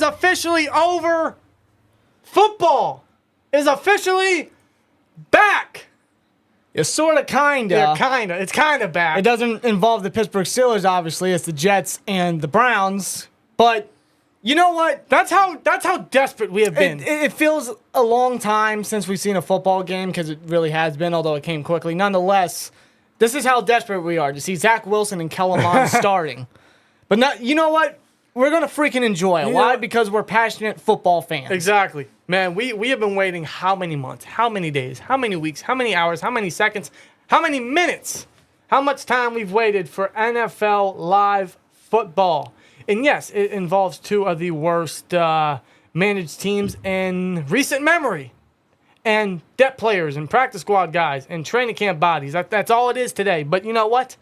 officially over. Football is officially back. It's sort of, kind of. Yeah, kind of. It's kind of back. It doesn't involve the Pittsburgh Steelers, obviously. It's the Jets and the Browns. But you know what? That's how desperate we have been. It feels a long time since we've seen a football game, because it really has been, although it came quickly. Nonetheless, this is how desperate we are to see Zach Wilson and Kellen Mond starting. But not, you know what? We're going to freaking enjoy it. Why? Because we're passionate football fans. Exactly. Man, we have been waiting how many months, how many days, how many weeks, how many hours, how many seconds, how many minutes, how much time we've waited for NFL live football. And yes, it involves two of the worst managed teams in recent memory. And depth players and practice squad guys and training camp bodies. That's all it is today. But you know what?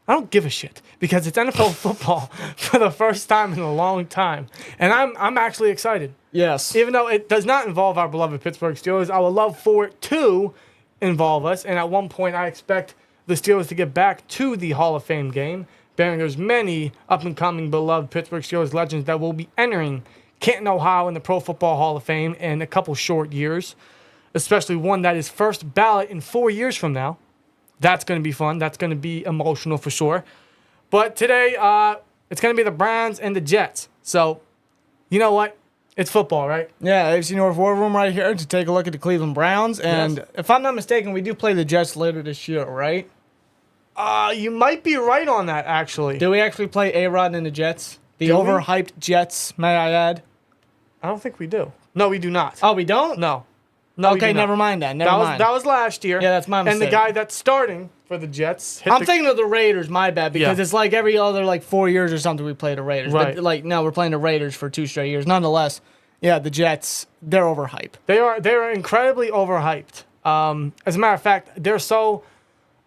I don't give a shit, because it's NFL football for the first time in a long time. And I'm actually excited. Yes. Even though it does not involve our beloved Pittsburgh Steelers, I would love for it to involve us. And at one point, I expect the Steelers to get back to the Hall of Fame game, bearing there's many up-and-coming beloved Pittsburgh Steelers legends that will be entering Canton, Ohio in the Pro Football Hall of Fame in a couple short years, especially one that is first ballot in 4 years from now. That's going to be fun. That's going to be emotional for sure. But today, it's going to be the Browns and the Jets. So, you know what? It's football, right? Yeah, AFC North War Room right here to take a look at the Cleveland Browns. And Yes. if I'm not mistaken, we do play the Jets later this year, right? You might be right on that, actually. Do we actually play A-Rod and the Jets? The Do we? overhyped Jets, may I add? I don't think we do. No, we do not. Oh, we don't? No. No, we Okay, do not. never mind then. Never mind. That was last year. Yeah, that's my And the mistake. guy that's starting for the Jets hit I'm thinking of the Raiders, my bad, because Yeah. it's like every other 4 years or something we play the Raiders. Right. But no, we're playing the Raiders for 2 straight years. Nonetheless, yeah, the Jets, they're overhyped. They are incredibly overhyped. As a matter of fact, they're so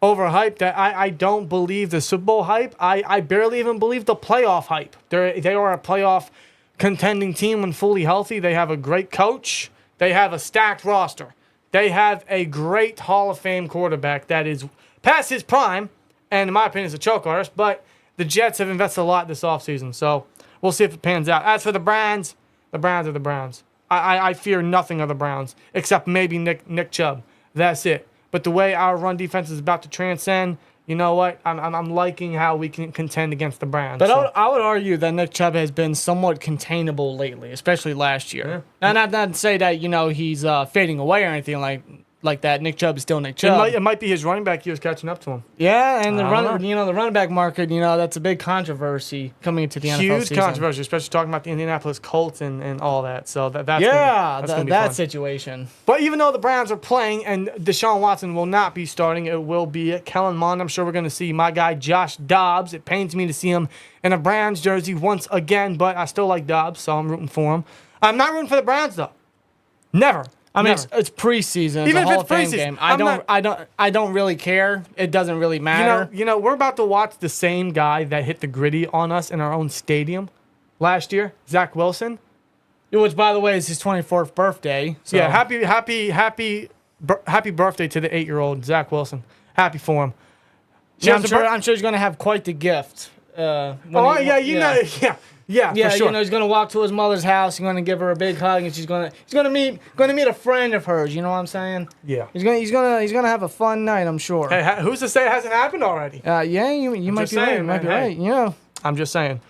overhyped that I don't believe the Super Bowl hype. I barely even believe the playoff hype. They are a playoff contending team when fully healthy. They have a great coach. They have a stacked roster. They have a great Hall of Fame quarterback that is past his prime, and in my opinion is a choke artist, but the Jets have invested a lot this offseason, so we'll see if it pans out. As for the Browns are the Browns. I fear nothing of the Browns, except maybe Nick Chubb. That's it. But the way our run defense is about to transcend, you know what? I'm liking how we can contend against the Browns. But so. I would argue that Nick Chubb has been somewhat containable lately, especially last year. Yeah. And not to say that, he's fading away or anything like that. Nick Chubb is still Nick Chubb. It might be his running back years catching up to him. Yeah, and the I don't know. the running back market, that's a big controversy coming into the NFL Huge season. controversy, especially talking about the Indianapolis Colts and all that. So that's gonna be that fun. situation. But even though the Browns are playing and Deshaun Watson will not be starting, it will be Kellen Mond. I'm sure we're going to see my guy Josh Dobbs. It pains me to see him in a Browns jersey once again, but I still like Dobbs, so I'm rooting for him. I'm not rooting for the Browns though. Never. I mean, Never. it's preseason. Even it's a if Hall it's of Fame preseason, game. I'm I don't really care. It doesn't really matter. We're about to watch the same guy that hit the gritty on us in our own stadium last year, Zach Wilson. Which, by the way, is his 24th birthday. So. Yeah, happy birthday to the 8-year-old Zach Wilson. Happy for him. Yeah, I'm sure he's going to have quite the gift. Yeah, Yeah, for sure. he's gonna walk to his mother's house. He's gonna give her a big hug, and he's gonna meet a friend of hers. You know what I'm saying? Yeah. He's gonna have a fun night. I'm sure. Hey, who's to say it hasn't happened already? Yeah, you might be right. You might be right. Yeah. I'm just saying.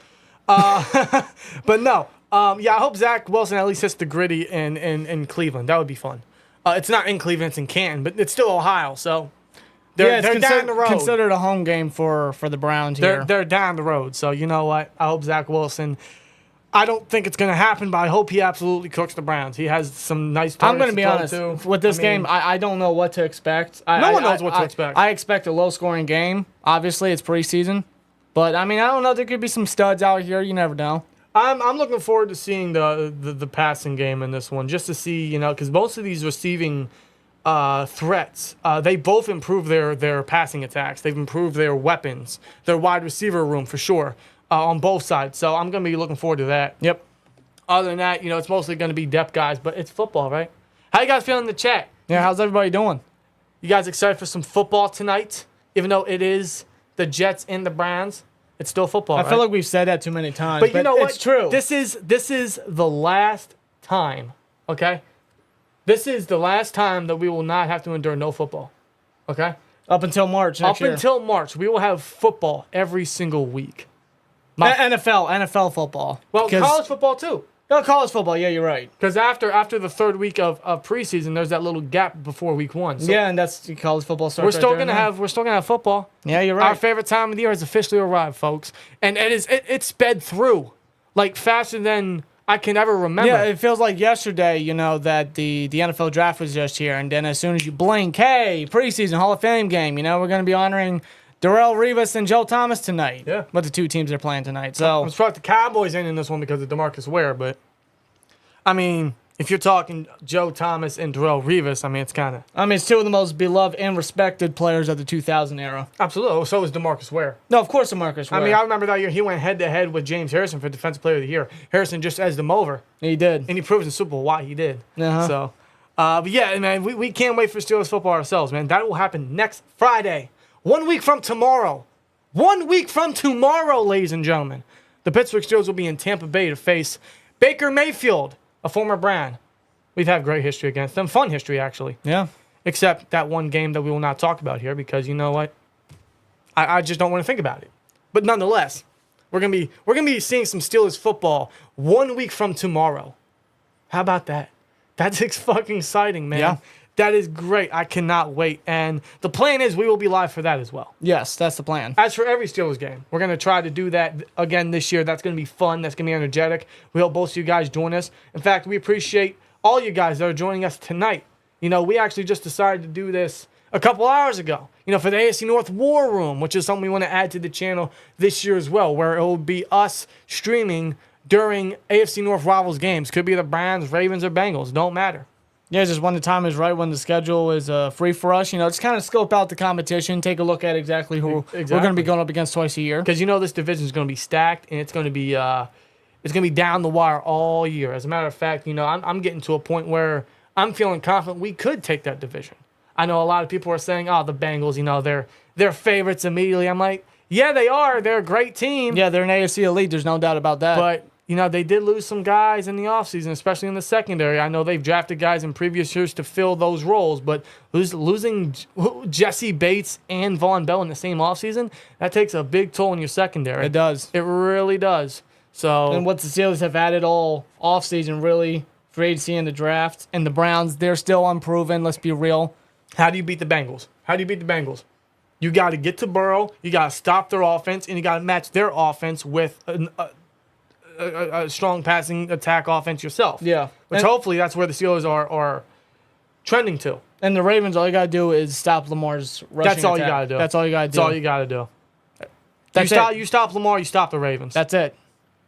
But no. I hope Zach Wilson at least hits the gritty in Cleveland. That would be fun. It's not in Cleveland, it's in Canton, but it's still Ohio, so they're down the road. Considered a home game for the Browns here. They're down the road, so you know what? I hope Zach Wilson. I don't think it's going to happen, but I hope he absolutely cooks the Browns. He has some nice targets. I'm going to be honest. Too. With this game, I don't know what to expect. No one knows what to expect. I expect a low-scoring game. Obviously, it's preseason. But, I don't know. There could be some studs out here. You never know. I'm looking forward to seeing the passing game in this one, just to see, because most of these receiving threats, they both improve their passing attacks. They've improved their weapons, their wide receiver room for sure, on both sides. So I'm going to be looking forward to that. Yep. Other than that, it's mostly going to be depth guys, but it's football, right? How you guys feeling in the chat? Yeah, how's everybody doing? You guys excited for some football tonight, even though it is the Jets and the Browns? It's still football. I right? feel like we've said that too many times. But you know what? It's true. This is the last time. Okay. This is the last time that we will not have to endure no football. Okay. Up until March next year. Until March, we will have football every single week. NFL football. Well, college football too. No, college football. Yeah, you're right. Because after the third week of preseason, there's that little gap before week 1. So Yeah, and that's college football starts. we're still gonna have football. Yeah, you're right. Our favorite time of the year has officially arrived, folks, and it's sped through like faster than I can ever remember. Yeah, it feels like yesterday, that the NFL draft was just here, and then as soon as you blink, hey, preseason Hall of Fame game, we're going to be honoring Darrelle Revis and Joe Thomas tonight. Yeah. But the two teams are playing tonight. So I'm surprised the Cowboys ain't in this one because of DeMarcus Ware, but I mean, if you're talking Joe Thomas and Darrelle Revis, I mean, it's kind of... it's two of the most beloved and respected players of the 2000 era. Absolutely. So is DeMarcus Ware. No, of course, DeMarcus Ware. I mean, I remember that year he went head-to-head with James Harrison for Defensive Player of the Year. Harrison just edged him over. He did. And he proved in the Super Bowl why he did. Uh-huh. So, but yeah, man, we can't wait for Steelers football ourselves, man. That will happen next Friday. 1 week from tomorrow. 1 week from tomorrow, ladies and gentlemen. The Pittsburgh Steelers will be in Tampa Bay to face Baker Mayfield, a former Browns. We've had great history against them. Fun history, actually. Yeah. Except that one game that we will not talk about here because you know what? I just don't want to think about it. But nonetheless, we're gonna be seeing some Steelers football 1 week from tomorrow. How about that? That's fucking exciting, man. Yeah. That is great. I cannot wait. And the plan is we will be live for that as well. Yes, that's the plan. As for every Steelers game, we're going to try to do that again this year. That's going to be fun. That's going to be energetic. We hope both of you guys join us. In fact, we appreciate all you guys that are joining us tonight. We actually just decided to do this a couple hours ago, for the AFC North War Room, which is something we want to add to the channel this year as well, where it will be us streaming during AFC North rivals games. Could be the Browns, Ravens, or Bengals. Don't matter. Yeah, just when the time is right, when the schedule is free for us, just kind of scope out the competition, take a look at exactly who we're going to be going up against twice a year. Because this division is going to be stacked, and it's going to be down the wire all year. As a matter of fact, I'm getting to a point where I'm feeling confident we could take that division. I know a lot of people are saying, oh, the Bengals, they're favorites immediately. I'm like, yeah, they are. They're a great team. Yeah, they're an AFC elite. There's no doubt about that. But they did lose some guys in the offseason, especially in the secondary. I know they've drafted guys in previous years to fill those roles, but losing Jesse Bates and Von Bell in the same offseason, that takes a big toll on your secondary. It does. It really does. So, and what the Steelers have added all offseason, really, free agency in the draft, and the Browns, they're still unproven, let's be real. How do you beat the Bengals? You got to get to Burrow, you got to stop their offense, and you got to match their offense with a strong passing attack offense yourself. Yeah. Which hopefully that's where the Steelers are trending to. And the Ravens, all you got to do is stop Lamar's rushing That's all attack. you got to do. That's all you got to do. That's all you got to do. You stop Lamar, you stop the Ravens. That's it.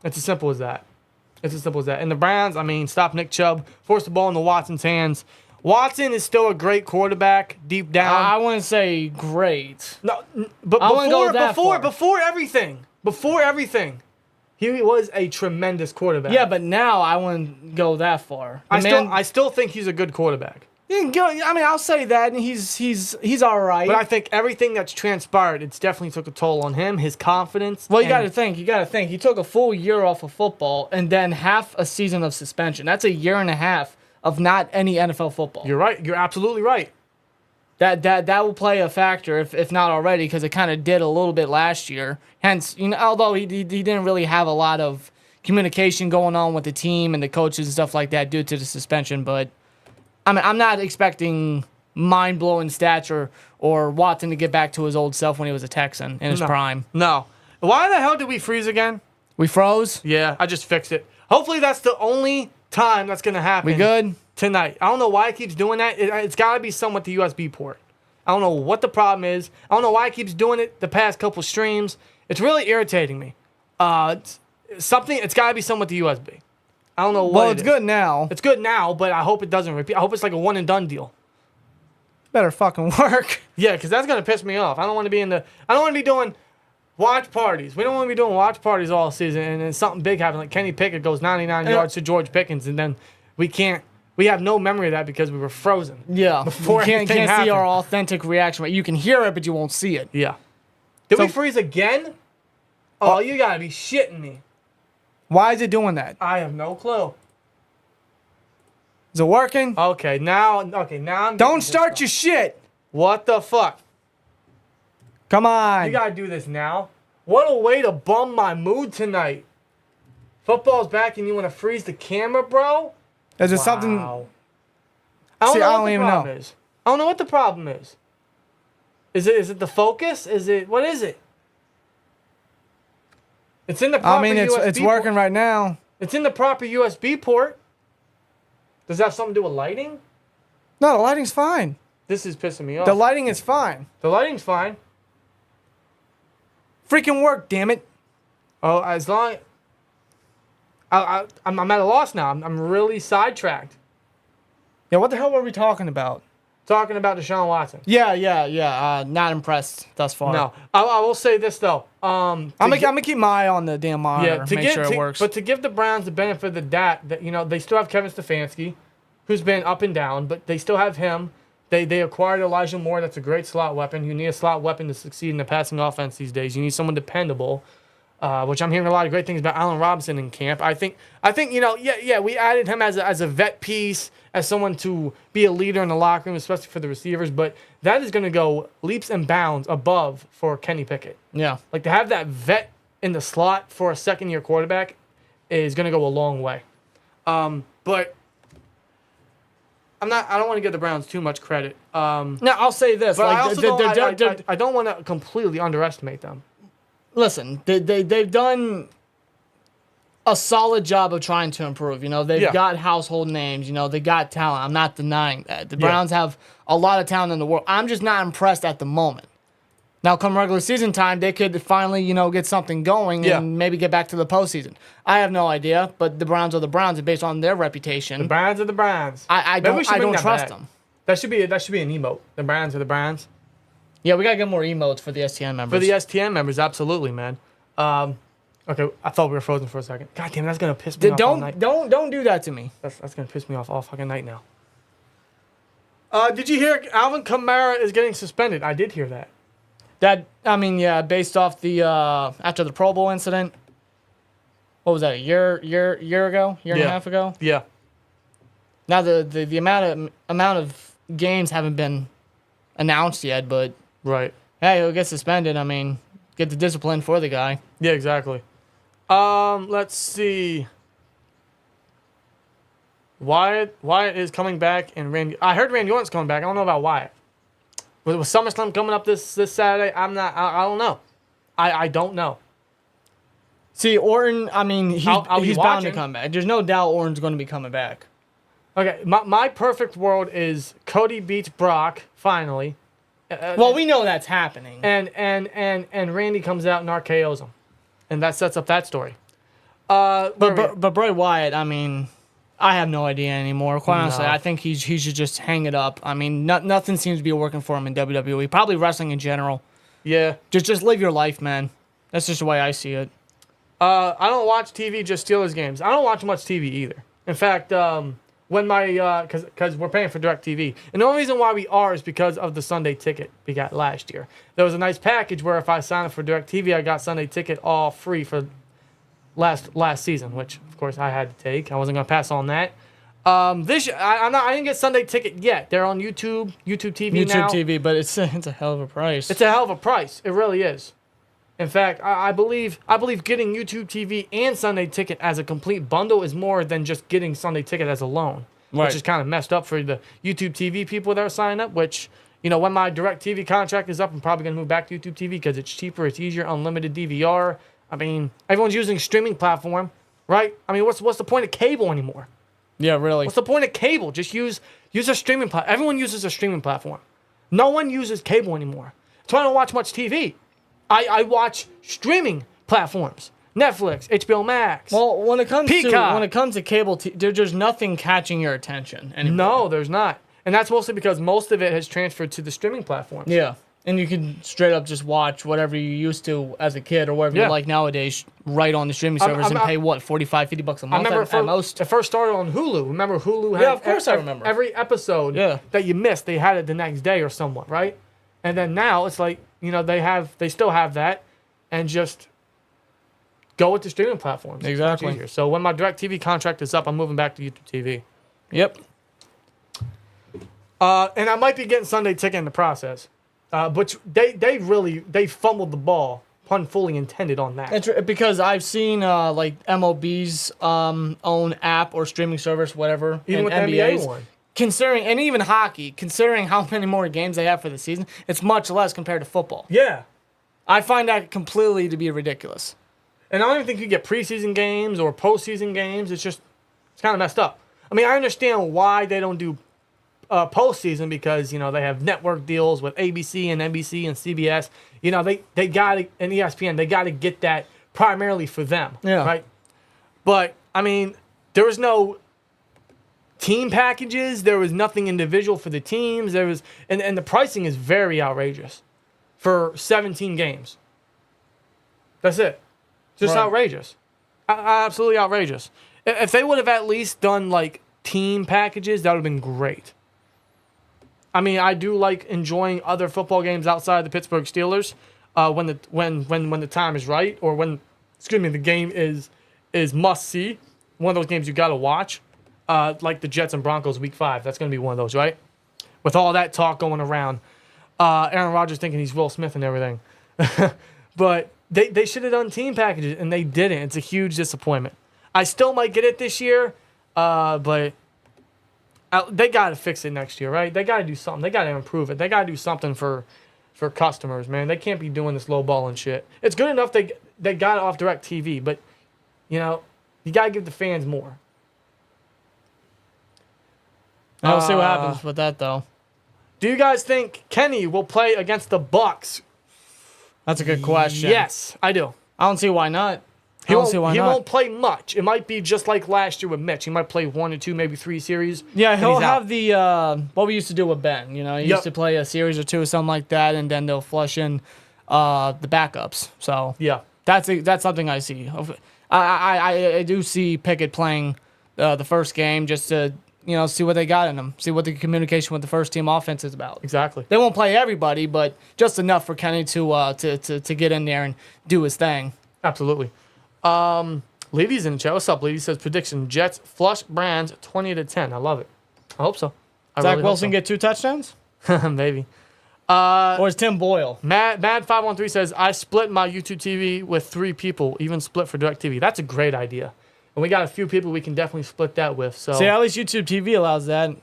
It's as simple as that. And the Browns, stop Nick Chubb, force the ball into Watson's hands. Watson is still a great quarterback deep down. I wouldn't say great. No, but before everything, he was a tremendous quarterback. Yeah, but now I wouldn't go that far. I still think he's a good quarterback. I'll say that, and he's all right. But I think everything that's transpired, it's definitely took a toll on him, his confidence. Well, you got to think. He took a full year off of football and then half a season of suspension. That's a year and a half of not any NFL football. You're right. You're absolutely right. That will play a factor, if not already, because it kind of did a little bit last year. Hence, although he didn't really have a lot of communication going on with the team and the coaches and stuff like that due to the suspension, but I'm not expecting mind-blowing stats or Watson to get back to his old self when he was a Texan in his prime. No. Why the hell did we freeze again? We froze? Yeah, I just fixed it. Hopefully that's the only time that's going to happen. We good? Tonight. I don't know why it keeps doing that. It's got to be something with the USB port. I don't know what the problem is. I don't know why it keeps doing it the past couple streams. It's really irritating me. It's got to be something with the USB. I don't know what Well, it's good now. It's good now, but I hope it doesn't repeat. I hope it's like a one and done deal. Better fucking work. Yeah, because that's going to piss me off. I don't want to be doing watch parties. We don't want to be doing watch parties all season and then something big happens. Like Kenny Pickett goes 99 yards to George Pickens and then we have no memory of that because we were frozen. Yeah. Before you can't anything see our happened. authentic reaction. You can hear it, but you won't see it. Yeah. Did we freeze again? Oh, you gotta be shitting me. Why is it doing that? I have no clue. Is it working? Okay, now I'm. Don't start your shit. What the fuck? Come on. You gotta do this now. What a way to bum my mood tonight. Football's back and you want to freeze the camera, bro? Is it something? I don't know what the problem is. I don't know what the problem is. Is it the focus? What is it? It's in the proper USB it's working right now. It's in the proper USB port. Does that have something to do with lighting? No, the lighting's fine. This is pissing me off. The lighting is fine. The lighting's fine. Freaking work, damn it. Oh, as long... I'm at a loss now. I'm really sidetracked. Yeah, what the hell were we talking about? Talking about Deshaun Watson. Yeah. Not impressed thus far. No. I will say this, though. I'm gonna keep my eye on the damn monitor. Make sure it works. But to give the Browns the benefit of the doubt, that they still have Kevin Stefanski, who's been up and down, but they still have him. They acquired Elijah Moore. That's a great slot weapon. You need a slot weapon to succeed in the passing offense these days. You need someone dependable, which I'm hearing a lot of great things about Allen Robinson in camp. I think we added him as a vet piece, as someone to be a leader in the locker room, especially for the receivers. But that is going to go leaps and bounds above for Kenny Pickett. Yeah. Like to have that vet in the slot for a second-year quarterback is going to go a long way. But I don't want to give the Browns too much credit. Now I'll say this. But Like, I don't want to completely underestimate them. Listen, they've done a solid job of trying to improve. They've got household names. They got talent. I'm not denying that. The Browns have a lot of talent in the world. I'm just not impressed at the moment. Now, come regular season time, they could finally, get something going and maybe get back to the postseason. I have no idea, but the Browns are the Browns, and based on their reputation, The Browns are the Browns. I don't trust them. That should be an emote. The Browns are the Browns. Yeah, we gotta get more emotes for the STN members. For the STN members, absolutely, man. Okay, I thought we were frozen for a second. God damn, that's gonna piss me off all night. Don't do that to me. That's gonna piss me off all fucking night now. Did you hear Alvin Kamara is getting suspended? I did hear that. Based off the after the Pro Bowl incident. What was that? A year ago? Year and a half ago? Yeah. Now the amount of games haven't been announced yet, but Right. hey, he'll get suspended. Get the discipline for the guy. Yeah, exactly. Let's see. Wyatt is coming back, and I heard Randy Orton's coming back. I don't know about Wyatt. With SummerSlam coming up this Saturday, I don't know. I don't know. See, Orton, he's bound to watching. come back. There's no doubt Orton's going to be coming back. Okay, my perfect world is Cody beats Brock finally. Well, we know that's happening. And Randy comes out and RKO's him, and that sets up that story. But Bray Wyatt, I have no idea anymore. Quite honestly, I think he should just hang it up. Nothing seems to be working for him in WWE. Probably wrestling in general. Yeah. Just live your life, man. That's just the way I see it. I don't watch TV, just Steelers games. I don't watch much TV either. In fact, when my because we're paying for DirecTV, and the only reason why we are is because of the Sunday ticket we got last year. There was a nice package where if I signed up for DirecTV, I got Sunday ticket all free for last season, which of course I had to take. I wasn't gonna pass on that. I didn't get Sunday ticket yet. They're on YouTube TV now. YouTube TV, but it's a hell of a price. It's a hell of a price. It really is. In fact, I believe getting YouTube TV and Sunday ticket as a complete bundle is more than just getting Sunday ticket as a loan, which is kind of messed up for the YouTube TV people that are signing up. Which when my DirecTV contract is up, I'm probably gonna move back to YouTube TV because it's cheaper, it's easier, unlimited DVR. Everyone's using a streaming platform, right? What's the point of cable anymore? Yeah, really. What's the point of cable? Just use a streaming platform. Everyone uses a streaming platform. No one uses cable anymore. That's why I don't watch much TV. I watch streaming platforms. Netflix, HBO Max. Well, when it comes Peacock. to cable, there's nothing catching your attention anymore. No, there's not. And that's mostly because most of it has transferred to the streaming platforms. Yeah. And you can straight up just watch whatever you used to as a kid or whatever you like nowadays right on the streaming servers and pay, $45, $50 a month at most? It first started on Hulu. Remember Hulu had... Yeah, of course I remember. Every episode that you missed, they had it the next day or somewhat, right? And then now it's like, they still have that, and just go with the streaming platforms. It's much Exactly. easier. So when my DirecTV contract is up, I'm moving back to YouTube TV. Yep. And I might be getting Sunday Ticket in the process. But they fumbled the ball, pun fully intended on that. It's because I've seen like MLB's own app or streaming service, whatever, Even with the NBA's. NBA one. Considering, and even hockey, considering how many more games they have for the season, it's much less compared to football. Yeah. I find that completely to be ridiculous. And I don't even think you get preseason games or postseason games. It's kind of messed up. I mean, I understand why they don't do postseason because, you know, they have network deals with ABC and NBC and CBS. You know, they got to, and ESPN, they got to get that primarily for them. Yeah. Right? But, I mean, there was no team packages. There was nothing individual for the teams. There was, and the pricing is very outrageous for 17 games. That's it. Just Right. outrageous. Absolutely outrageous. If they would have at least done like team packages, that would have been great. I mean, I do like enjoying other football games outside the Pittsburgh Steelers when the time is right, or when the game is must see. One of those games you got to watch, like the Jets and Broncos Week 5. That's going to be one of those, right? With all that talk going around, Aaron Rodgers thinking he's Will Smith and everything, but they should have done team packages and they didn't. It's a huge disappointment. I still might get it this year, but they got to fix it next year, right? They got to do something. They got to improve it. They got to do something for customers, man. They can't be doing this low ball and shit. It's good enough they got it off DirecTV, but, you know, you got to give the fans more. I'll see what happens with that, though. Do you guys think Kenny will play against the Bucks? That's a good question. Yes, I do. I don't see why not. I don't see why He not. won't play much. It might be just like last year with Mitch. He might play 1 or 2, maybe 3 series. Yeah, and he'll he's out. have the what we used to do with Ben. You know, he used to play a series or two, something like that, and then they'll flush in the backups. So Yeah. that's something I see. I do see Pickett playing the first game just to see what they got in him, see what the communication with the first team offense is about. Exactly. They won't play everybody, but just enough for Kenny to get in there and do his thing. Absolutely. Levy's in the chat. What's up, Levy? Says prediction: Jets flush Brands 20-10. I love it. I hope so. Zach Wilson get 2 touchdowns? Maybe. Or is Tim Boyle? Mad513 says, I split my YouTube TV with 3 people, even split for DirecTV. That's a great idea. And we got a few people we can definitely split that with. So See, at least YouTube TV allows that.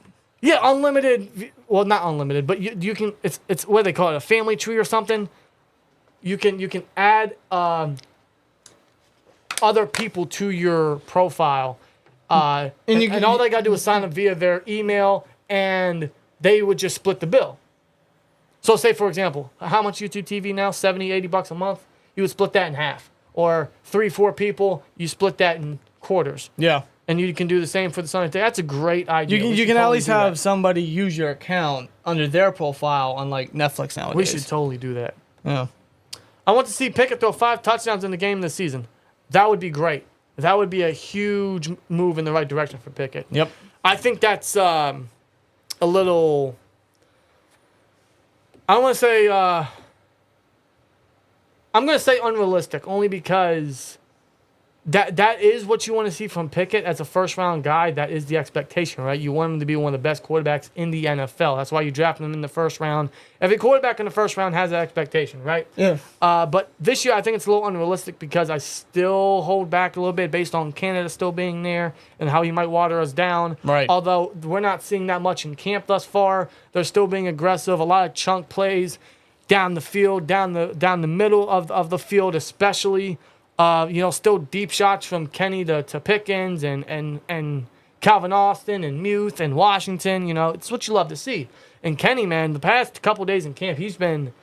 yeah, unlimited. Well, not unlimited, but you can. It's what they call it, a family tree or something. You can add other people to your profile, and all they gotta do is sign up via their email, and they would just split the bill. So say, for example, how much YouTube TV now? $70-$80 a month? You would split that in half. Or 3-4 people, you split that in quarters. Yeah. And you can do the same for the Sunday. That's a great idea. You can at least have somebody use your account under their profile, unlike Netflix nowadays. We should totally do that. Yeah. I want to see Pickett throw 5 touchdowns in the game this season. That would be great. That would be a huge move in the right direction for Pickett. Yep. I think that's a little... I don't want to say... I'm going to say unrealistic, only because that is what you want to see from Pickett as a first-round guy. That is the expectation, right? You want him to be one of the best quarterbacks in the NFL. That's why you draft him in the first round. Every quarterback in the first round has that expectation, right? Yeah. But this year, I think it's a little unrealistic because I still hold back a little bit based on Canada still being there and how he might water us down. Right. Although we're not seeing that much in camp thus far. They're still being aggressive. A lot of chunk plays down the field, down the middle of the field especially. Still deep shots from Kenny to Pickens and Calvin Austin and Muth and Washington. It's what you love to see. And Kenny, man, the past couple days in camp, he's been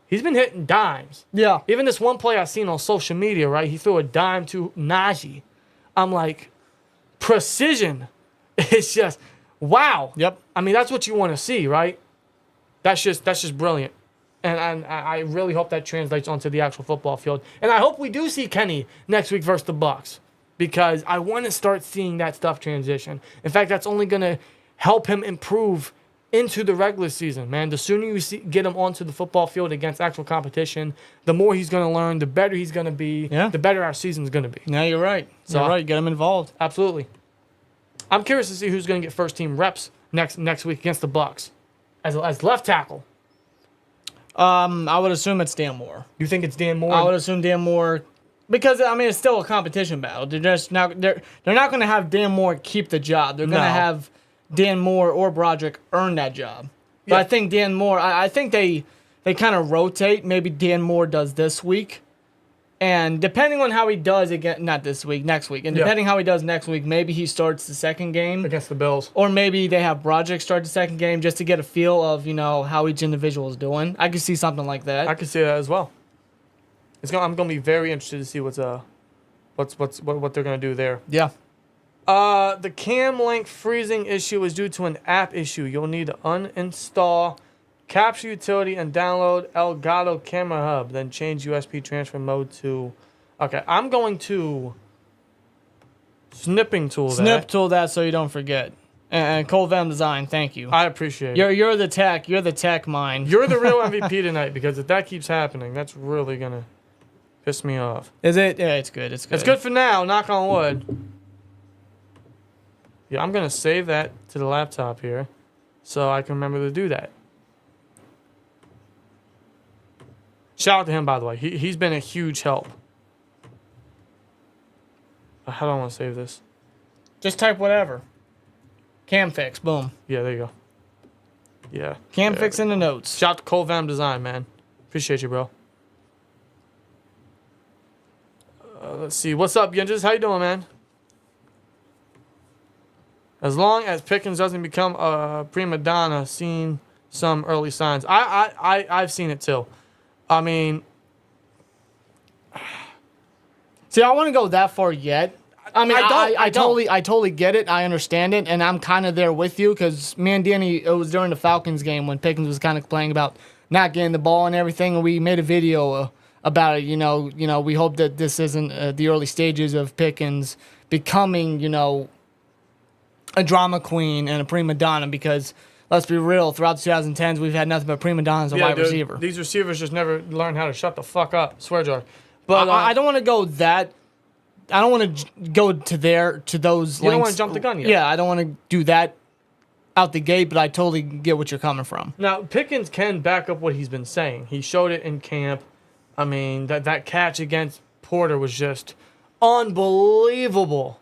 hitting dimes. Yeah. Even this one play I seen on social media, right? He threw a dime to Najee. I'm like, precision. It's just wow. Yep. I mean, that's what you want to see, right? That's just brilliant. And I really hope that translates onto the actual football field. And I hope we do see Kenny next week versus the Bucs, because I want to start seeing that stuff transition. In fact, that's only going to help him improve into the regular season, man. The sooner you get him onto the football field against actual competition, the more he's going to learn, the better he's going to be, the better our season's going to be. No, you're right. So, you're right. Get him involved. Absolutely. I'm curious to see who's going to get first-team reps next week against the Bucs as left tackle. I would assume it's Dan Moore. You think it's Dan Moore? I would assume Dan Moore, because I mean it's still a competition battle. They're just not they're not going to have Dan Moore keep the job. They're going to have Dan Moore or Broderick earn that job. But I think Dan Moore. I think they kind of rotate. Maybe Dan Moore does this week, and depending on how he does again, not this week, next week, and depending how he does next week, maybe he starts the second game against the Bills, or maybe they have Broderick start the second game just to get a feel of how each individual is doing. I could see something like that. I could see that as well. I'm gonna be very interested to see what they're gonna do there. Yeah. The cam link freezing issue is due to an app issue. You'll need to uninstall Capture Utility and download Elgato Camera Hub. Then change USB transfer mode to... Okay, I'm going to snipping tool that. Snip tool that so you don't forget. And Cole Vam Design, thank you. I appreciate it. You're the tech. You're the tech mind. You're the real MVP tonight, because if that keeps happening, that's really going to piss me off. Is it? Yeah, it's good. It's good. It's good for now, knock on wood. Yeah, I'm going to save that to the laptop here so I can remember to do that. Shout out to him, by the way. He's been a huge help. How do I want to save this? Just type whatever. Cam fix. Boom. Yeah, there you go. Yeah. Cam fix in the notes. Shout out to Cole Vam Design, man. Appreciate you, bro. Let's see. What's up, Yinjas? How you doing, man? As long as Pickens doesn't become a prima donna, seen some early signs. I've seen it too. I mean, see, I wouldn't go that far yet. I mean, I don't. totally get it. I understand it, and I'm kind of there with you because me and Danny, it was during the Falcons game when Pickens was kind of complaining about not getting the ball and everything, and we made a video about it. We hope that this isn't the early stages of Pickens becoming, a drama queen and a prima donna, because let's be real, throughout the 2010s, we've had nothing but prima donnas as a wide receiver. These receivers just never learn how to shut the fuck up. Swear jar. But I don't want to go that. I don't want to go to those. You don't want to jump the gun yet. Yeah, I don't want to do that out the gate, but I totally get what you're coming from. Now, Pickens can back up what he's been saying. He showed it in camp. I mean, that catch against Porter was just unbelievable.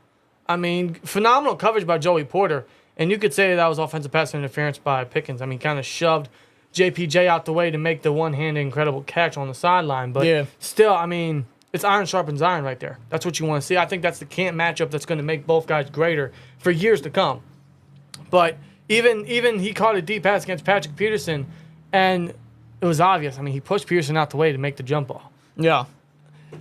I mean, phenomenal coverage by Joey Porter. And you could say that was offensive pass interference by Pickens. I mean, kind of shoved JPJ out the way to make the one-handed incredible catch on the sideline. But still, I mean, it's iron sharpens iron right there. That's what you want to see. I think that's the camp matchup that's going to make both guys greater for years to come. But even he caught a deep pass against Patrick Peterson, and it was obvious. I mean, he pushed Peterson out the way to make the jump ball. Yeah.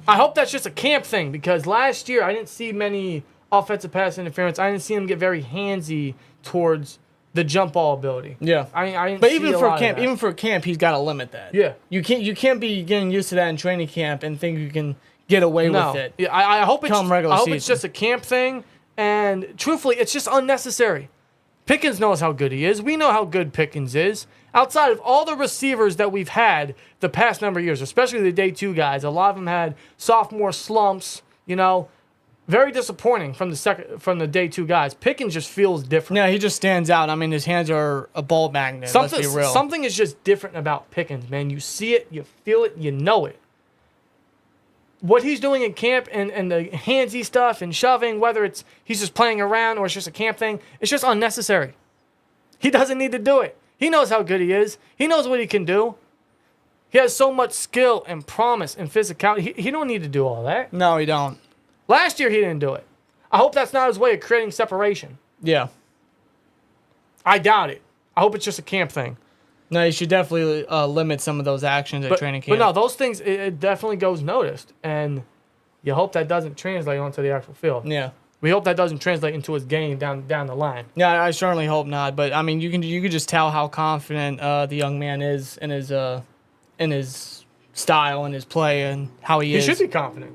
I hope that's just a camp thing, because last year I didn't see many offensive pass interference. I didn't see him get very handsy towards the jump ball ability. Yeah. I didn't but see even a for lot camp, of that. even for camp, he's got to limit that. Yeah. You can't be getting used to that in training camp and think you can get away with it. Yeah, I hope Come it's just a camp thing, and truthfully, it's just unnecessary. Pickens knows how good he is. We know how good Pickens is. Outside of all the receivers that we've had the past number of years, especially the day two guys, a lot of them had sophomore slumps, very disappointing from the day two guys. Pickens just feels different. Yeah, he just stands out. I mean, his hands are a ball magnet. Let's be real. Something is just different about Pickens, man. You see it, you feel it, you know it. What he's doing in camp and the handsy stuff and shoving, whether it's he's just playing around or it's just a camp thing, it's just unnecessary. He doesn't need to do it. He knows how good he is. He knows what he can do. He has so much skill and promise and physicality. He don't need to do all that. No, he don't. Last year, he didn't do it. I hope that's not his way of creating separation. Yeah. I doubt it. I hope it's just a camp thing. No, you should definitely limit some of those actions at training camp. But no, those things, it definitely goes noticed. And you hope that doesn't translate onto the actual field. Yeah. We hope that doesn't translate into his game down the line. Yeah, I certainly hope not. But, I mean, you can just tell how confident the young man is in his style and his play and how he is. He should be confident.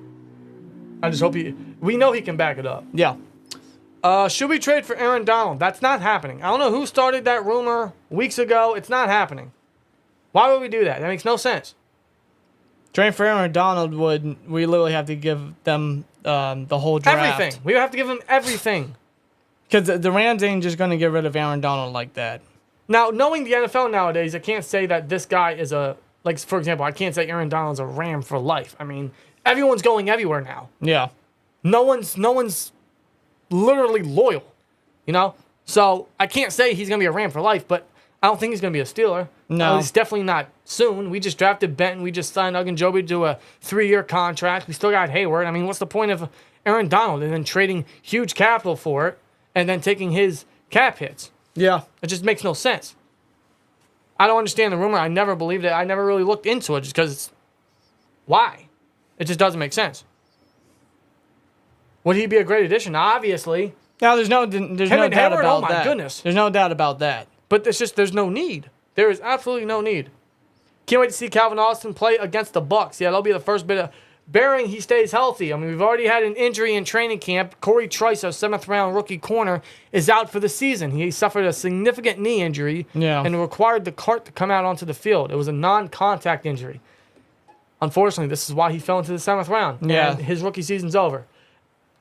I just hope we know he can back it up. Yeah. Should we trade for Aaron Donald? That's not happening. I don't know who started that rumor weeks ago. It's not happening. Why would we do that? That makes no sense. Trade for Aaron Donald we literally have to give them the whole draft. Everything. We would have to give them everything. Because the Rams ain't just going to get rid of Aaron Donald like that. Now, knowing the NFL nowadays, I can't say that this guy is like, for example, I can't say Aaron Donald's a Ram for life. I mean, everyone's going everywhere now. Yeah. No one's literally loyal, you know? So I can't say he's going to be a Ram for life, but I don't think he's going to be a Steeler. No. He's definitely not soon. We just drafted Benton. We just signed Ogunjobi to a 3-year contract. We still got Hayward. I mean, what's the point of Aaron Donald and then trading huge capital for it and then taking his cap hits? Yeah. It just makes no sense. I don't understand the rumor. I never believed it. I never really looked into it just because why? It just doesn't make sense. Would he be a great addition? Obviously. Now, there's no doubt Hayward, about oh my that. goodness. There's no doubt about that. But it's just there's no need. There is absolutely no need. Can't wait to see Calvin Austin play against the Bucs. Yeah, that'll be the first bit of bearing he stays healthy. I mean, we've already had an injury in training camp. Corey Trice, our 7th-round rookie corner, is out for the season. He suffered a significant knee injury and required the cart to come out onto the field. It was a non-contact injury. Unfortunately, this is why he fell into the 7th round. Yeah. And his rookie season's over.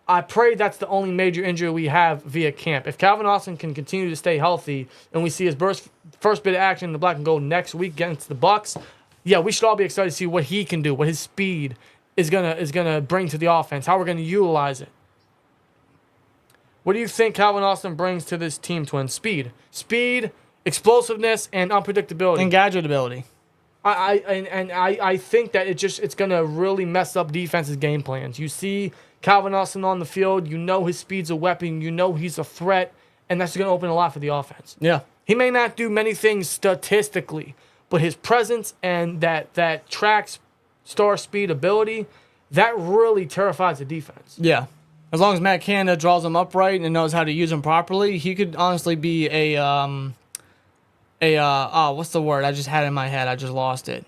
I pray that's the only major injury we have via camp. If Calvin Austin can continue to stay healthy and we see his first bit of action in the black and gold next week against the Bucs, yeah, we should all be excited to see what he can do, what his speed is gonna bring to the offense, how we're gonna utilize it. What do you think Calvin Austin brings to this team, Twins? Speed, explosiveness, and unpredictability. And gadget ability. I think that it's gonna really mess up defense's game plans. You see Calvin Austin on the field, you know his speed's a weapon, you know he's a threat, and that's going to open a lot for the offense. Yeah. He may not do many things statistically, but his presence and that track star speed ability, that really terrifies the defense. Yeah. As long as Matt Canada draws him upright and knows how to use him properly, he could honestly be what's the word? I just had it in my head. I just lost it.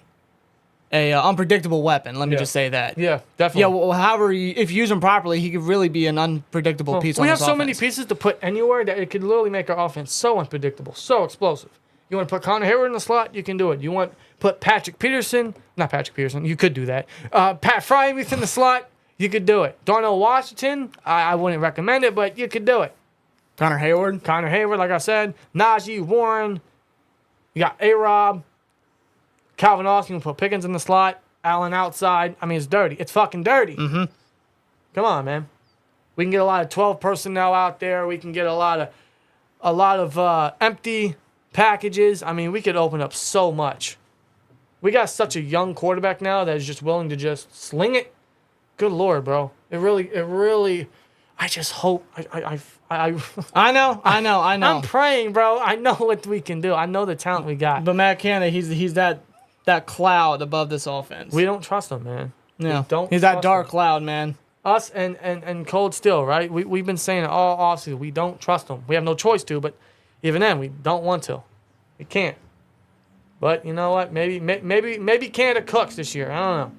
Unpredictable weapon. Let me just say that. Yeah, definitely. Yeah, well, however, if you use him properly, he could really be an unpredictable piece on we this have so offense. many pieces to put anywhere that it could literally make our offense so unpredictable, so explosive. You want to put Connor Hayward in the slot, you can do it. You want to put not Patrick Peterson, you could do that. Pat Frymuth in the slot, you could do it. Darnell Washington, I wouldn't recommend it, but you could do it. Connor Hayward, like I said. Najee, Warren, you got A-Rob. Calvin Austin, you put Pickens in the slot, Allen outside. I mean, it's dirty. It's fucking dirty. Mm-hmm. Come on, man. We can get a lot of 12 personnel out there. We can get a lot of empty packages. I mean, we could open up so much. We got such a young quarterback now that is just willing to just sling it. Good Lord, bro. It really. I just hope. I know. I'm praying, bro. I know what we can do. I know the talent we got. But Matt Canada, he's that cloud above this offense. We don't trust him, man. No, he's that dark cloud, man. Us and Cold Steel, right? We've been saying it all offseason. We don't trust him. We have no choice to, but even then, we don't want to. We can't. But you know what? Maybe Canada cooks this year. I don't know.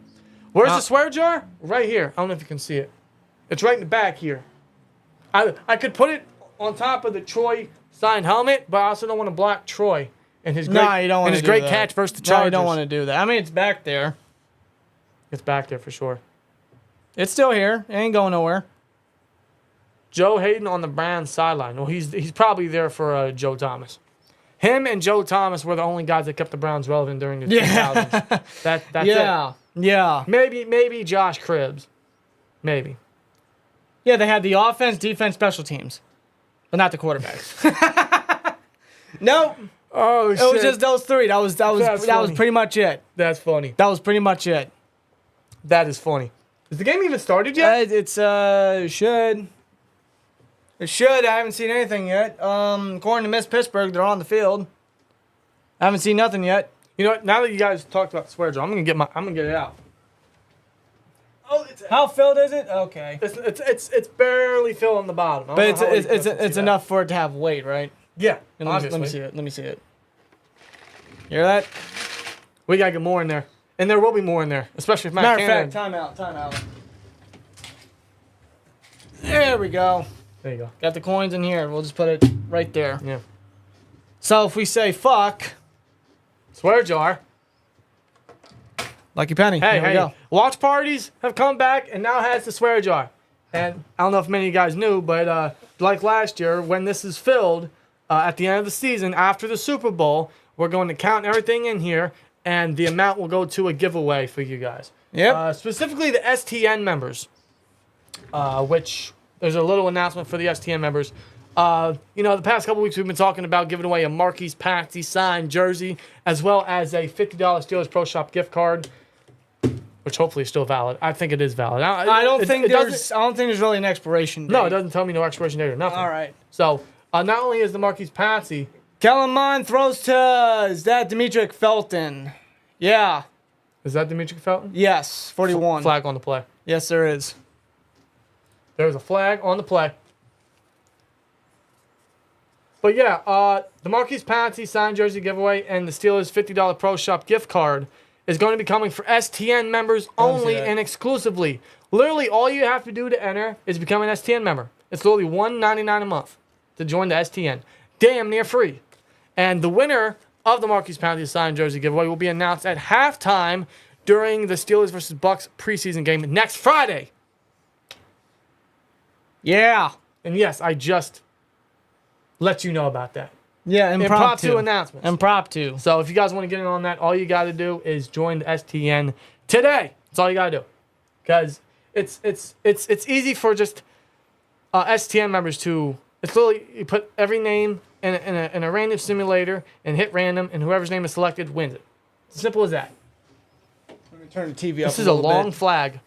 Where's the swear jar? Right here. I don't know if you can see it. It's right in the back here. I could put it on top of the Troy signed helmet, but I also don't want to block Troy and his great catch versus the Chargers. No, you don't want to do that. I mean, it's back there. It's back there for sure. It's still here. It ain't going nowhere. Joe Hayden on the Browns sideline. Well, he's probably there for Joe Thomas. Him and Joe Thomas were the only guys that kept the Browns relevant during the 2000s. That's it. Yeah. Maybe Josh Cribbs. Maybe. Yeah, they had the offense, defense, special teams, but not the quarterbacks. Nope. Oh shit. It was just those three. That was pretty much it. That's funny. That was pretty much it. That is funny. Is the game even started yet? It should. It should. I haven't seen anything yet. According to Miss Pittsburgh, they're on the field. I haven't seen nothing yet. You know what? Now that you guys talked about the swear jar, I'm gonna get it out. Oh, how filled is it? Okay. It's barely filled on the bottom. But it's enough for it to have weight, right? Yeah. Let me see it. Let me see it. You hear that? We gotta get more in there, and there will be more in there, especially if Matt Canada. Matter of fact, time out. There we go. There you go. Got the coins in here. We'll just put it right there. Yeah. So if we say fuck, Swear jar. Lucky Penny. Hey, Here we go. watch parties have come back and now has the swear jar. And I don't know if many of you guys knew, but like last year, when this is filled at the end of the season after the Super Bowl, we're going to count everything in here, and the amount will go to a giveaway for you guys. Yep. Specifically the STN members, which there's a little announcement for the STN members. The past couple weeks we've been talking about giving away a Marquise Patsy signed jersey, as well as a $50 Steelers Pro Shop gift card, which hopefully is still valid. I think it is valid. I don't think there's really an expiration date. No, it doesn't tell me no expiration date or nothing. All right. So not only is the Marquise Patsy, Kellen Mond throws to, is that Demetric Felton? Yeah. is that Dimitri Felton? Yes. 41. Flag on the play. Yes, there is. There's a flag on the play. But yeah, the Marquise Patsy signed jersey giveaway and the Steelers $50 Pro Shop gift card is going to be coming for STN members only and exclusively. Literally, all you have to do to enter is become an STN member. It's literally $1.99 a month to join the STN. Damn near free. And the winner of the Marquise Patsy signed jersey giveaway will be announced at halftime during the Steelers versus Bucks preseason game next Friday. Yeah. And yes, I just let you know about that. Yeah, impromptu announcements. Impromptu. So if you guys want to get in on that, all you got to do is join the STN today. That's all you got to do. Because it's easy for just STN members to, it's literally, you put every name in a random simulator and hit random, and whoever's name is selected wins it. It's simple as that. Let me turn the TV up. This is a long flag.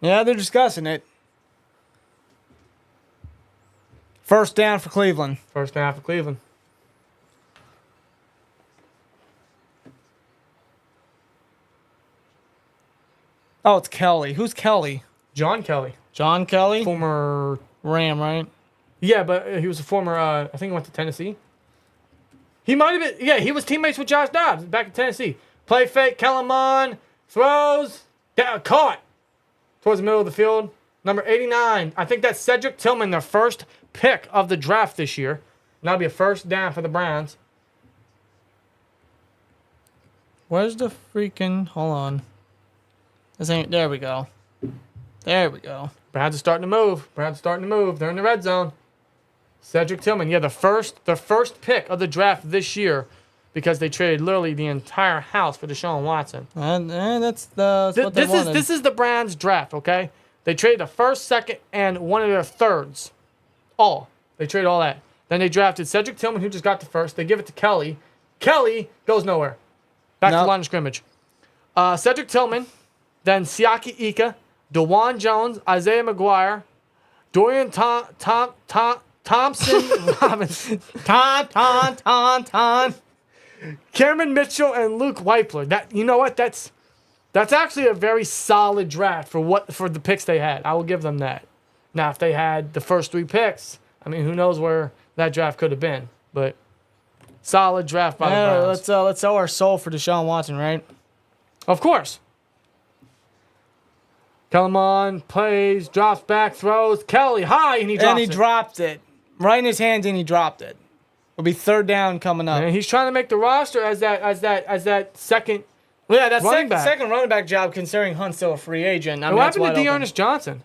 Yeah, they're discussing it. First down for Cleveland. First down for Cleveland. Oh, it's Kelly. Who's Kelly? John Kelly. John Kelly? Former Ram, right? Yeah, but he was a former, I think he went to Tennessee. He might have been, yeah, he was teammates with Josh Dobbs back in Tennessee. Play fake, Kellerman, throws, down, caught towards the middle of the field. Number 89, I think that's Cedric Tillman, their first pick of the draft this year. And that'll be a first down for the Browns. Where's the freaking, hold on. This ain't, there we go. There we go. Browns are starting to move. They're in the red zone. Cedric Tillman, yeah, the first pick of the draft this year because they traded literally the entire house for Deshaun Watson. And that's what they wanted. This is the Browns draft, okay? They traded the first, second, and one of their thirds. All. They traded all that. Then they drafted Cedric Tillman, who just got the first. They give it to Kelly. Kelly goes nowhere. Back to the line of scrimmage. Cedric Tillman, then Siaki Ika, DeJuan Jones, Isaiah McGuire, Dorian Thompson Robinson, Cameron Mitchell, and Luke Weipler. That, you know what? That's actually a very solid draft for the picks they had. I will give them that. Now, if they had the first three picks, I mean, who knows where that draft could have been? But solid draft by the Browns. Let's sell our soul for Deshaun Watson, right? Of course. Kellerman plays, drops back, throws. Kelly high, and he dropped it. Right in his hands, and he dropped it. It'll be third down coming up. And he's trying to make the roster as that second. Well, yeah, that second running back job, considering Hunt's still a free agent. I mean, what happened to Dearness Johnson?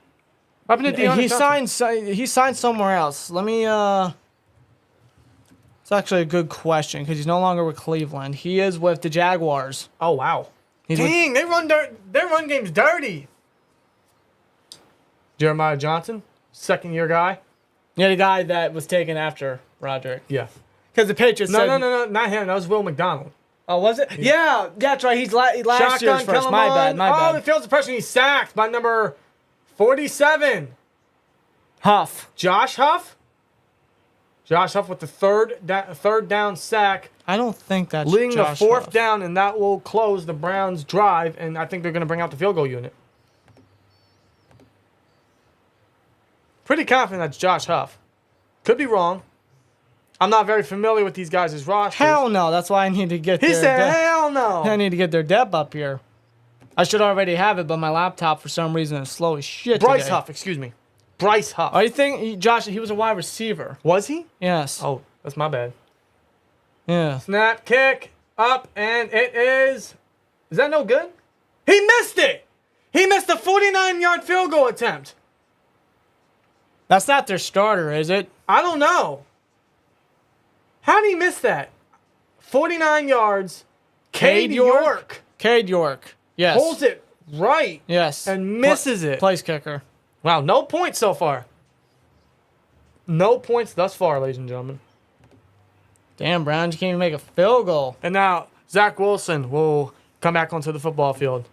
What happened to Dearness Johnson? He signed somewhere else. Let me. It's actually a good question because he's no longer with Cleveland. He is with the Jaguars. Oh wow! Dang, they run their run game's dirty. Jeremiah Johnson, second-year guy. Yeah, the guy that was taken after Roderick. Yeah. Because the Patriots No, not him. That was Will McDonald. Oh, was it? Yeah, that's right. He's last year's first. My bad. Oh, it feels the pressure. He's sacked by number 47. Huff. Josh Huff. Josh Huff with the third down sack. I don't think that's leading Josh the fourth Huff. down, and that will close the Browns' drive, and I think they're going to bring out the field goal unit. Pretty confident that's Josh Huff. Could be wrong. I'm not very familiar with these guys' rosters. Hell no. That's why I need to get He said, hell no. I need to get their depth up here. I should already have it, but my laptop, for some reason, is slow as shit Bryce today. Huff, excuse me. Bryce Huff. I think Josh, he was a wide receiver. Was he? Yes. Oh, that's my bad. Yeah. Snap, kick, up, and it is. Is that no good? He missed it. He missed a 49-yard field goal attempt. That's not their starter, is it? I don't know. How did he miss that? 49 yards. Cade York. Cade York. Yes. Holds it right. Yes. And misses it. Place kicker. Wow, no points so far. No points thus far, ladies and gentlemen. Damn, Browns, you can't even make a field goal. And now Zach Wilson will come back onto the football field.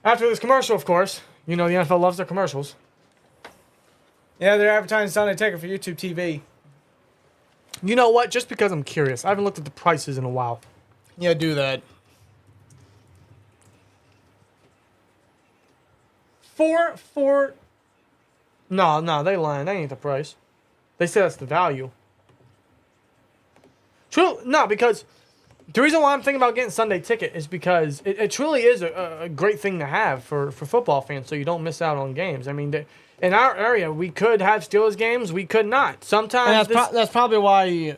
After this commercial, of course. You know the NFL loves their commercials. Yeah, they're advertising Sunday Ticket for YouTube TV. You know what? Just because I'm curious. I haven't looked at the prices in a while. Yeah, do that. No, they lying. That ain't the price. They say that's the value. True, no, because the reason why I'm thinking about getting Sunday Ticket is because it truly is a great thing to have for football fans, so you don't miss out on games. I mean, in our area, we could have Steelers games, we could not. Sometimes And that's probably why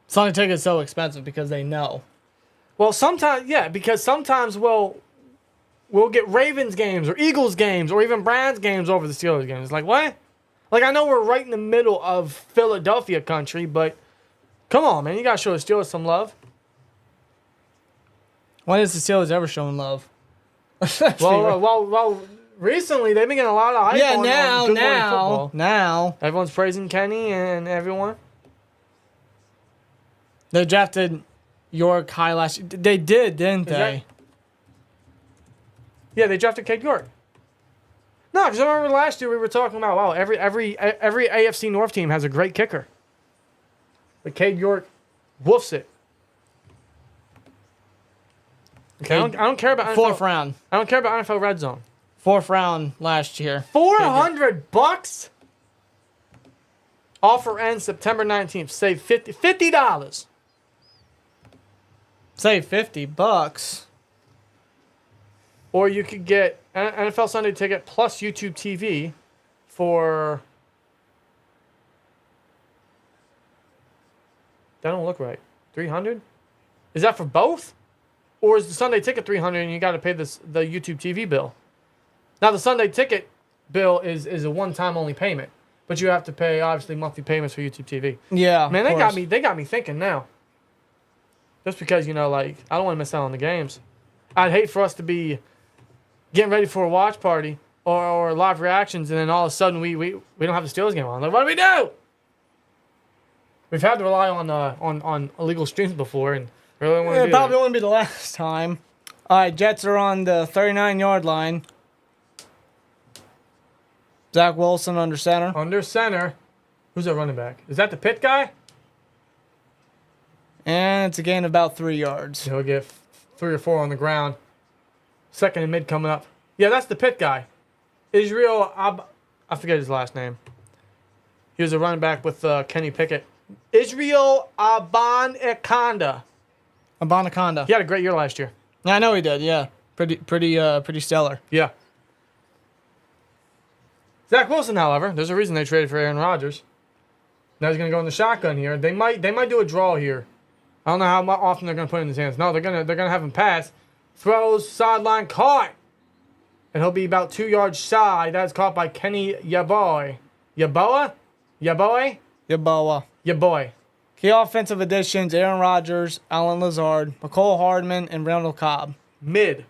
Sunday Ticket is so expensive, because they know. Well, sometimes, yeah, because sometimes we'll get Ravens games or Eagles games or even Browns games over the Steelers games. It's like, what? Like, I know we're right in the middle of Philadelphia country, but come on, man. You got to show the Steelers some love. When has the Steelers ever shown love? Well, recently they've been getting a lot of hype on Good Morning Football. Now. Everyone's praising Kenny and everyone. They drafted York high last year. They did, didn't they? Yeah, they drafted Cade York. No, because I remember last year we were talking about, wow, every AFC North team has a great kicker. But Cade York woofs it. Okay, I don't care about NFL. Fourth round. I don't care about NFL Red Zone. Fourth round last year. $400. Offer ends September 19th. Save $50. Save $50. Or you could get an NFL Sunday Ticket plus YouTube TV for... That don't look right. $300? Is that for both? Or is the Sunday Ticket $300 and you got to pay the YouTube TV bill? Now, the Sunday Ticket bill is a one-time only payment. But you have to pay, obviously, monthly payments for YouTube TV. Yeah, Man, they got me thinking now. Just because, you know, like, I don't want to miss out on the games. I'd hate for us to be getting ready for a watch party or live reactions, and then all of a sudden we don't have the Steelers game on. Like, what do we do? We've had to rely on illegal streams before, and really want to do It probably wouldn't be the last time. All right, Jets are on the 39-yard line. Zach Wilson under center. Under center. Who's that running back? Is that the Pitt guy? And it's a gain of about 3 yards. He'll get 3 or 4 on the ground. Second and mid coming up. Yeah, that's the Pitt guy. Israel, I forget his last name. He was a running back with Kenny Pickett. Israel Abanikanda. Abanikanda. He had a great year last year. I know he did. Yeah, pretty stellar. Yeah. Zach Wilson, however, there's a reason they traded for Aaron Rodgers. Now he's going to go in the shotgun here. They might do a draw here. I don't know how often they're going to put it in his hands. No, they're gonna have him pass. Throws, sideline, caught. And he'll be about 2 yards shy. That's caught by Kenny Yaboy. Yaboa? Yaboy. Key offensive additions: Aaron Rodgers, Allen Lazard, McCole Hardman, and Randall Cobb. Mid.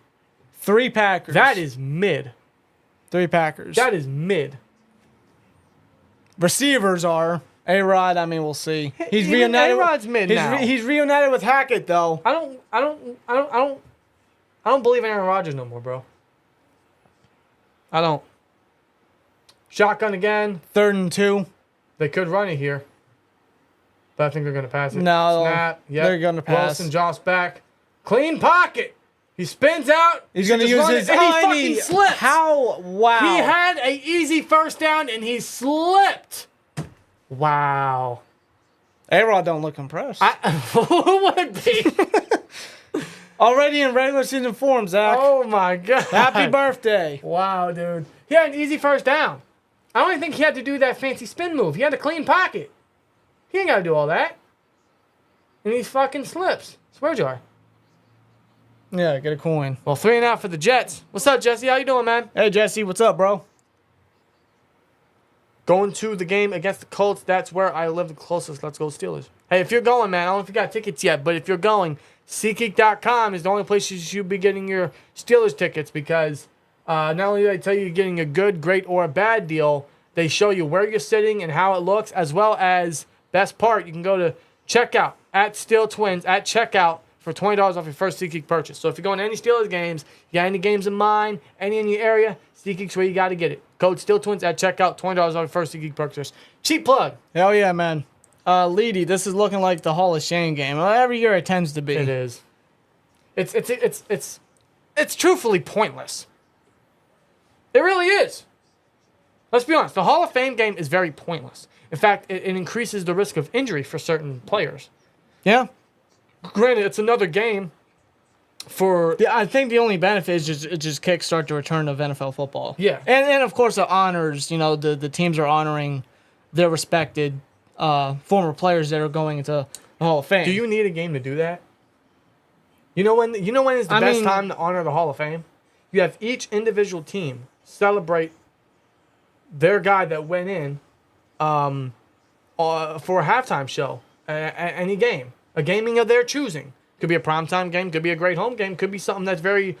3 Packers. That is mid. 3 Packers. That is mid. Receivers are A-Rod. I mean, we'll see. He's Even reunited. A-Rod's mid now. He's reunited with Hackett, though. I don't believe in Aaron Rodgers no more, bro. I don't. Shotgun again. 3rd and 2. They could run it here. But I think they're going to pass it. No. Snap. Yep. They're going to pass. Wilson drops back. Clean pocket. He spins out. He's going to use his and he fucking slipped. How? Wow. He had an easy first down and he slipped. Wow. A-Rod don't look impressed. Who would be? Already in regular season form, Zach. Oh my God! Happy birthday. Wow, dude. He had an easy first down. I don't even think he had to do that fancy spin move. He had a clean pocket. He ain't got to do all that. And he fucking slips. Swear jar. Yeah, get a coin. Well, 3 and out for the Jets. What's up, Jesse? How you doing, man? Hey, Jesse, what's up, bro? Going to the game against the Colts. That's where I live the closest. Let's go Steelers. Hey, if you're going, man, I don't know if you got tickets yet, but if you're going, SeatGeek.com is the only place you should be getting your Steelers tickets because not only do they tell you you're getting a good, great, or a bad deal, they show you where you're sitting and how it looks, as well as, best part, you can go to checkout at SteelTwins at checkout for $20 off your first SeatGeek purchase. So if you're going to any Steelers games, you got any games in mind, any in your area, SeatGeek's where you got to get it. Code SteelTwins at checkout, $20 off your first SeatGeek purchase. Cheap plug. Hell yeah, man. Leedy, this is looking like the Hall of Shame game. Well, every year it tends to be. It is. It's truthfully pointless. It really is. Let's be honest. The Hall of Fame game is very pointless. In fact, it increases the risk of injury for certain players. Yeah. Granted, it's another game for... Yeah, I think the only benefit is just kickstart the return of NFL football. Yeah. And of course, it honors, the teams are honoring their respected former players that are going into the Hall of Fame. Do you need a game to do that? You know when is the best time to honor the Hall of Fame? You have each individual team celebrate their guy that went in for a halftime show at any game. A gaming of their choosing. Could be a primetime game, could be a great home game, could be something that's very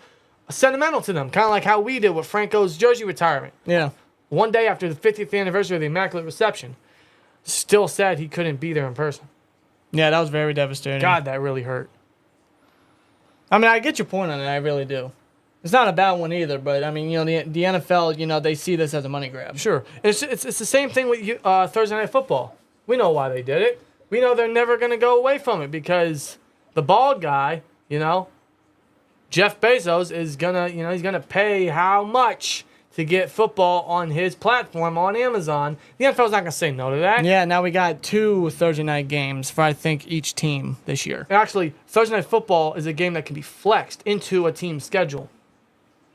sentimental to them. Kind of like how we did with Franco's jersey retirement. Yeah. One day after the 50th anniversary of the Immaculate Reception. Still sad he couldn't be there in person. Yeah, that was very devastating. God, that really hurt. I mean, I get your point on it. I really do. It's not a bad one either, but I mean, the NFL, they see this as a money grab. Sure. It's the same thing with Thursday Night Football. We know why they did it. We know they're never going to go away from it because the bald guy, Jeff Bezos is going to, he's going to pay how much to get football on his platform on Amazon. The NFL's not going to say no to that. Yeah, now we got 2 Thursday night games for, I think, each team this year. Actually, Thursday Night Football is a game that can be flexed into a team's schedule.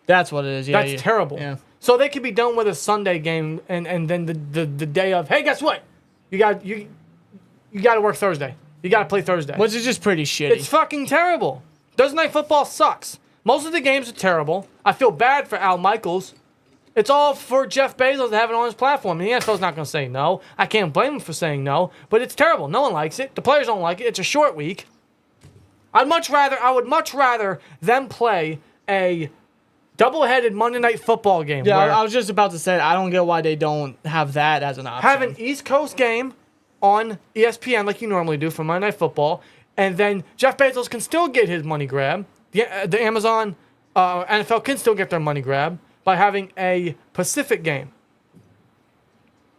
That's what it is, yeah. That's terrible. Yeah. So they could be done with a Sunday game and then the day of, hey, guess what? You got to work Thursday. You got to play Thursday. Which is just pretty shitty. It's fucking terrible. Thursday Night Football sucks. Most of the games are terrible. I feel bad for Al Michaels. It's all for Jeff Bezos to have it on his platform. And the NFL's not going to say no. I can't blame him for saying no. But it's terrible. No one likes it. The players don't like it. It's a short week. I would much rather them play a double-headed Monday Night Football game. Yeah, I was just about to say, I don't get why they don't have that as an option. Have an East Coast game on ESPN like you normally do for Monday Night Football, and then Jeff Bezos can still get his money grab. The Amazon NFL can still get their money grab by having a Pacific game.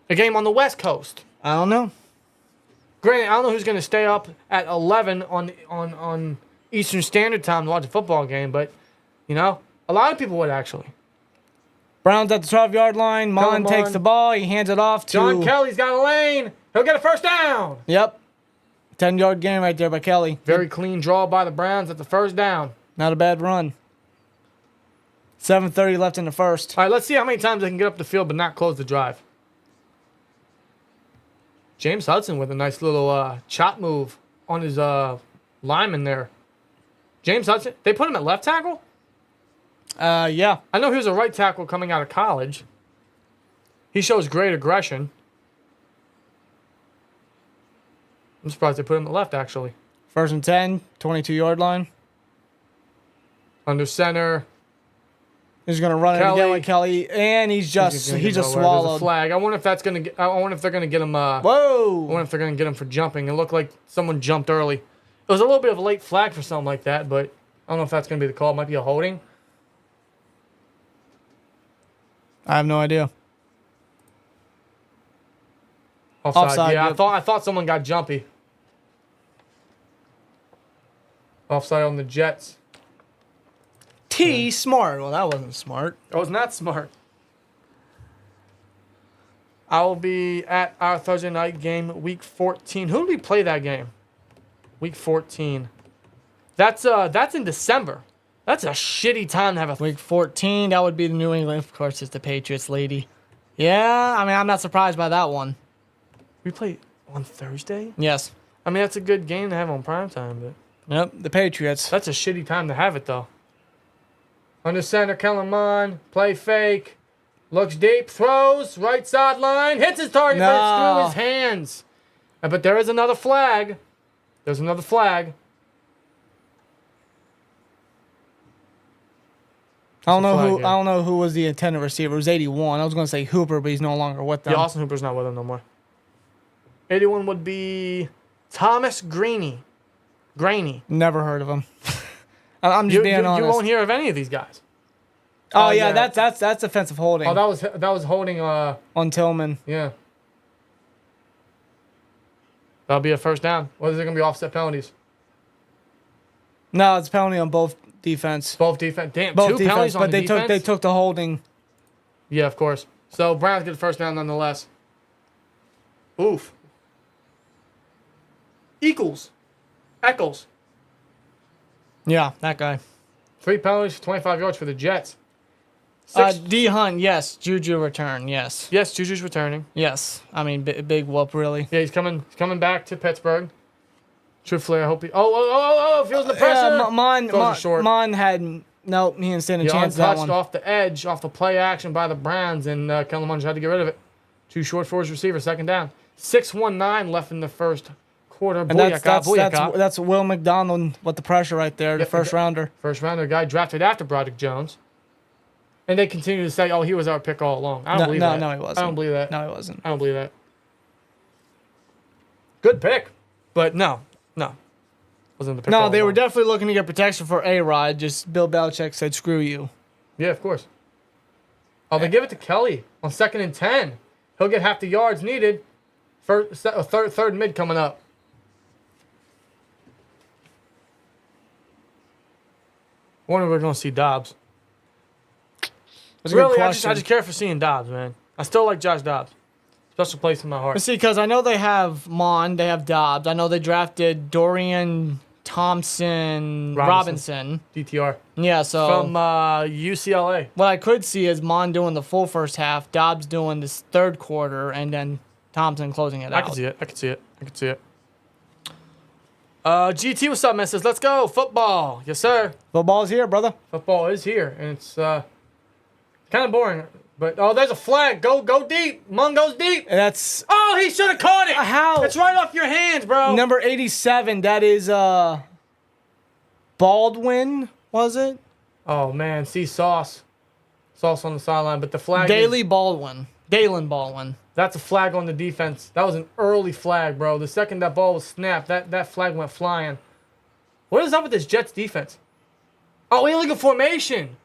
A game on the West Coast. I don't know. Granted, I don't know who's going to stay up at 11 on Eastern Standard Time to watch a football game, but, a lot of people would actually. Browns at the 12-yard line. Mullen Mullen. takes the ball. He hands it off to... John Kelly's got a lane. He'll get a first down. Yep. 10-yard gain right there by Kelly. Very clean draw by the Browns at the first down. Not a bad run. 7:30 left in the first. All right, let's see how many times they can get up the field but not close the drive. James Hudson with a nice little chop move on his lineman there. James Hudson, they put him at left tackle? Yeah. I know he was a right tackle coming out of college. He shows great aggression. I'm surprised they put him at left, actually. 1st and 10, 22-yard line. Under center. He's gonna run it again with Kelly, and he just swallowed. There's a flag. I wonder if that's gonna. I wonder if they're gonna get him. Whoa! I wonder if they're gonna get him for jumping. It looked like someone jumped early. It was a little bit of a late flag for something like that, but I don't know if that's gonna be the call. It might be a holding. I have no idea. Offside. Yeah, yep. I thought someone got jumpy. Offside on the Jets. Smart. Well, that wasn't smart. That was not smart. I will be at our Thursday night game, week 14. Who did we play that game? Week 14. That's in December. That's a shitty time to have a Week 14, that would be the New England. Of course, it's the Patriots, lady. Yeah, I mean, I'm not surprised by that one. We play on Thursday? Yes. I mean, that's a good game to have on primetime, but Yep, the Patriots. that's a shitty time to have it, though. Under center, Kellerman, play fake, looks deep, throws, right sideline, hits his target, but it's through his hands. But there is another flag. There's another flag. I don't know flag, who. yeah. I don't know who was the intended receiver. It was 81. I was going to say Hooper, but he's no longer with them. Yeah, Austin Hooper's not with him no more. 81 would be Thomas Graney. Never heard of him. I'm just being honest. You won't hear of any of these guys. Oh yeah, that's offensive holding. Oh, that was holding. On Tillman. Yeah. That'll be a first down. Or is it gonna be offset penalties? No, it's penalty on both defense. Both defense. Damn, Both two defense, penalties on but the defense? they took the holding. Yeah, of course. So Browns get the first down nonetheless. Oof. Eccles. Yeah, that guy. 3 penalties for 25 yards for the Jets. D Hunt, yes. Juju return, yes. Yes, Juju's returning. Yes. I mean, big whoop, really. Yeah, he's coming back to Pittsburgh. Truthfully, I hope he. Feels the pressure. Mon had nope. He didn't stand a chance. That Untouched one. off the edge, off the play action by the Browns, and Kellen Mond had to get rid of it. Too short for his receiver. Second down. 6:19 left in the first quarter. And that's Will McDonald with the pressure right there. The first rounder. First rounder guy drafted after Broderick Jones. And they continue to say, "Oh, he was our pick all along." I don't believe that. No, he wasn't. I don't believe that. No, he wasn't. I don't believe that. Good pick, but no. Wasn't the pick all No, they along. were definitely looking to get protection for A-Rod. Just Bill Belichick said, "Screw you." Yeah, of course. Oh, they give it to Kelly on 2nd and 10. He'll get half the yards needed. Third mid coming up. Wonder if we're going to see Dobbs. That's a good Really, I question. just care for seeing Dobbs, man. I still like Josh Dobbs. Special place in my heart. Let's see, because I know they have Mon, they have Dobbs. I know they drafted Dorian Robinson. DTR. Yeah, so From UCLA. what I could see is Mon doing the full first half, Dobbs doing this third quarter, and then Thompson closing it out. I can see it. GT, what's up, man? Says, let's go. Football. Yes, sir. Football's here, brother. Football is here, and it's kind of boring. But, there's a flag. Go deep. Mon goes deep. That's Oh, he should have caught it. how It's right off your hands, bro. number 87. That is Baldwin, was it? Oh, man. See Sauce on the sideline, but the flag Dalen Baldwin. That's a flag on the defense. That was an early flag, bro. The second that ball was snapped, that flag went flying. What is up with this Jets defense? Oh, illegal formation.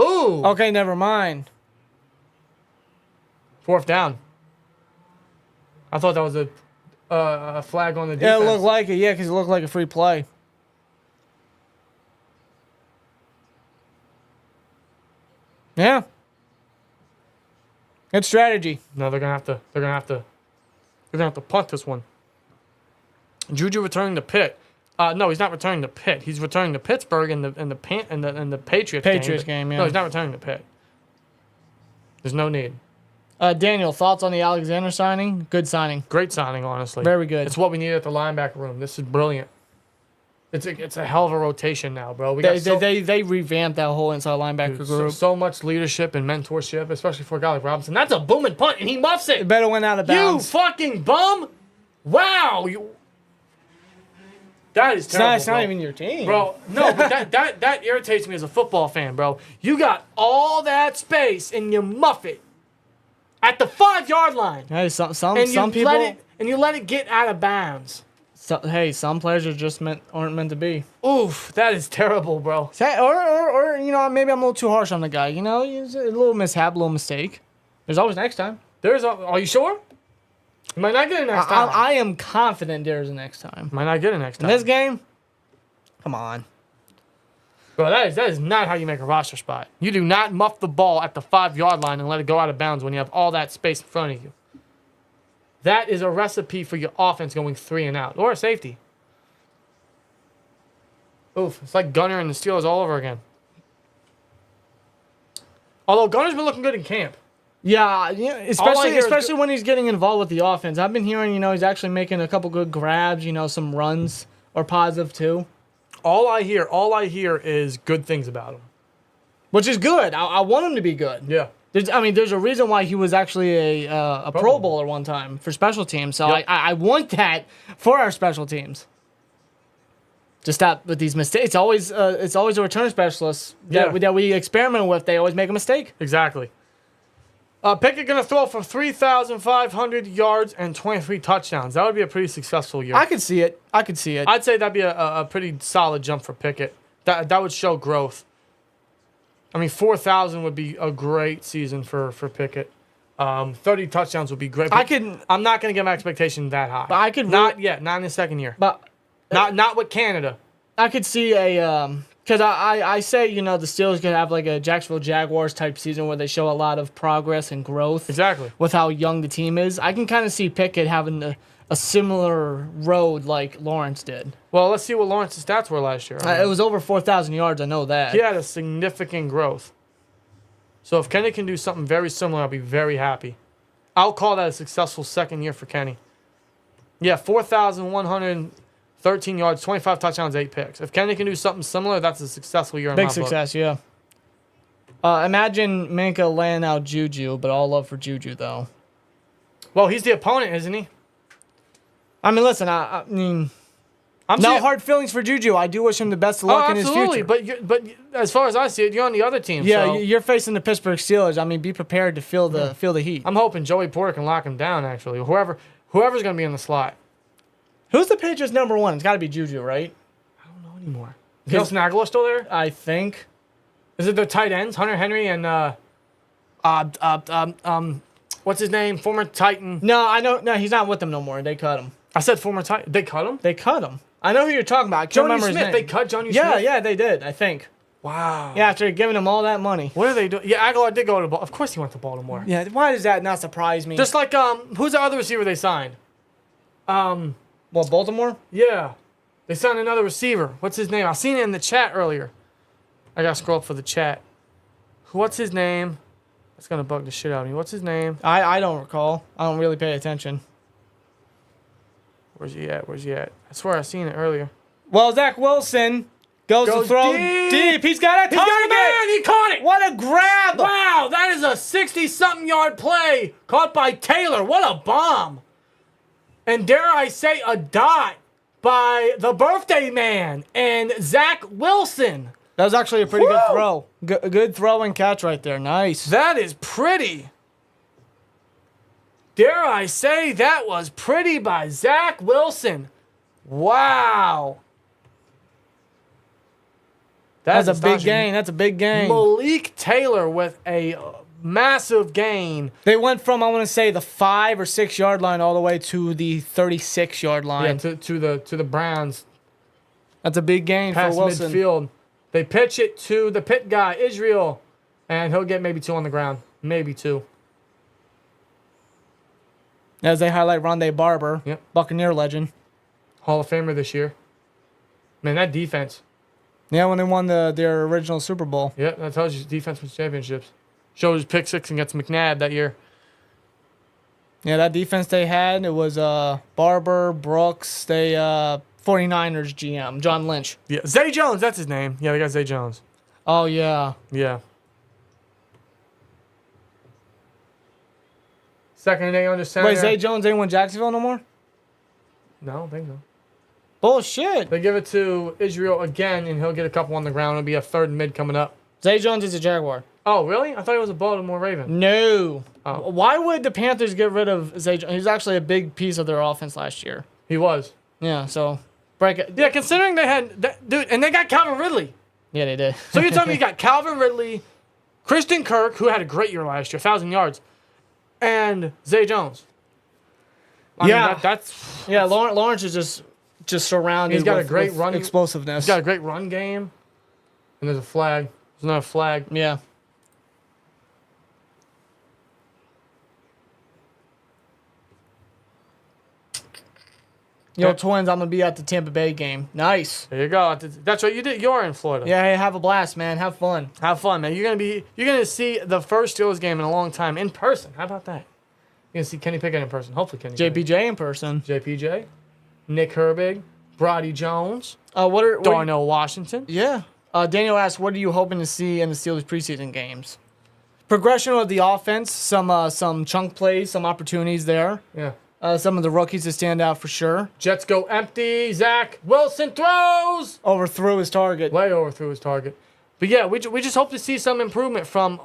Ooh. Okay, never mind. 4th down. I thought that was a flag on the Yeah, defense. it looked like it. Yeah, because it looked like a free play. Yeah. Good strategy. No, they're gonna have to punt this one. Juju returning to Pitt. No, he's not returning to Pitt. He's returning to Pittsburgh in the Patriots game. Yeah. No, he's not returning to Pitt. There's no need. Daniel, thoughts on the Alexander signing? Good signing. Great signing, honestly. Very good. It's what we need at the linebacker room. This is brilliant. It's a hell of a rotation now, bro. We got They revamped that whole inside linebacker group. so much leadership and mentorship, especially for a guy like Robinson. That's a booming punt, and he muffs it. It better went out of bounds. You fucking bum! Wow, that is terrible. It's not even your team, Bro, no, but that irritates me as a football fan, bro. You got all that space and you muff it at the 5-yard line. Hey, some And people. you let it get out of bounds. Hey, some players are just aren't meant to be. Oof, that is terrible, bro. Or maybe I'm a little too harsh on the guy. It's a little mishap, a little mistake. There's always next time. Are you sure? You might not get it next time. I am confident there's a next time. Might not get it next In time. this game, come on. Bro, that is not how you make a roster spot. You do not muff the ball at the 5-yard line and let it go out of bounds when you have all that space in front of you. That is a recipe for your offense going 3 and out. Or a safety. Oof, it's like Gunner and the Steelers all over again. Although Gunner's been looking good in camp. Yeah, especially is when he's getting involved with the offense. I've been hearing, he's actually making a couple good grabs, some runs are positive too. All I hear is good things about him. Which is good. I want him to be good. Yeah. There's a reason why he was actually a Pro Bowler one time for special teams. So Yep. I want that for our special teams. To stop with these mistakes. It's always a return specialist that we experiment with. They always make a mistake. Exactly. Pickett going to throw for 3,500 yards and 23 touchdowns. That would be a pretty successful year. I could see it. I'd say that'd be a pretty solid jump for Pickett. That would show growth. I mean, 4,000 would be a great season for Pickett. 30 touchdowns would be great. I'm not going to give my expectation that high. But not yet. Not in the second year. But not with Canada. I could see because I say the Steelers could have like a Jacksonville Jaguars type season where they show a lot of progress and growth. Exactly. With how young the team is, I can kind of see Pickett having a similar road like Lawrence did. Well, let's see what Lawrence's stats were last year. It was over 4,000 yards. I know that. He had a significant growth. So if Kenny can do something very similar, I'll be very happy. I'll call that a successful second year for Kenny. Yeah, 4,113 yards, 25 touchdowns, 8 picks. If Kenny can do something similar, that's a successful year in my Big book. success, yeah. Imagine Minka laying out Juju, but all love for Juju, though. Well, he's the opponent, isn't he? I mean, listen, I mean, hard feelings for Juju. I do wish him the best of luck in his future. But as far as I see it, you're on the other team. Yeah, so you're facing the Pittsburgh Steelers. I mean, be prepared to feel the heat. I'm hoping Joey Porter can lock him down, actually. Whoever's going to be in the slot. Who's the Patriots' number one? It's got to be Juju, right? I don't know anymore. Is Nelson Aguilar still there? I think. Is it their tight ends, Hunter Henry and what's his name? Former Titan. No, I know. No, he's not with them no more. They cut him. I said former Titan. They cut him? They cut him. I know who you're talking about. I can't remember his name. They cut Johnny Smith? Yeah, they did, I think. Wow. Yeah, after giving him all that money. What are they doing? Yeah, Aguilar did go to Baltimore. Of course he went to Baltimore. Yeah, why does that not surprise me? Just like, who's the other receiver they signed? What, Baltimore? Yeah. They signed another receiver. What's his name? I seen it in the chat earlier. I got to scroll up for the chat. What's his name? That's going to bug the shit out of me. What's his name? I don't recall. I don't really pay attention. Where's he at? I swear I seen it earlier. Well, Zach Wilson goes to throw deep. He's got a target. He's got a man. He caught it. What a grab. Wow, that is a 60-something yard play caught by Taylor. What a bomb. And dare I say a dot by the birthday man and Zach Wilson. That was actually a pretty good throw. Good throw and catch right there. Nice. That is pretty. Dare I say that was pretty by Zach Wilson. Wow. That's a big gain. That's a big gain. Malik Taylor with a massive gain. They went from, I want to say, the 5 or 6 yard line all the way to the 36 yard line. Yeah, to the Browns. That's a big gain for Wilson. Midfield. They pitch it to the pit guy, Israel, and he'll get maybe 2 on the ground. Maybe 2. As they highlight Rondé Barber, yep. Buccaneer legend. Hall of Famer this year. Man, that defense. Yeah, when they won their original Super Bowl. Yeah, that tells you defense wins championships. Shows pick 6 against McNabb that year. Yeah, that defense they had, it was Barber, Brooks, 49ers GM, John Lynch. Yeah, Zay Jones, that's his name. Yeah, they got Zay Jones. Oh, yeah. Yeah. Second and 8 under center. Wait, Zay Jones ain't win Jacksonville no more? No, I don't think so. Bullshit. They give it to Israel again, and he'll get a couple on the ground. It'll be a 3rd and mid coming up. Zay Jones is a Jaguar. Oh, really? I thought he was a Baltimore Raven. No. Oh. Why would the Panthers get rid of Zay Jones? He's actually a big piece of their offense last year. He was. Yeah, so break it. Yeah, considering they had dude, and they got Calvin Ridley. Yeah, they did. So you're telling me you got Calvin Ridley, Christian Kirk, who had a great year last year, 1,000 yards, and Zay Jones. I mean, that's Lawrence is just surrounded. He's got with, a great with run explosiveness. He's got a great run game. And there's a flag. There's another flag. Yeah. Yo, Twins, I'm going to be at the Tampa Bay game. Nice. There you go. That's what you did. You're in Florida. Yeah, hey, have a blast, man. Have fun. Have fun, man. You're gonna see the first Steelers game in a long time in person. How about that? You're gonna see Kenny Pickett in person. Hopefully Kenny Pickett. JPJ in person. JPJ, Nick Herbig, Brody Jones, What Darnell Washington. Yeah. Daniel asks, what are you hoping to see in the Steelers preseason games? Progression of the offense, some chunk plays, some opportunities there. Yeah. Some of the rookies that stand out for sure. Jets go empty. Zach Wilson throws. Overthrew his target. Way overthrew his target. But yeah, we just hope to see some improvement from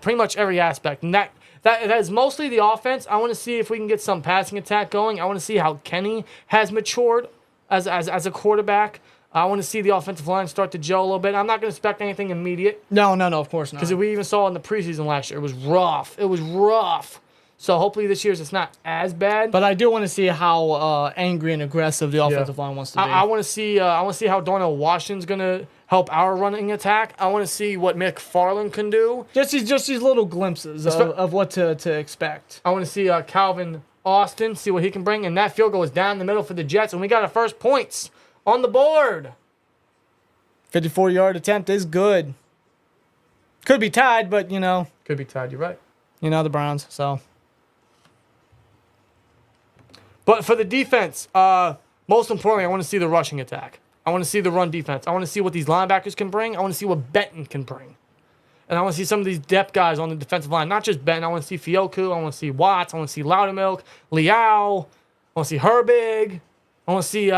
pretty much every aspect. And that is mostly the offense. I want to see if we can get some passing attack going. I want to see how Kenny has matured as a quarterback. I want to see the offensive line start to gel a little bit. I'm not going to expect anything immediate. No, of course not. Because we even saw in the preseason last year, it was rough. So hopefully this year's it's not as bad. But I do want to see how angry and aggressive the offensive line wants to be. I want to see how Darnell Washington's going to help our running attack. I want to see what McFarland can do. Just these little glimpses of what to expect. I want to see Calvin Austin, see what he can bring. And that field goal is down the middle for the Jets. And we got our first points on the board. 54-yard attempt is good. Could be tied, but, Could be tied, you're right. The Browns, so. But for the defense, most importantly, I want to see the rushing attack. I want to see the run defense. I want to see what these linebackers can bring. I want to see what Benton can bring. And I want to see some of these depth guys on the defensive line. Not just Benton. I want to see Fioku. I want to see Watts. I want to see Loudermilk, Liao. I want to see Herbig. I want to see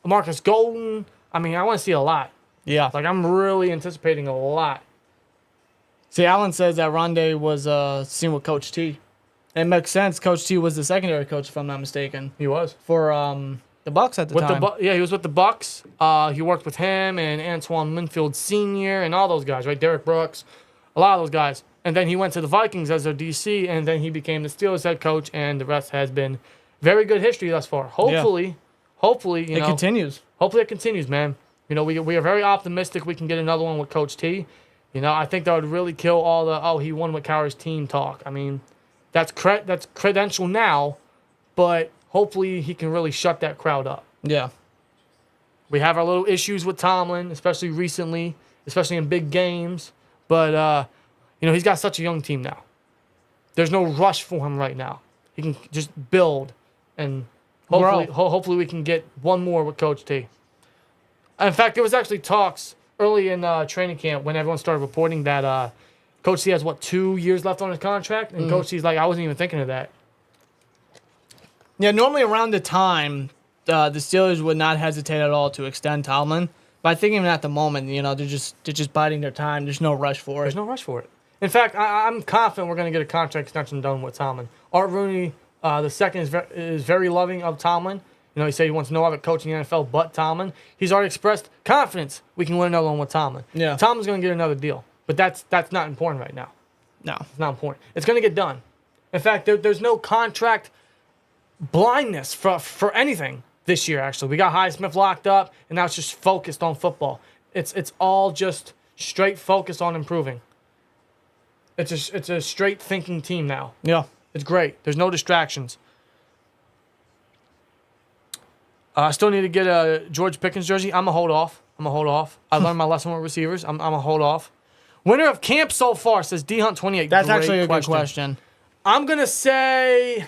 Marcus Golden. I want to see a lot. Yeah. I'm really anticipating a lot. See, Alan says that Rondé was seen with Coach T. It makes sense. Coach T was the secondary coach, if I'm not mistaken. He was. For the Bucks at the time. He was with the Bucks. He worked with him and Antoine Winfield Sr. and all those guys, right? Derek Brooks, a lot of those guys. And then he went to the Vikings as their DC, and then he became the Steelers head coach, and the rest has been very good history thus far. Hopefully, it continues. Hopefully it continues, man. We are very optimistic we can get another one with Coach T. I think that would really kill all the, he won with Cowher's team talk. That's credential now, but hopefully he can really shut that crowd up. Yeah. We have our little issues with Tomlin, especially recently, especially in big games. But, he's got such a young team now. There's no rush for him right now. He can just build, and hopefully we can get one more with Coach T. In fact, there was actually talks early in training camp when everyone started reporting that Coach T has, 2 years left on his contract? And Coach T's like, I wasn't even thinking of that. Yeah, normally around the time, the Steelers would not hesitate at all to extend Tomlin. But I think even at the moment, they're just biding their time. There's no rush for it. There's no rush for it. In fact, I'm confident we're going to get a contract extension done with Tomlin. Art Rooney, the second, is very loving of Tomlin. He said he wants no other coach in the NFL but Tomlin. He's already expressed confidence we can win another one with Tomlin. Yeah. Tomlin's going to get another deal. But that's not important right now. No. It's not important. It's going to get done. In fact, there's no contract blindness for anything this year, actually. We got Highsmith locked up, and now it's just focused on football. It's all just straight focus on improving. It's a straight thinking team now. Yeah. It's great. There's no distractions. I still need to get a George Pickens jersey. I'm going to hold off. I learned my lesson with receivers. I'm going to hold off. Winner of camp so far, says D-Hunt28. That's actually a good question. I'm going to say,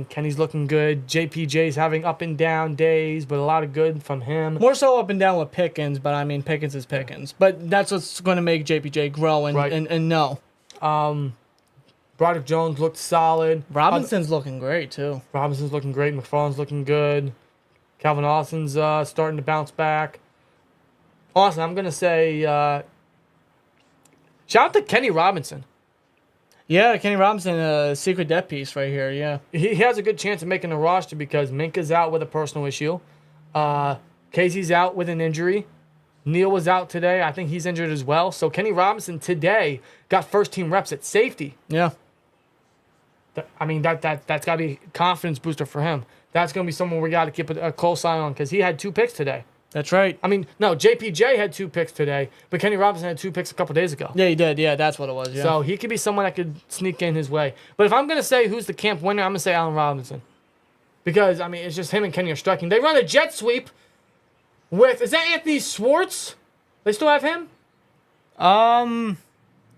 Kenny's looking good. JPJ's having up and down days, but a lot of good from him. More so up and down with Pickens, but Pickens is Pickens. But that's what's going to make JPJ grow and know. Broderick Jones looked solid. Robinson's looking great, too. Robinson's looking great. McFarland's looking good. Calvin Austin's starting to bounce back. Honestly, I'm going to say shout out to Kenny Robinson. Yeah, Kenny Robinson, a secret depth piece right here, yeah. He has a good chance of making the roster because Minka's out with a personal issue. Casey's out with an injury. Neal was out today. I think he's injured as well. So Kenny Robinson today got first-team reps at safety. Yeah. That's got to be a confidence booster for him. That's going to be someone we got to keep a close eye on because he had 2 picks today. That's right. No, JPJ had 2 picks today, but Kenny Robinson had 2 picks a couple days ago. Yeah, he did. Yeah, that's what it was. Yeah. So he could be someone that could sneak in his way. But if I'm going to say who's the camp winner, I'm going to say Allen Robinson. Because, I mean, it's just him and Kenny are striking. They run a jet sweep with, is that Anthony Schwartz? They still have him?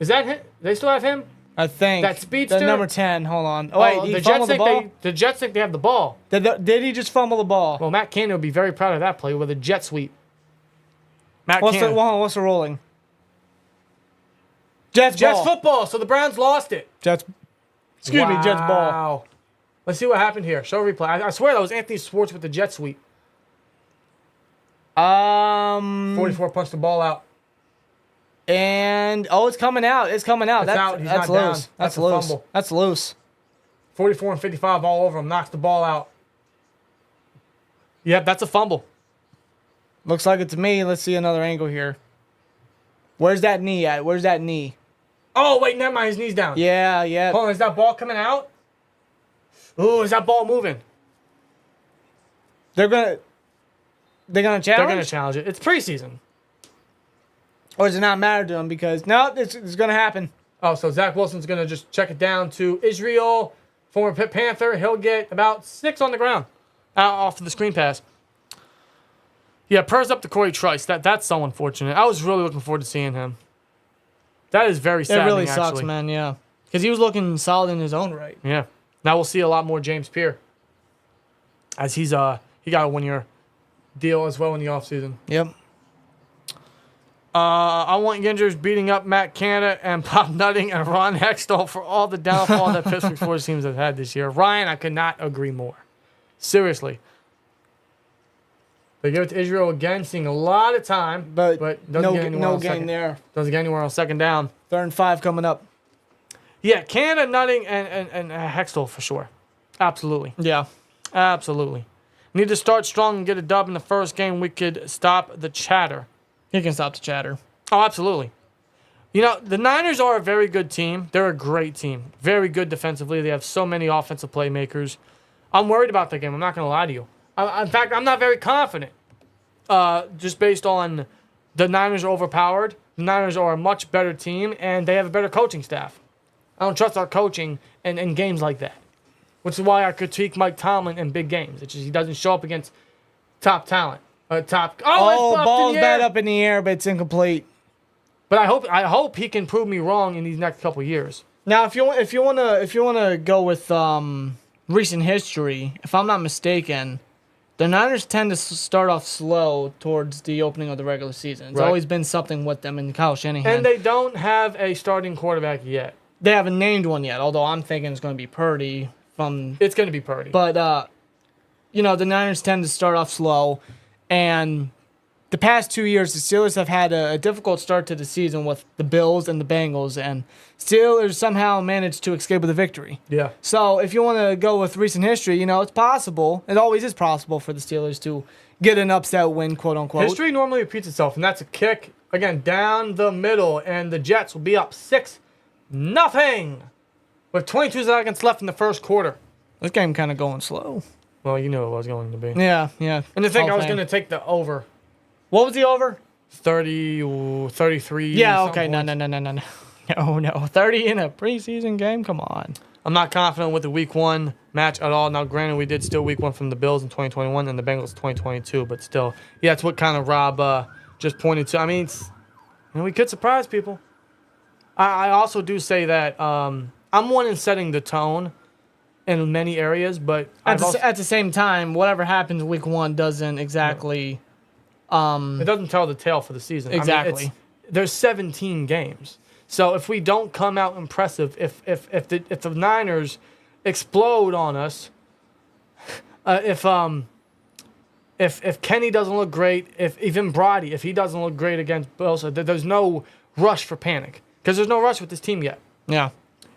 Is that him? They still have him? I think. That speedster? The number 10. Hold on. Oh, wait, he fumbled the ball? The Jets think they have the ball. Did he just fumble the ball? Well, Matt Canada would be very proud of that play with a jet sweep. What's the rolling? Jets football, so the Browns lost it. Jets ball. Wow. Let's see what happened here. Show replay. I swear that was Anthony Schwartz with the jet sweep. 44 punched the ball out. And it's coming out. It's coming out. That's loose. Down. That's loose. Fumble. That's loose. 44 and 55 all over him. Knocks the ball out. Yep, that's a fumble. Looks like it to me. Let's see another angle here. Where's that knee at? Where's that knee? Oh, wait, never mind. His knee's down. Yeah. Hold on, is that ball coming out? Ooh, is that ball moving? They're gonna challenge? They're gonna challenge it. It's preseason. Or does it not matter to them? Because, no, it's going to happen. Oh, so Zach Wilson's going to just check it down to Israel, former Pitt Panther. He'll get about 6 on the ground off of the screen pass. Yeah, prayers up to Corey Trice. That's so unfortunate. I was really looking forward to seeing him. That is very sad. It really sucks, man, yeah. Because he was looking solid in his own right. Yeah. Now we'll see a lot more James Pierre. As he got a 1-year deal as well in the offseason. Yep. I want Gingers beating up Matt Canada and Pop Nutting and Ron Hextall for all the downfall that Pittsburgh sports teams have had this year. Ryan, I could not agree more. Seriously. They give it to Israel again, seeing a lot of time, but doesn't get anywhere no gain there. Doesn't get anywhere on second down. 3rd and 5 coming up. Yeah, Canada, Nutting, and Hextall for sure. Absolutely. Yeah. Absolutely. Need to start strong and get a dub in the first game. We could stop the chatter. He can stop the chatter. Oh, absolutely. You know, the Niners are a very good team. They're a great team. Very good defensively. They have so many offensive playmakers. I'm worried about that game. I'm not going to lie to you. In fact, I'm not very confident. Just based on the Niners are overpowered. The Niners are a much better team, and they have a better coaching staff. I don't trust our coaching in games like that. Which is why I critique Mike Tomlin in big games. It's just he doesn't show up against top talent. Ball's bad up in the air, but it's incomplete. But I hope he can prove me wrong in these next couple years. Now, if you wanna go with recent history, if I'm not mistaken, the Niners tend to start off slow towards the opening of the regular season. It's always been something with them in Kyle Shanahan. And they don't have a starting quarterback yet. They haven't named one yet, although I'm thinking it's going to be Purdy. It's going to be Purdy. But, the Niners tend to start off slow. And the past 2 years, the Steelers have had a difficult start to the season with the Bills and the Bengals. And Steelers somehow managed to escape with a victory. Yeah. So if you want to go with recent history, it's possible. It always is possible for the Steelers to get an upset win, quote unquote. History normally repeats itself, and that's a kick, again, down the middle. And the Jets will be up 6-0 with 22 seconds left in the first quarter. This game kind of going slow. Well, you knew it was going to be. Yeah. And to think I was going to take the over. What was the over? 30, 33. Yeah, okay. No. No. 30 in a preseason game? Come on. I'm not confident with the week 1 match at all. Now, granted, we did steal week 1 from the Bills in 2021 and the Bengals 2022, but still. Yeah, it's what kind of Rob just pointed to. I mean, we could surprise people. I also do say that I'm one in setting the tone in many areas, but at the same time, whatever happens week 1 doesn't exactly... it doesn't tell the tale for the season. Exactly. I mean, there's 17 games. So if we don't come out impressive, if the Niners explode on us, if Kenny doesn't look great, if even Brody, if he doesn't look great against Bosa, there's no rush for panic because there's no rush with this team yet. Yeah.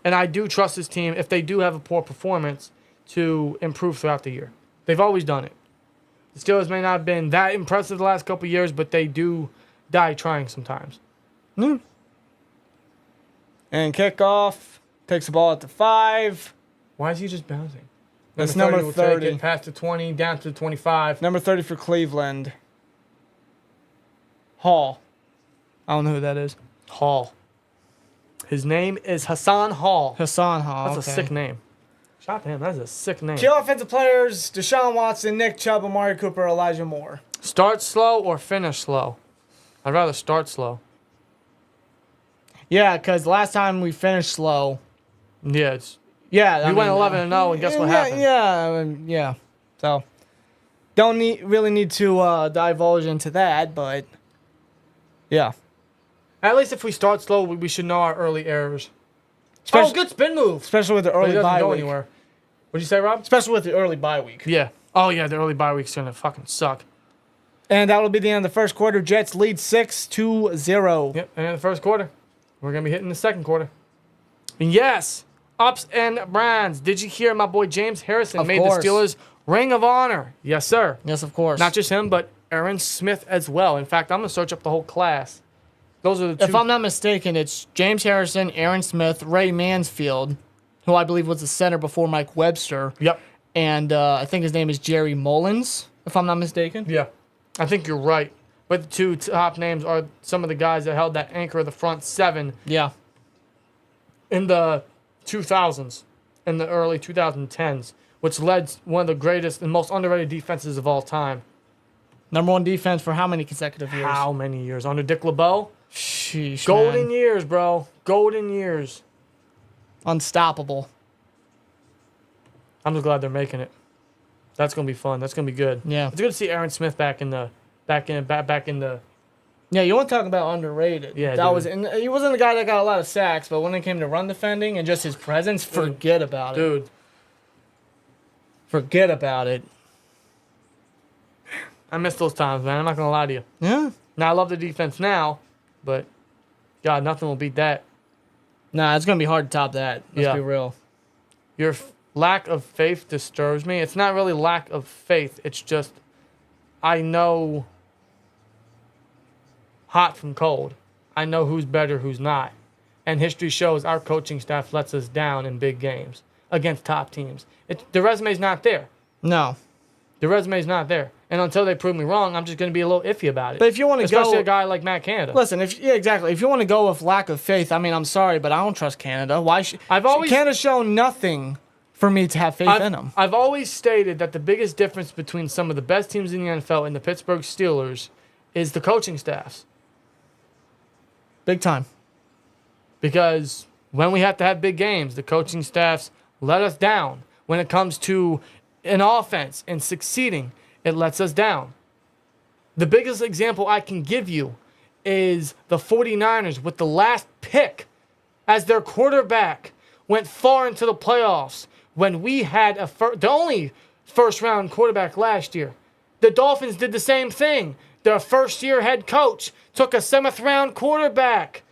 And I do trust this team, if they do have a poor performance, to improve throughout the year. They've always done it. The Steelers may not have been that impressive the last couple of years, but they do die trying sometimes. And kickoff, takes the ball at the 5. Why is he just bouncing? That's number 30. Take it past the 20, down to the 25. Number 30 for Cleveland. Hall. I don't know who that is. Hall. His name is Hassan Hall. Hassan Hall. That's a sick name. Shout out to him. That's a sick name. Key offensive players: Deshaun Watson, Nick Chubb, Amari Cooper, Elijah Moore. Start slow or finish slow? I'd rather start slow. Yeah, because last time we finished slow. Yeah, Yeah, we went 11-0, and guess what happened? Yeah. So, don't really need to divulge into that, but yeah. At least if we start slow, we should know our early errors. Especially, Good spin move. especially with the But it early doesn't bye go week. anywhere. What'd you say, Rob? Especially with the early bye week. Yeah. Oh, yeah, the early bye week's going to fucking suck. And that will be the end of the first quarter. Jets lead 6-0. Yep, and in the first quarter. We're going to be hitting the second quarter. And yes, ups and brands. Did you hear my boy James Harrison Of made course. the Steelers Ring of Honor? Yes, sir. Yes, of course. Not just him, but Aaron Smith as well. In fact, I'm going to search up the whole class. Those are the two. If I'm not mistaken, it's James Harrison, Aaron Smith, Ray Mansfield, who I believe was the center before Mike Webster. Yep. And I think his name is Jerry Mullins, if I'm not mistaken. Yeah. I think you're right. But the two top names are some of the guys that held that anchor of the front seven Yeah. in the 2000s, in the early 2010s, which led one of the greatest and most underrated defenses of all time. Number one defense for how many consecutive years? How many years? Under Dick LeBeau? Sheesh, Golden man. years, bro. Golden years. Unstoppable. I'm just glad they're making it. That's gonna be fun. That's gonna be good. Yeah. It's good to see Aaron Smith back in the. Yeah, you want to talk about underrated. Yeah, that dude. was. And he wasn't a guy that got a lot of sacks, but when it came to run defending and just his presence, forget about it. Dude, Forget about it. I miss those times, man. I'm not gonna lie to you. Yeah. Now I love the defense now, but God, nothing will beat that. Nah, it's gonna be hard to top that. Let's Yeah. be real. Your lack of faith disturbs me. It's not really lack of faith. It's just I know hot from cold. I know who's better, who's not. And history shows our coaching staff lets us down in big games against top teams. The resume's not there. No. The resume's not there. And until they prove me wrong, I'm just going to be a little iffy about it. But if you want to Especially go, a guy like Matt Canada. listen, exactly. If you want to go with lack of faith, I mean, I'm sorry, but I don't trust Canada. Why? Canada's shown nothing for me to have faith in them. I've always stated that the biggest difference between some of the best teams in the NFL and the Pittsburgh Steelers is the coaching staffs. Big time. Because when we have to have big games, the coaching staffs let us down. When it comes to an offense and succeeding, it lets us down. The biggest example I can give you is the 49ers with the last pick as their quarterback went far into the playoffs when we had the only first-round quarterback last year. The Dolphins did the same thing. Their first-year head coach took a seventh-round quarterback.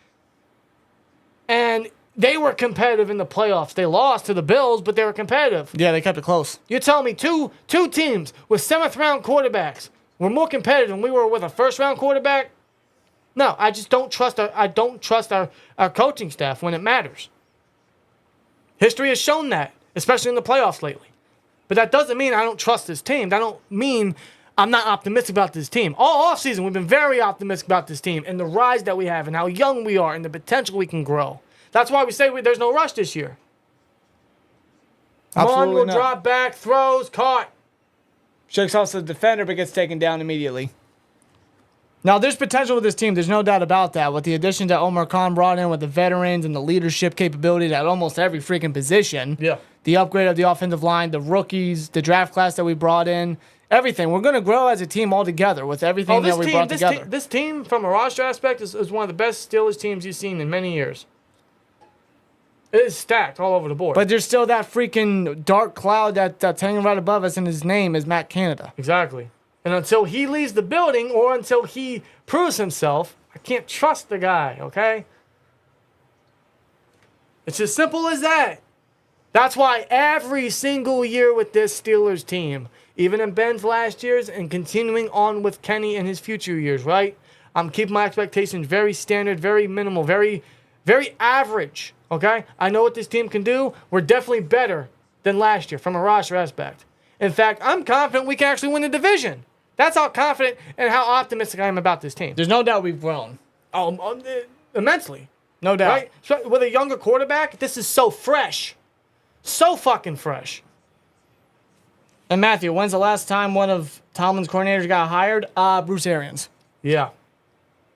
And they were competitive in the playoffs. They lost to the Bills, but they were competitive. Yeah, they kept it close. You're telling me two teams with seventh-round quarterbacks were more competitive than we were with a first-round quarterback? No, I just don't trust our coaching staff when it matters. History has shown that, especially in the playoffs lately. But that doesn't mean I don't trust this team. That don't mean I'm not optimistic about this team. All offseason, we've been very optimistic about this team and the rise that we have and how young we are and the potential we can grow. That's why we say there's no rush this year. Absolutely Manuel not. drop back, throws, caught. Shakes off the defender, but gets taken down immediately. Now, there's potential with this team. There's no doubt about that. With the addition that Omar Khan brought in with the veterans and the leadership capability at almost every freaking position. Yeah. The upgrade of the offensive line, the rookies, the draft class that we brought in, everything. We're going to grow as a team all together with everything that we brought together. This team, from a roster aspect, is one of the best Steelers teams you've seen in many years. It is stacked all over the board. But there's still that freaking dark cloud that's hanging right above us, and his name is Matt Canada. Exactly. And until he leaves the building or until he proves himself, I can't trust the guy, okay? It's as simple as that. That's why every single year with this Steelers team, even in Ben's last years and continuing on with Kenny in his future years, right? I'm keeping my expectations very standard, very minimal, very, very average, okay? I know what this team can do. We're definitely better than last year from a roster aspect. In fact, I'm confident we can actually win the division. That's how confident and how optimistic I am about this team. There's no doubt we've grown. Immensely. No doubt. Right? So with a younger quarterback, this is so fresh. So fucking fresh. And Matthew, when's the last time one of Tomlin's coordinators got hired? Bruce Arians. Yeah.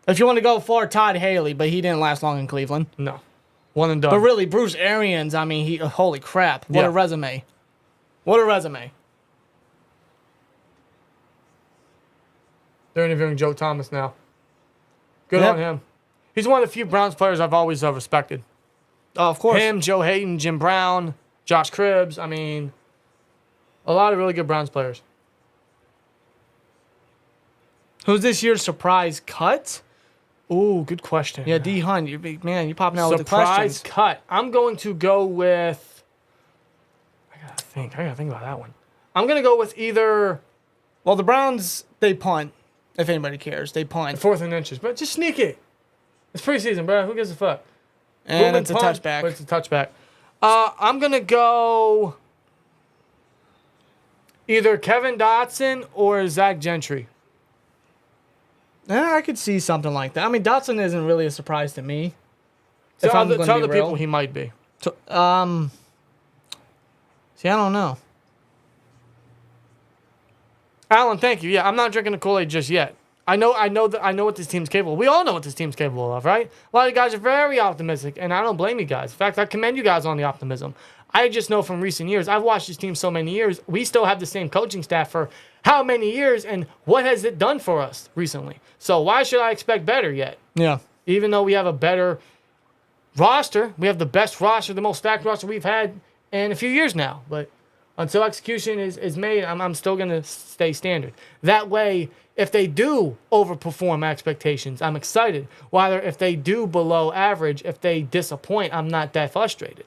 If you want to go for Todd Haley, but he didn't last long in Cleveland. No. One and done. But really, Bruce Arians, I mean, holy crap. What a resume. What a resume. They're interviewing Joe Thomas now. Good on him. He's one of the few Browns players I've always respected. Oh, of course. Him, Joe Hayden, Jim Brown, Josh Cribbs. I mean, a lot of really good Browns players. Who's this year's surprise cut? Ooh, good question. Yeah, D. Hunt. You popping out with the questions. Surprise cut. I'm going to go with... I gotta think about that one. I'm going to go with either... Well, the Browns, they punt, if anybody cares. They punt. 4th and inches. But just sneak it. It's preseason, bro. Who gives a fuck? And it's a touchback. But it's a touchback. I'm going to go either Kevin Dotson or Zach Gentry. Yeah, I could see something like that. I mean, Dotson isn't really a surprise to me. To other people, he might be. See, I don't know. Alan, thank you. Yeah, I'm not drinking the Kool-Aid just yet. I know what this team's capable of. We all know what this team's capable of, right? A lot of guys are very optimistic, and I don't blame you guys. In fact, I commend you guys on the optimism. I just know from recent years, I've watched this team so many years, we still have the same coaching staff for how many years, and what has it done for us recently? So why should I expect better yet? Yeah. Even though we have a better roster, we have the best roster, the most stacked roster we've had in a few years now. But until execution is made, I'm still going to stay standard. That way, if they do overperform expectations, I'm excited. While if they do below average, if they disappoint, I'm not that frustrated.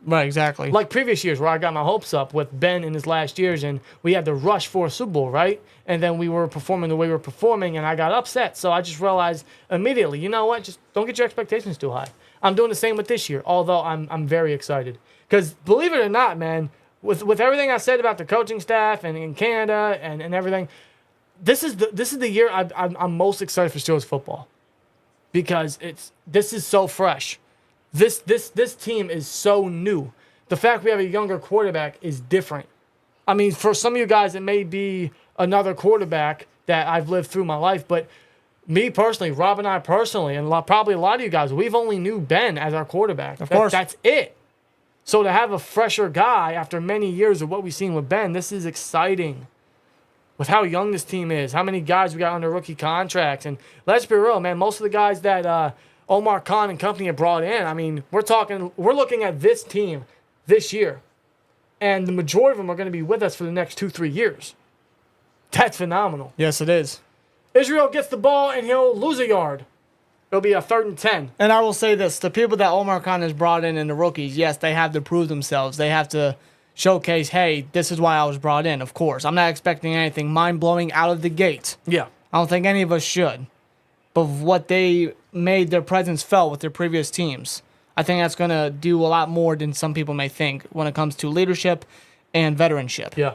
Right, exactly. Like previous years where I got my hopes up with Ben in his last years and we had to rush for a Super Bowl, right? And then we were performing the way we were performing and I got upset. So I just realized immediately, you know what? Just don't get your expectations too high. I'm doing the same with this year, although I'm very excited. Because believe it or not, man, with everything I said about the coaching staff and in Canada and everything, this is the year I'm most excited for Steelers football. Because this is so fresh. This team is so new. The fact we have a younger quarterback is different. I mean, for some of you guys, it may be another quarterback that I've lived through my life, but me personally, Rob and I personally, and probably a lot of you guys, we've only knew Ben as our quarterback. Of course. That's it. So to have a fresher guy after many years of what we've seen with Ben, this is exciting. With how young this team is, how many guys we got under rookie contracts. And let's be real, man, most of the guys that Omar Khan and company have brought in, I mean, we're looking at this team this year. And the majority of them are going to be with us for the next 2-3 years. That's phenomenal. Yes, it is. Israel gets the ball and he'll lose a yard. It'll be a 3rd and 10. And I will say this, the people that Omar Khan has brought in and the rookies, yes, they have to prove themselves. They have to showcase, hey, this is why I was brought in, of course. I'm not expecting anything mind-blowing out of the gate. Yeah. I don't think any of us should. But what they made their presence felt with their previous teams, I think that's going to do a lot more than some people may think when it comes to leadership and veteranship. Yeah.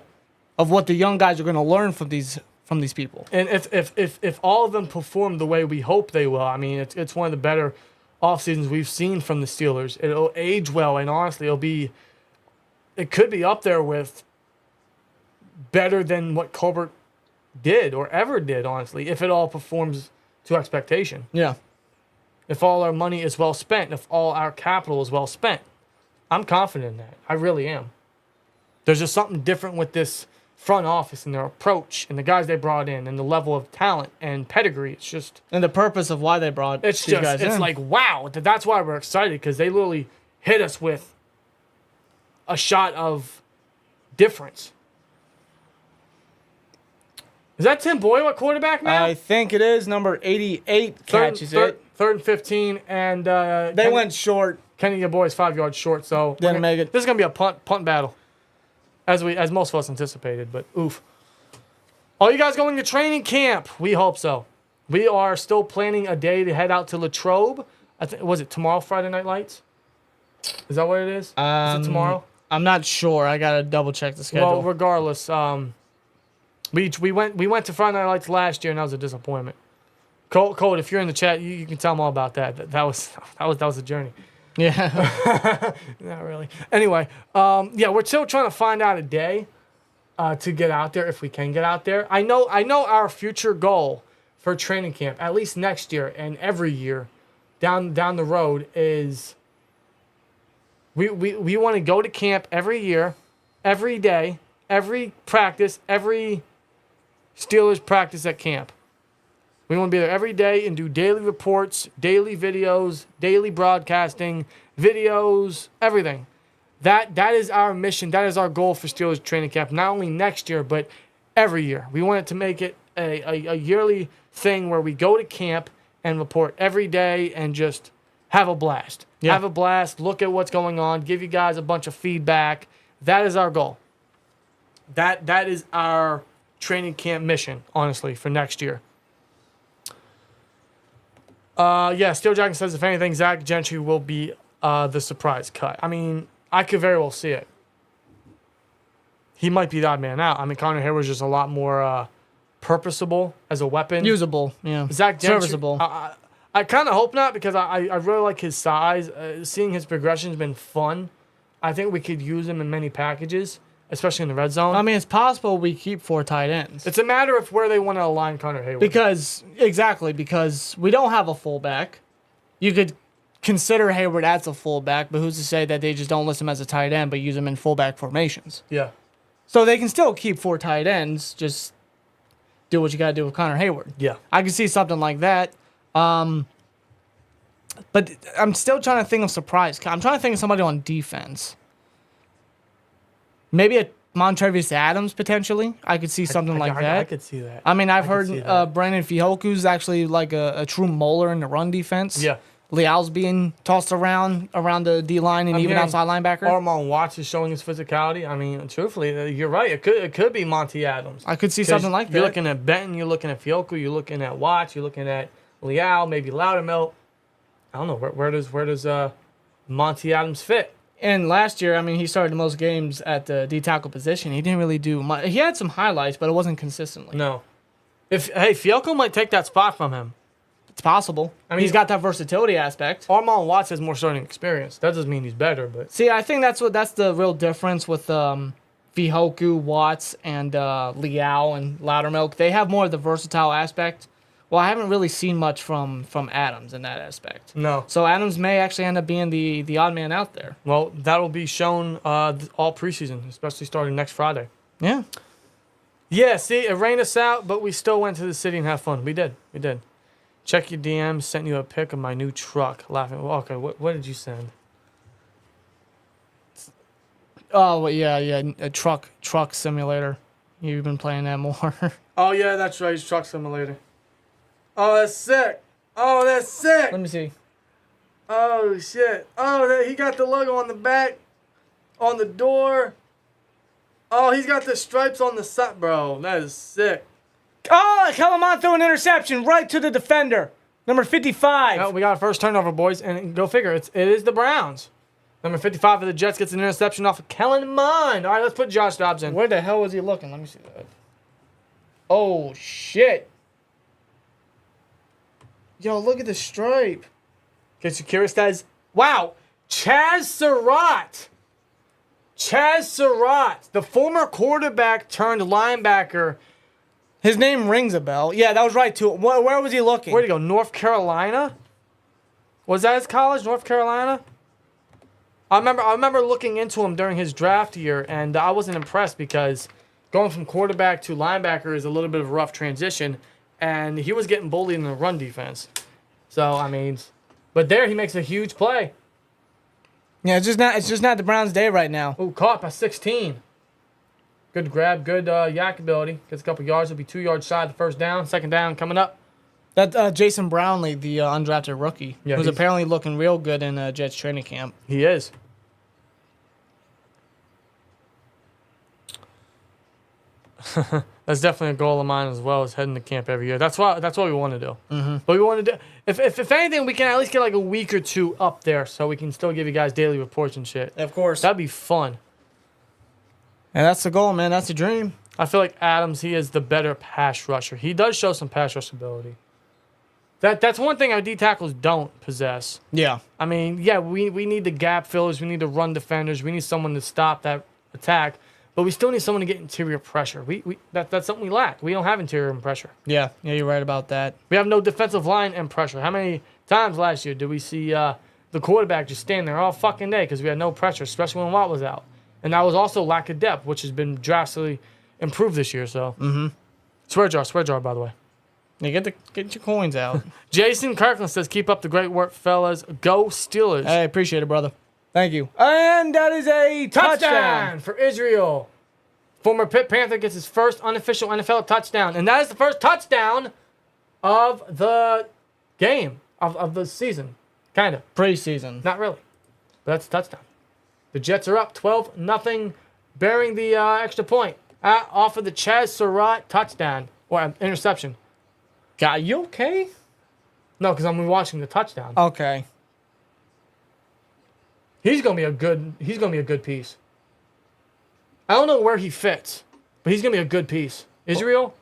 Of what the young guys are going to learn from these people. And if all of them perform the way we hope they will, I mean, it's one of the better off seasons we've seen from the Steelers. It'll age well, and honestly, it could be up there with better than what Colbert did or ever did, honestly, if it all performs to expectation. Yeah. If all our money is well spent, if all our capital is well spent. I'm confident in that. I really am. There's just something different with this front office and their approach and the guys they brought in and the level of talent and pedigree. It's just... And the purpose of why they brought these guys in. It's like, wow. That's why we're excited, because they literally hit us with a shot of difference. Is that Tim Boyle at quarterback now? I think it is. Number 88 catches it. 3rd and 15, and... they went short. Kenny, your boy's 5 yards short, so... Didn't make it. This is going to be a punt battle, as most of us anticipated, but oof. Are you guys going to training camp? We hope so. We are still planning a day to head out to Latrobe. Was it tomorrow, Friday Night Lights? Is that what it is? Is it tomorrow? I'm not sure. I got to double-check the schedule. Well, regardless, we went to Friday Night Lights last year, and that was a disappointment. Cole, if you're in the chat, you can tell them all about that. That was a journey. Yeah. Not really. Anyway, yeah, we're still trying to find out a day to get out there if we can get out there. I know our future goal for training camp, at least next year and every year down the road, is we want to go to camp every year, every day, every practice, every Steelers practice at camp. We want to be there every day and do daily reports, daily videos, daily broadcasting, videos, everything. That is our mission. That is our goal for Steelers training camp, not only next year, but every year. We want it to make it a yearly thing where we go to camp and report every day and just have a blast. Yeah. Have a blast, look at what's going on, give you guys a bunch of feedback. That is our goal. That is our training camp mission, honestly, for next year. Yeah, Steel Jacket says, if anything, Zach Gentry will be the surprise cut. I mean, I could very well see it. He might be the odd man out. I mean, Connor Hayward's just a lot more purposable as a weapon. Usable, yeah. Zach Gentry, Serviceable. I kind of hope not, because I really like his size. Seeing his progression has been fun. I think we could use him in many packages, especially in the red zone. I mean, it's possible we keep 4 tight ends. It's a matter of where they want to align Connor Hayward. Because we don't have a fullback. You could consider Hayward as a fullback, but who's to say that they just don't list him as a tight end, but use him in fullback formations? Yeah. So they can still keep 4 tight ends, just do what you got to do with Connor Hayward. Yeah. I can see something like that. But I'm still trying to think of surprise. I'm trying to think of somebody on defense. Maybe a Montravius Adams, potentially. I could see something like that. I could see that. I mean, I've I could see heard that. Brandon Fijoku's actually like a true molar in the run defense. Yeah. Leal's being tossed around the D-line and I'm even hearing outside linebacker. Armand Watts is showing his physicality. I mean, truthfully, you're right. It could be Monty Adams. I could see something like that. You're looking at Benton, you're looking at Fioco, you're looking at Watts, you're looking at Leal, maybe Loudermilk. I don't know, where does Monty Adams fit? And last year, I mean, he started the most games at the D-tackle position. He didn't really do much. He had some highlights, but it wasn't consistently. No. Fioco might take that spot from him. It's possible. I mean, he's got that versatility aspect. Armand Watts has more starting experience. That doesn't mean he's better, but See, I think that's the real difference with Fijoku, Watts, and Leal and Loudermilk. They have more of the versatile aspect. Well, I haven't really seen much from Adams in that aspect. no. So Adams may actually end up being the odd man out there. Well, that'll be shown all preseason, especially starting next Friday. Yeah. Yeah, see, it rained us out, but we still went to the city and had fun. We did. Check your DMs, sent you a pic of my new truck. Laughing. Well, okay, what did you send? Oh, well, yeah, a truck simulator. You've been playing that more. Oh, yeah, that's right. It's Truck Simulator. Oh, that's sick. Let me see. Oh, shit. Oh, he got the logo on the back, on the door. Oh, he's got the stripes on the side. Bro, that is sick. Oh, Calamon threw an interception right to the defender. Number 55. No, we got a first turnover, boys, and go figure. It is the Browns. Number 55 of the Jets gets an interception off of Kellen Mond. All right, let's put Josh Dobbs in. Where the hell was he looking? Let me see that. Oh, shit. Yo, look at the stripe. Gets you curious, guys? Wow, Chaz Surratt, the former quarterback turned linebacker. His name rings a bell. Yeah, that was right, too. Where was he looking? Where'd he go? North Carolina? Was that his college, North Carolina? I remember looking into him during his draft year, and I wasn't impressed because going from quarterback to linebacker is a little bit of a rough transition, and he was getting bullied in the run defense. So, I mean, but there he makes a huge play. Yeah, it's just not the Browns' day right now. Ooh, caught by 16. Good grab, good yak ability. Gets a couple yards. It'll be 2 yards shy of the first down. Second down coming up. That Jason Brownlee, the undrafted rookie, Yeah, who's he's- apparently looking real good in Jets training camp. He is. That's definitely a goal of mine as well, as heading to camp every year. That's what we want to do. Mm-hmm. But we want to do. If anything, we can at least get like a week or two up there, so we can still give you guys daily reports and shit. Of course. That'd be fun. And that's the goal, man. That's the dream. I feel like Adams, he is the better pass rusher. He does show some pass rush ability. That's one thing our D tackles don't possess. Yeah. I mean, yeah, we need the gap fillers. We need the run defenders. We need someone to stop that attack. But we still need someone to get interior pressure. That's something we lack. We don't have interior pressure. Yeah, you're right about that. We have no defensive line and pressure. How many times last year did we see the quarterback just stand there all fucking day because we had no pressure, especially when Watt was out? And that was also lack of depth, which has been drastically improved this year. So, swear jar, by the way. Yeah, get your coins out. Jason Kirkland says, keep up the great work, fellas. Go Steelers. Hey, appreciate it, brother. Thank you. And that is a touchdown For Israel. Former Pitt Panther gets his first unofficial NFL touchdown. And that is the first touchdown of the game, of the season. Kind of. Preseason. Not really. But that's a touchdown. The Jets are up 12-0, bearing the extra point. Off of the Chaz Surratt touchdown. Or interception. God, you okay? No, because I'm watching the touchdown. Okay. He's gonna be a good piece. I don't know where he fits, but he's gonna be a good piece. Israel?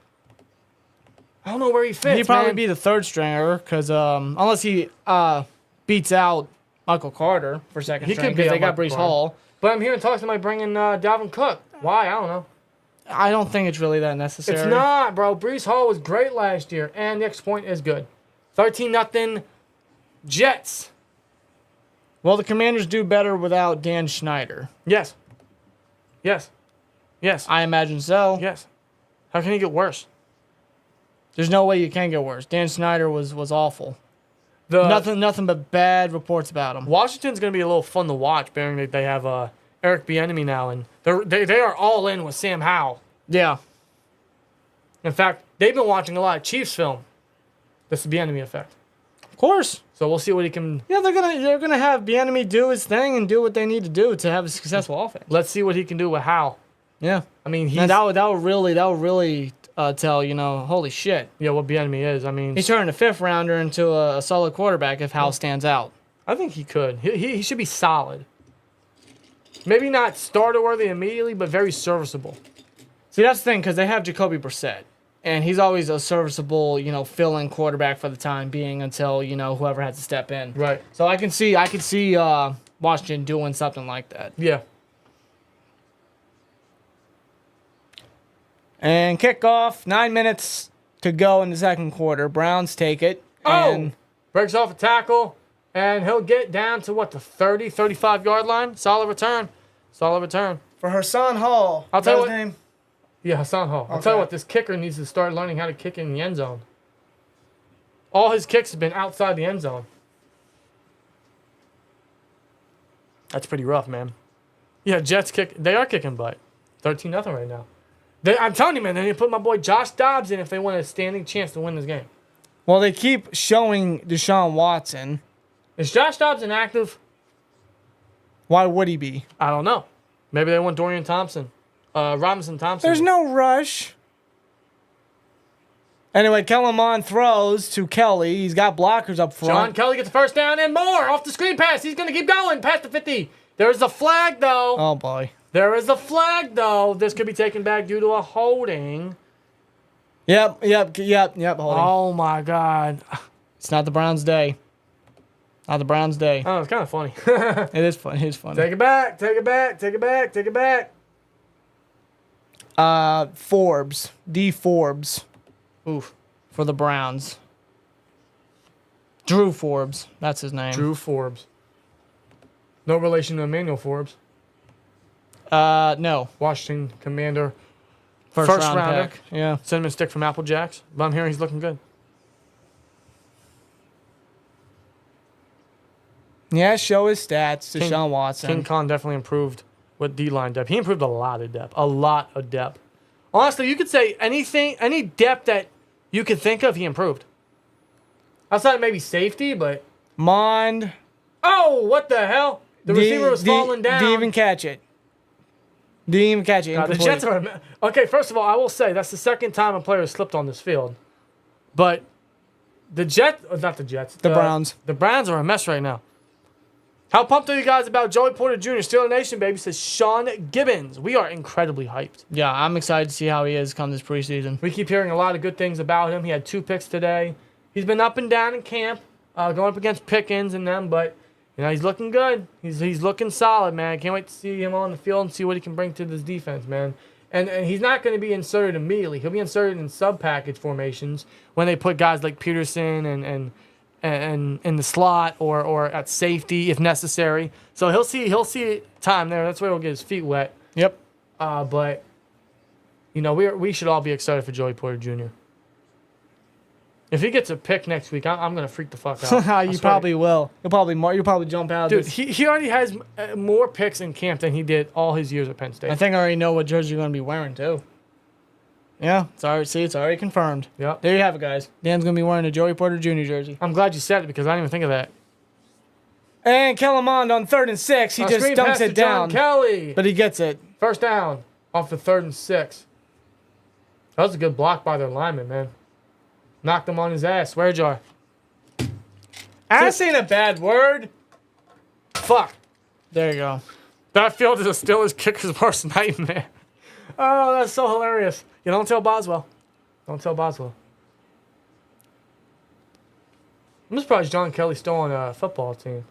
I don't know where he fits. He'd probably be the third stringer, because unless he beats out Michael Carter for second He string, could be because they out got Michael Brees Carter. Hall. But I'm hearing talks about bringing Dalvin Cook. Why? I don't know. I don't think it's really that necessary. It's not, bro. Brees Hall was great last year, and the extra point is good. 13-0 Jets. Well, the Commanders do better without Dan Schneider. Yes. Yes. Yes. I imagine so. Yes. How can he get worse? There's no way you can get worse. Dan Schneider was awful. The Nothing but bad reports about him. Washington's going to be a little fun to watch, bearing that they have Eric Bieniemy now, and they are all in with Sam Howell. Yeah. In fact, they've been watching a lot of Chiefs film. That's the Bieniemy effect. Of course. So we'll see what he can. Yeah, they're gonna have Bieniemy do his thing and do what they need to do to have a successful offense. Let's see what he can do with Howell. Yeah. I mean, And that would really tell, holy shit. Yeah, what Bieniemy is. I mean, He's turning a fifth rounder into a solid quarterback if Howell stands out. I think he could. He should be solid. Maybe not starter worthy immediately, but very serviceable. See, that's the thing, because they have Jacoby Brissett. And he's always a serviceable, fill-in quarterback for the time being until, whoever has to step in. Right. So I can see Washington doing something like that. Yeah. And kickoff, 9 minutes to go in the second quarter. Browns take it. And breaks off a tackle, and he'll get down to, the 30, 35-yard line? Solid return. for Hassan Hall. I'll tell you his what- name. Yeah, Hassan Hall. I'll Okay. tell you what, this kicker needs to start learning how to kick in the end zone. All his kicks have been outside the end zone. That's pretty rough, man. Yeah, Jets they are kicking butt. 13-0 right now. I'm telling you, man, they need to put my boy Josh Dobbs in if they want a standing chance to win this game. Well, they keep showing Deshaun Watson. Is Josh Dobbs inactive? Why would he be? I don't know. Maybe they want Dorian Thompson. Robinson Thompson. There's no rush. Anyway, Kellen Mond throws to Kelly. He's got blockers up front. John Kelly gets the first down and more off the screen pass. He's going to keep going past the 50. There's a flag, though. Oh, boy. There is a flag, though. This could be taken back due to a holding. Yep. Holding. Oh, my God. It's not the Browns' day. Not the Browns' day. Oh, it's kind of funny. It is fun. It is funny. Take it back. Take it back. Take it back. Take it back. Forbes. D. Forbes. Oof. For the Browns. Drew Forbes. That's his name. Drew Forbes. No relation to Emmanuel Forbes. No. Washington Commander. First First round rounder. pick. Yeah. Cinnamon stick from Apple Jacks. But I'm hearing he's looking good. Yeah, show his stats to Deshaun Watson. King Khan definitely improved with D-line depth. He improved a lot of depth. A lot of depth. Honestly, you could say any depth that you could think of, he improved. Outside of maybe safety, but... Mond. Oh, what the hell? The receiver was falling down. Didn't even catch it. The Jets are... Okay, first of all, I will say that's the second time a player has slipped on this field. But the Jets... Not the Jets. The Browns. The Browns are a mess right now. How pumped are you guys about Joey Porter Jr., Steelers Nation, baby, says Sean Gibbons. We are incredibly hyped. Yeah, I'm excited to see how he is come this preseason. We keep hearing a lot of good things about him. He had 2 picks today. He's been up and down in camp, going up against Pickens and them, but he's looking good. He's looking solid, man. I can't wait to see him on the field and see what he can bring to this defense, man. And he's not going to be inserted immediately. He'll be inserted in sub-package formations when they put guys like Peterson and in the slot or at safety if necessary. So he'll see time there. That's where he'll get his feet wet. Yep. But we should all be excited for Joey Porter Jr. If he gets a pick next week, I'm gonna freak the fuck out. You probably will. You'll probably jump out. Dude, he already has more picks in camp than he did all his years at Penn State. I think I already know what jersey you're gonna be wearing too. Yeah, it's already confirmed. Yep. There you have it, guys. Dan's gonna be wearing a Joey Porter Jr. jersey. I'm glad you said it because I didn't even think of that. And Kellermond on 3rd and 6. He just dunks it down. John Kelly. But he gets it. First down off the 3rd and 6. That was a good block by their lineman, man. Knocked him on his ass. Swear jar. Ass ain't a bad word. Fuck. There you go. That field is a Steelers kicker's worst nightmare. Oh, that's so hilarious. Don't tell Boswell. Don't tell Boswell. I'm surprised John Kelly's still on a football team.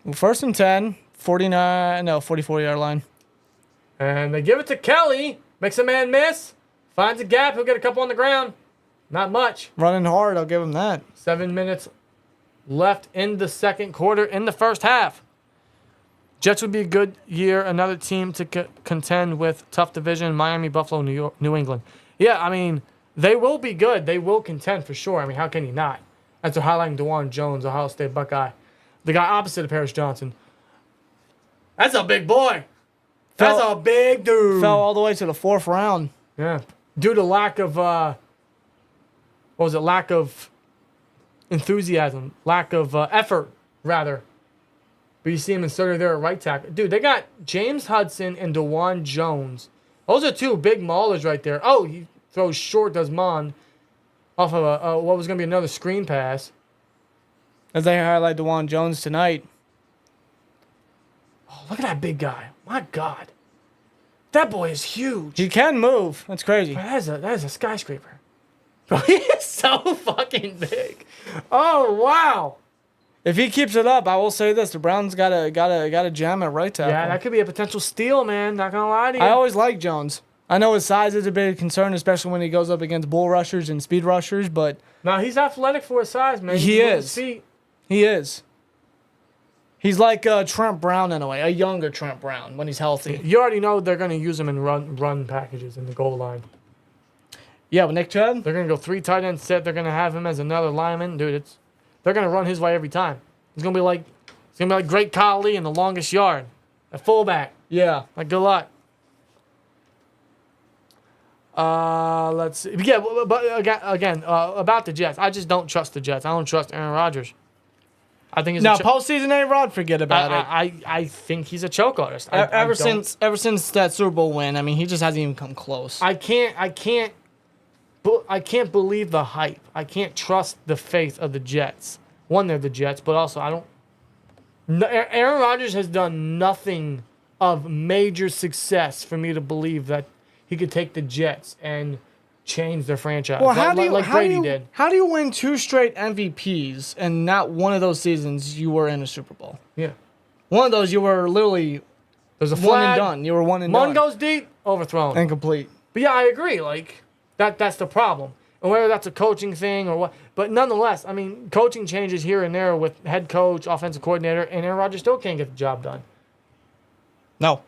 Well, 1st and 10. 44-yard line. And they give it to Kelly. Makes a man miss. Finds a gap. He'll get a couple on the ground. Not much. Running hard. I'll give him that. 7 minutes left in the second quarter in the first half. Jets would be a good year. Another team to contend with tough division. Miami, Buffalo, New England. Yeah, I mean, they will be good. They will contend for sure. I mean, how can you not? After highlighting DeJuan Jones, Ohio State Buckeye. The guy opposite of Paris Johnson. That's a big boy. That's a big dude. Fell all the way to the 4th round. Yeah. Due to lack of, lack of enthusiasm, lack of effort, rather. But you see him inserted there at right tackle. Dude, they got James Hudson and DeJuan Jones. Those are two big maulers right there. Oh, he throws short, does Mond, off of what was going to be another screen pass. As they highlight DeJuan Jones tonight. Oh, look at that big guy. My God. That boy is huge. He can move. That's crazy. That is a skyscraper. Bro, he is so fucking big. Oh, wow. If he keeps it up, I will say this: the Browns got a jam at right tackle. Yeah, that could be a potential steal, man. Not gonna lie to you. I always like Jones. I know his size is a big concern, especially when he goes up against bull rushers and speed rushers. But no, he's athletic for his size, man. He is. He is. He's like Trent Brown in a way, a younger Trent Brown when he's healthy. You already know they're gonna use him in run packages in the goal line. Yeah, with Nick Chubb, they're gonna go 3 tight end set. They're gonna have him as another lineman, dude. They're gonna run his way every time. It's gonna be like Great Khali in the longest yard, a fullback. Yeah. Like good luck. Let's see. Yeah, but again, about the Jets, I just don't trust the Jets. I don't trust Aaron Rodgers. I think he's postseason A-Rod, forget about it. I think he's a choke artist. Ever since that Super Bowl win, I mean, he just hasn't even come close. I can't believe the hype. I can't trust the faith of the Jets. One, they're the Jets, but also Aaron Rodgers has done nothing of major success for me to believe that he could take the Jets and change their franchise. Well, like Brady did. How do you win 2 straight MVPs and not one of those seasons you were in a Super Bowl? Yeah. One of those you were literally there's a one flag, and done. You were one and done. One goes deep, overthrown. Incomplete. But yeah, I agree. Like that's the problem. And whether that's a coaching thing or what, but nonetheless, I mean, coaching changes here and there with head coach, offensive coordinator, and Aaron Rodgers still can't get the job done. No.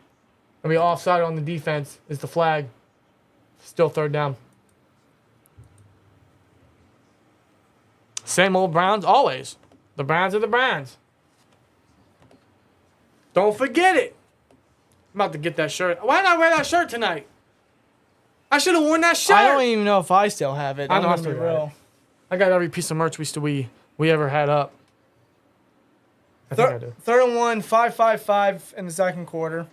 I mean, offside on the defense is the flag. Still 3rd down. Same old Browns, always. The Browns are the Browns. Don't forget it. I'm about to get that shirt. Why did I wear that shirt tonight? I should have worn that shirt. I don't even know if I still have it. I know I still got it. I got every piece of merch we ever had up. I think I do. 3rd and 1, 5-5-5 in the second quarter.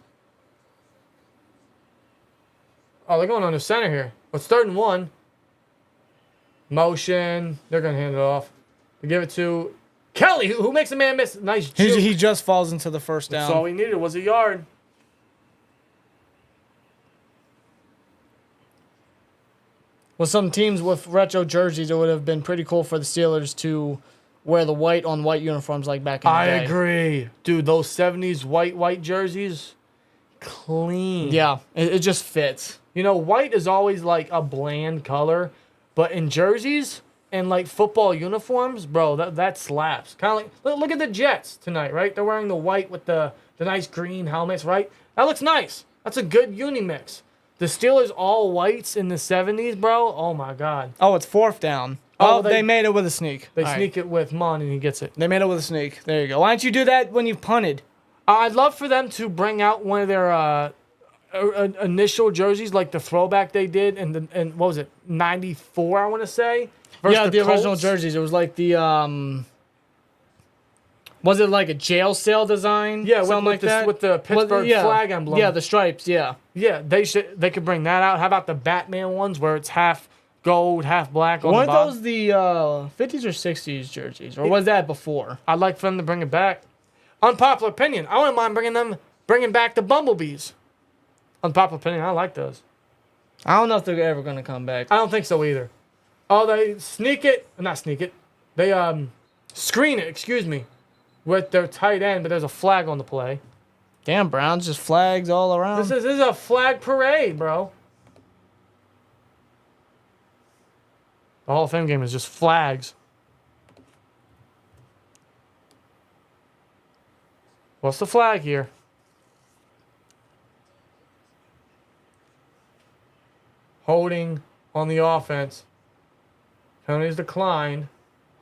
Oh, they're going on the center here. Well, it's 3rd and 1. Motion. They're going to hand it off. They give it to Kelly, who makes a man miss. Nice juke. He just falls into the first down. That's all he needed was a yard. With some teams with retro jerseys, it would have been pretty cool for the Steelers to wear the white on white uniforms like back in the day. I agree. Dude, those 70s white jerseys, clean. Yeah, it just fits. You know, white is always like a bland color, but in jerseys and like football uniforms, bro, that slaps. Kind of like, look at the Jets tonight, right? They're wearing the white with the nice green helmets, right? That looks nice. That's a good uni mix. The Steelers all whites in the 70s, bro. Oh my God. Oh, it's fourth down. Oh, they made it with a sneak. They sneak it with Mon and he gets it. They made it with a sneak. There you go. Why don't you do that when you've punted? I'd love for them to bring out one of their initial jerseys, like the throwback they did, and what was it, 94? I want to say. Yeah, the original jerseys. It was like the was it like a jail cell design? Yeah, something like that with the Pittsburgh flag emblem. Yeah, the stripes. Yeah. Yeah, they could bring that out. How about the Batman ones where it's half gold, half black on the Weren't bottom? those the 50s or 60s jerseys, or was that before? I'd like for them to bring it back. Unpopular opinion. I wouldn't mind bringing back the Bumblebees. Unpopular opinion. I like those. I don't know if they're ever gonna come back. I don't think so either. Oh, they not sneak it. They screen it. Excuse me, with their tight end, but there's a flag on the play. Damn, Browns, just flags all around. This is a flag parade, bro. The Hall of Fame game is just flags. What's the flag here? Holding on the offense. Penalties declined.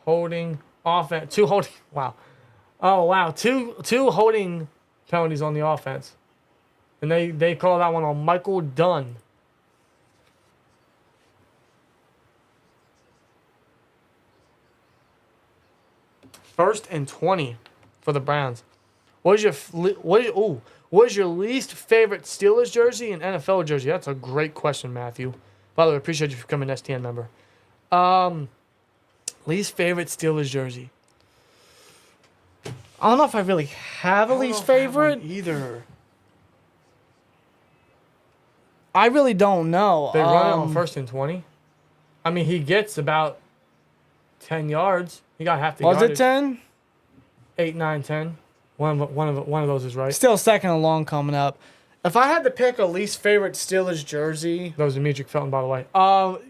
Holding offense. Two holding. Wow. Oh, wow. Two holding penalties on the offense. And they call that one on Michael Dunn. First and 20 for the Browns. What is your least favorite Steelers jersey and NFL jersey? That's a great question, Matthew. By the way, appreciate you for becoming an STN member. Least favorite Steelers jersey. I don't know if I really have a least favorite either. I really don't know. They run it on first and 20. I mean, he gets about 10 yards. He got half the Was yardage. it 10? 8, 9, 10. One of those is right. Still second and long coming up. If I had to pick a least favorite Steelers jersey, That was Demetric Felton, by the way.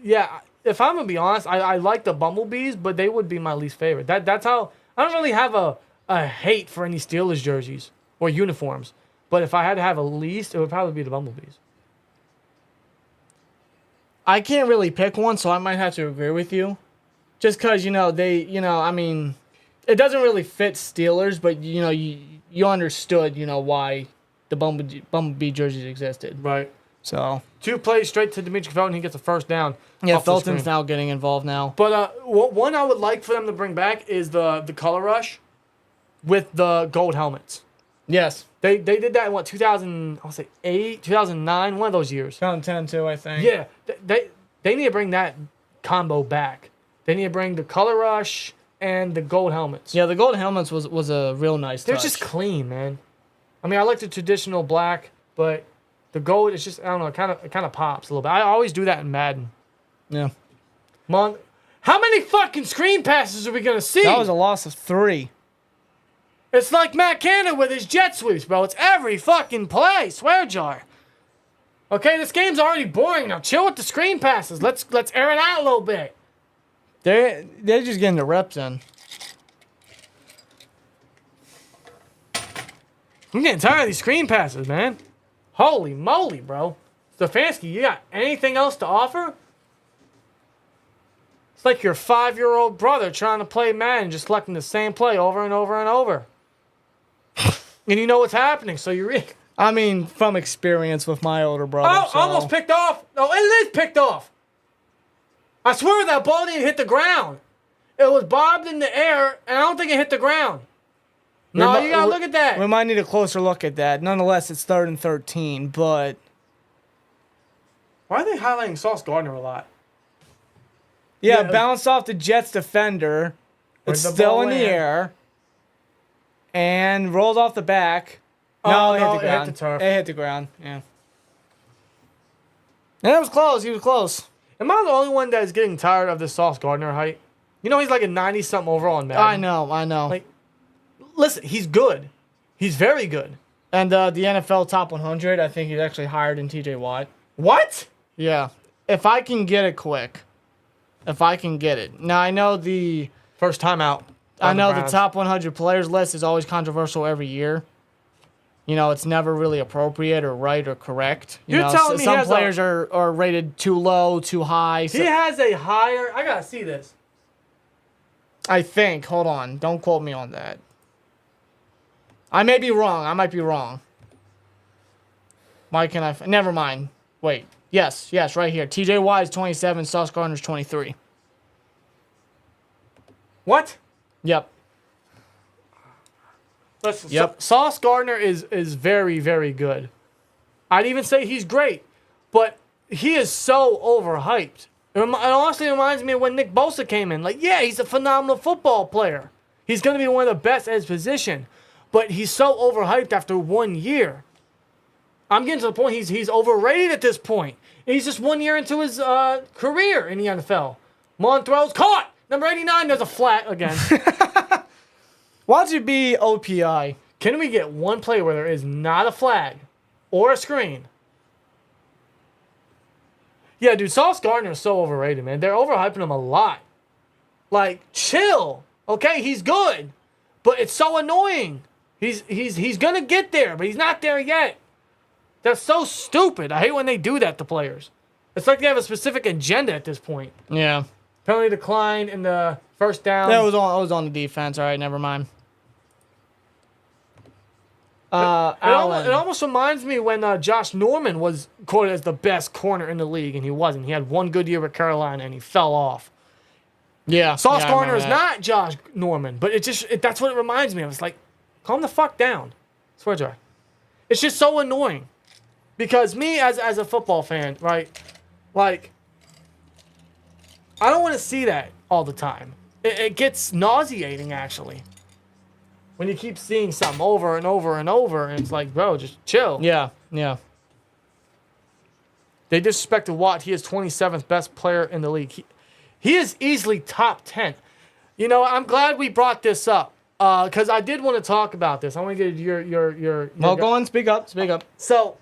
Yeah. If I'm gonna be honest, I like the Bumblebees, but they would be my least favorite. That's how I don't really have a hate for any Steelers jerseys or uniforms. But if I had to have a least, it would probably be the Bumblebees. I can't really pick one, so I might have to agree with you. Just because, I mean, it doesn't really fit Steelers, but, you understood, why the Bumblebee jerseys existed. Right. So. 2 plays straight to Demetric Felton. He gets a first down. Yeah, off the Felton's screen. now getting involved now. But one I would like for them to bring back is the color rush with the gold helmets. Yes. They did that in, 2008, 2009, one of those years. 2010 too, I think. Yeah, they need to bring that combo back. They need to bring the color rush and the gold helmets. Yeah, the gold helmets was a real nice touch. They're just clean, man. I mean, I like the traditional black, but the gold is just, I don't know, it kind of pops a little bit. I always do that in Madden. Yeah. How many fucking screen passes are we going to see? That was a loss of 3. It's like Matt Canada with his jet sweeps, bro. It's every fucking play. Swear jar. Okay, this game's already boring. Now chill with the screen passes. Let's air it out a little bit. They're just getting the reps in. I'm getting tired of these screen passes, man. Holy moly, bro. Stefanski, you got anything else to offer? It's like your 5-year-old brother trying to play Madden, just selecting the same play over and over and over. And you know what's happening, so you I mean, from experience with my older brother. Oh, so. almost picked off. No, it is picked off. I swear that ball didn't hit the ground. It was bobbed in the air, and I don't think it hit the ground. No, you gotta look at that. We might need a closer look at that. Nonetheless, it's 3rd and 13, but... Why are they highlighting Sauce Gardner a lot? Yeah, bounced off the Jets defender. It's still in the air. And rolls off the back. No, it hit the ground. It hit the turf. It hit the ground, yeah. And it was close. He was close. Am I the only one that is getting tired of the Sauce Gardner height? You know he's like a 90-something overall in Madden. I know. Like, listen, he's good. He's very good. And the NFL top 100, I think he's actually higher than TJ Watt. What? Yeah. If I can get it quick. If I can get it. Now, I know the First time out. I know the top 100 players list is always controversial every year. You know, it's never really appropriate or right or correct. You're telling me some players are rated too low, too high. He has a higher... I got to see this. I think. Hold on. Don't quote me on that. I may be wrong. I might be wrong. Why can I... Never mind. Wait. Yes, right here. TJ Watt is 27. Sauce Gardner's 23. What? Yep. Listen, Yep. Sauce Gardner is very, very good. I'd even say he's great, but he is so overhyped. It honestly reminds me of when Nick Bosa came in. Like, yeah, he's a phenomenal football player. He's going to be one of the best at his position, but he's so overhyped after 1 year. I'm getting to the point he's overrated at this point. He's just 1 year into his career in the NFL. Mon throws, caught! Number 89, there's a flat again. Why don't you be OPI? Can we get one play where there is not a flag or a screen? Yeah, dude, Sauce Gardner is so overrated, man. They're overhyping him a lot. Like, chill. Okay, he's good. But it's so annoying. He's gonna get there, but he's not there yet. That's so stupid. I hate when they do that to players. It's like they have a specific agenda at this point. Yeah. Penalty decline in the first down. That was on the defense. All right, never mind. It Allen. almost reminds me when Josh Norman was quoted as the best corner in the league, and he wasn't. He had one good year with Carolina, and he fell off. Yeah. Sauce I Gardner remember is that. not Josh Norman, but that's what it reminds me of. It's like, calm the fuck down. Swear to God. It's just so annoying. Because me, as a football fan, right, like, I don't want to see that all the time. It gets nauseating, actually. When you keep seeing something over and over and over, and it's like, bro, just chill. Yeah. They disrespected Watt. He is 27th best player in the league. He is easily top 10. You know, I'm glad we brought this up because I did want to talk about this. I want to get your Well, go on. Speak up. So,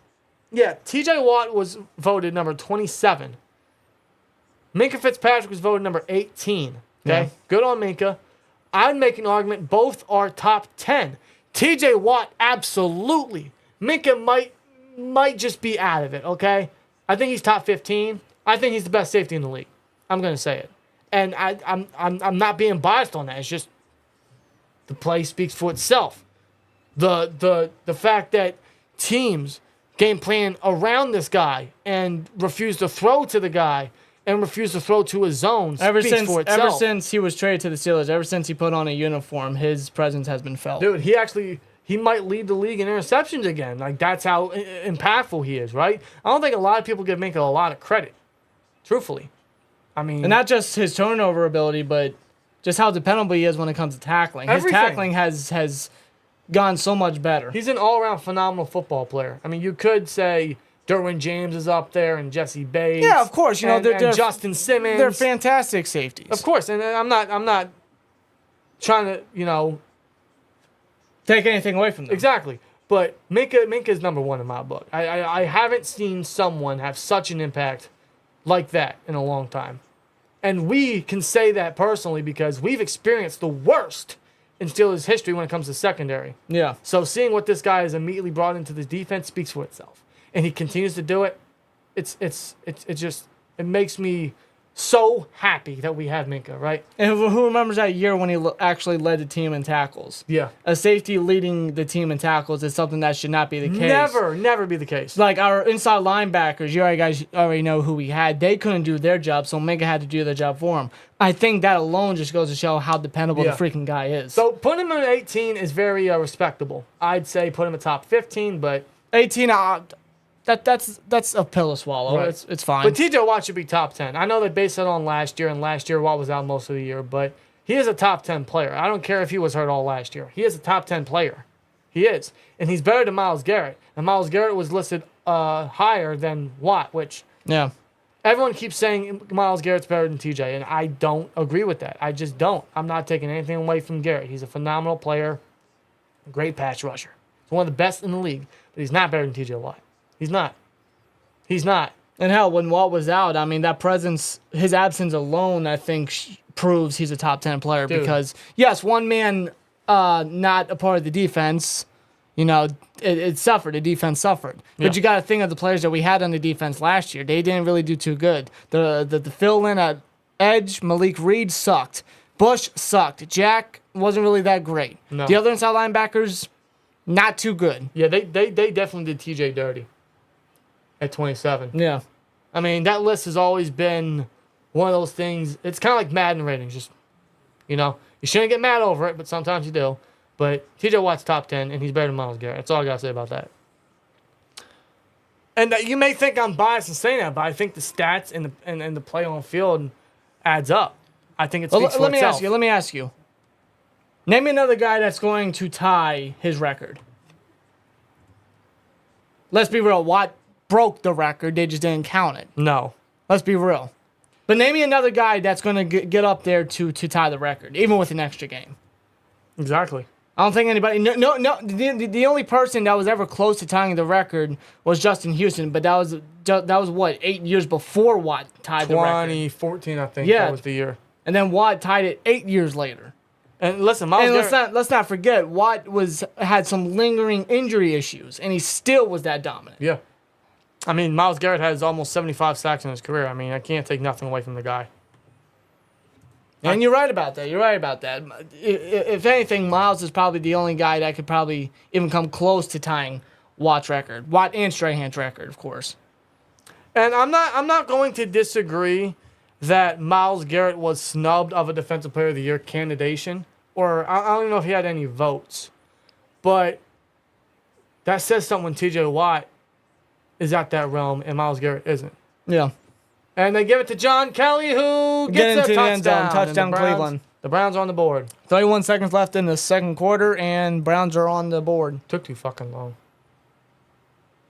yeah, T.J. Watt was voted number 27. Minka Fitzpatrick was voted number 18. Okay, Yeah. Good on Minka. I'd make an argument both are top 10. T.J. Watt, absolutely. Minka might just be out of it, okay? I think he's top 15. I think he's the best safety in the league. I'm going to say it. And I'm not being biased on that. It's just the play speaks for itself. The fact that teams game plan around this guy and refuse to throw to the guy and refuse to throw to his zone speaks for itself. Ever since he was traded to the Steelers, ever since he put on a uniform, his presence has been felt. Dude, he might lead the league in interceptions again. Like, that's how impactful he is, right? I don't think a lot of people give Minka a lot of credit, truthfully. I mean... And not just his turnover ability, but just how dependable he is when it comes to tackling. Everything. His tackling has gone so much better. He's an all-around phenomenal football player. I mean, you could say Derwin James is up there and Jesse Bates. Yeah, of course. You know, they're Justin Simmons. They're fantastic safeties. Of course, and I'm not trying to, take anything away from them. Exactly. But Minka's number one in my book. I haven't seen someone have such an impact like that in a long time. And we can say that personally because we've experienced the worst in Steelers history when it comes to secondary. Yeah. So seeing what this guy has immediately brought into the defense speaks for itself. And he continues to do it. It makes me so happy that we have Minka, right? And who remembers that year when he actually led the team in tackles? Yeah. A safety leading the team in tackles is something that should not be the case. Never be the case. Like our inside linebackers, you guys already know who we had. They couldn't do their job, so Minka had to do their job for him. I think that alone just goes to show how dependable the freaking guy is. So putting him at 18 is very respectable. I'd say put him at top 15, but 18, that's a pill to swallow. Right. It's fine. But TJ Watt should be top 10. I know they based it on last year, and last year Watt was out most of the year, but he is a top 10 player. I don't care if he was hurt all last year. He is a top 10 player. He is. And he's better than Myles Garrett. And Myles Garrett was listed higher than Watt, which yeah. Everyone keeps saying Myles Garrett's better than TJ, and I don't agree with that. I just don't. I'm not taking anything away from Garrett. He's a phenomenal player, a great pass rusher. He's one of the best in the league, but he's not better than TJ Watt. He's not. He's not. And hell, when Watt was out, I mean, that presence, his absence alone, I think, proves he's a top 10 player. Dude. Because, yes, one man not a part of the defense, you know, it suffered. The defense suffered. Yeah. But you got to think of the players that we had on the defense last year. They didn't really do too good. The fill-in at edge, Malik Reed sucked. Bush sucked. Jack wasn't really that great. No. The other inside linebackers, not too good. Yeah, they definitely did TJ dirty at 27. Yeah. I mean, that list has always been one of those things. It's kind of like Madden ratings. Just, you know, you shouldn't get mad over it, but sometimes you do. But TJ Watt's top 10, and he's better than Myles Garrett. That's all I got to say about that. And you may think I'm biased in saying that, but I think the stats and the play on the field adds up. I think it speaks for itself. Let me ask you. Name me another guy that's going to tie his record. Let's be real. Watt broke the record. They just didn't count it. No. Let's be real. But name me another guy that's going to get up there to tie the record, even with an extra game. Exactly. I don't think anybody. No. The only person that was ever close to tying the record was Justin Houston, but that was what, 8 years before Watt tied the record. 2014, I think. Yeah. That was the year. And then Watt tied it 8 years later. And listen, Myles Garrett. Let's not forget, Watt had some lingering injury issues, and he still was that dominant. Yeah. I mean, Myles Garrett has almost 75 sacks in his career. I mean, I can't take nothing away from the guy. And you're right about that. If anything, Myles is probably the only guy that could probably even come close to tying Watt's record. Watt and Strahan's record, of course. And I'm not going to disagree that Myles Garrett was snubbed of a Defensive Player of the Year candidation, or I don't even know if he had any votes. But that says something when TJ Watt is at that realm and Myles Garrett isn't. Yeah. And they give it to John Kelly, who gets a touchdown. Touchdown, And the Browns- Cleveland. The Browns are on the board. 31 seconds left in the second quarter, and Browns are on the board. Took too fucking long.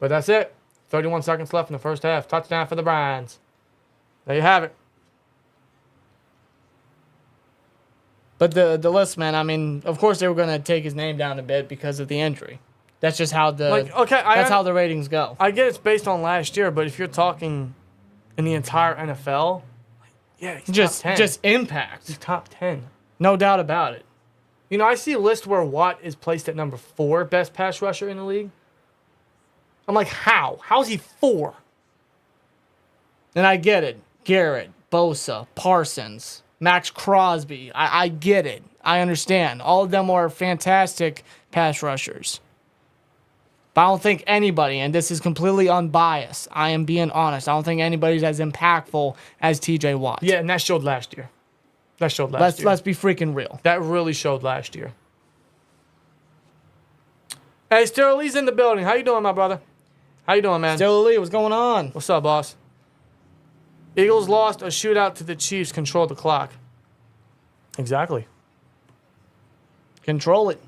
But that's it. 31 seconds left in the first half. Touchdown for the Browns. There you have it. But the list, man, I mean, of course they were going to take his name down a bit because of the injury. That's just how how the ratings go. I get it's based on last year, but if you're talking in the entire NFL, yeah, he's top 10. Just impact. He's top 10. No doubt about it. You know, I see a list where Watt is placed at number 4 best pass rusher in the league. I'm like, how? How's he 4? And I get it. Garrett, Bosa, Parsons, Max Crosby. I get it. I understand. All of them are fantastic pass rushers. But I don't think anybody, and this is completely unbiased, I am being honest, I don't think anybody's as impactful as TJ Watt. Yeah, and that showed last year. Let's be freaking real. That really showed last year. Hey, Sterling Lee's in the building. How you doing, my brother? How you doing, man? Sterling Lee, what's going on? What's up, boss? Eagles lost a shootout to the Chiefs. Control the clock. Exactly. Control it.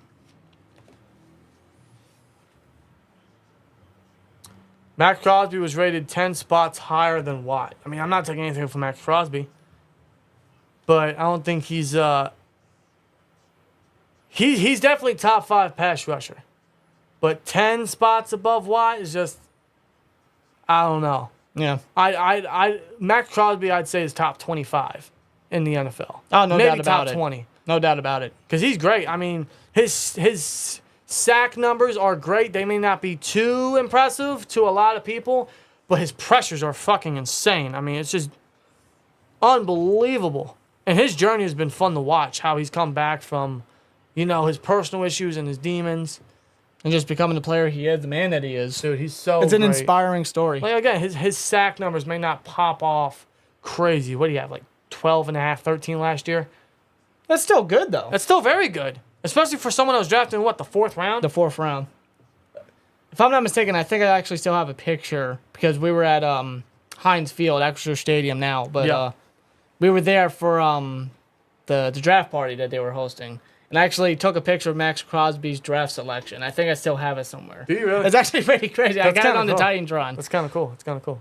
Max Crosby was rated 10 spots higher than Watt. I mean, I'm not taking anything from Max Crosby, but I don't think he's definitely top 5 pass rusher. But 10 spots above Watt is just, I don't know. Yeah. Max Crosby, I'd say, is top 25 in the NFL. Oh, no Maybe doubt about top it. 20. No doubt about it. Because he's great. I mean, his sack numbers are great. They may not be too impressive to a lot of people, but his pressures are fucking insane. I mean, it's just unbelievable. And his journey has been fun to watch, how he's come back from, his personal issues and his demons. And just becoming the player he is, the man that he is. Dude, he's so It's an great. inspiring story. Like, again, his sack numbers may not pop off crazy. What do you have, like 12 and a half, 13 last year? That's still good, though. That's still very good. Especially for someone that was drafted in, the 4th round? The 4th round. If I'm not mistaken, I think I actually still have a picture because we were at Heinz Field, Exeter Stadium now. But we were there for the draft party that they were hosting. And I actually took a picture of Max Crosby's draft selection. I think I still have it somewhere. Do you really? It's actually pretty crazy. I got it on the cool. Titantron. That's kind of cool.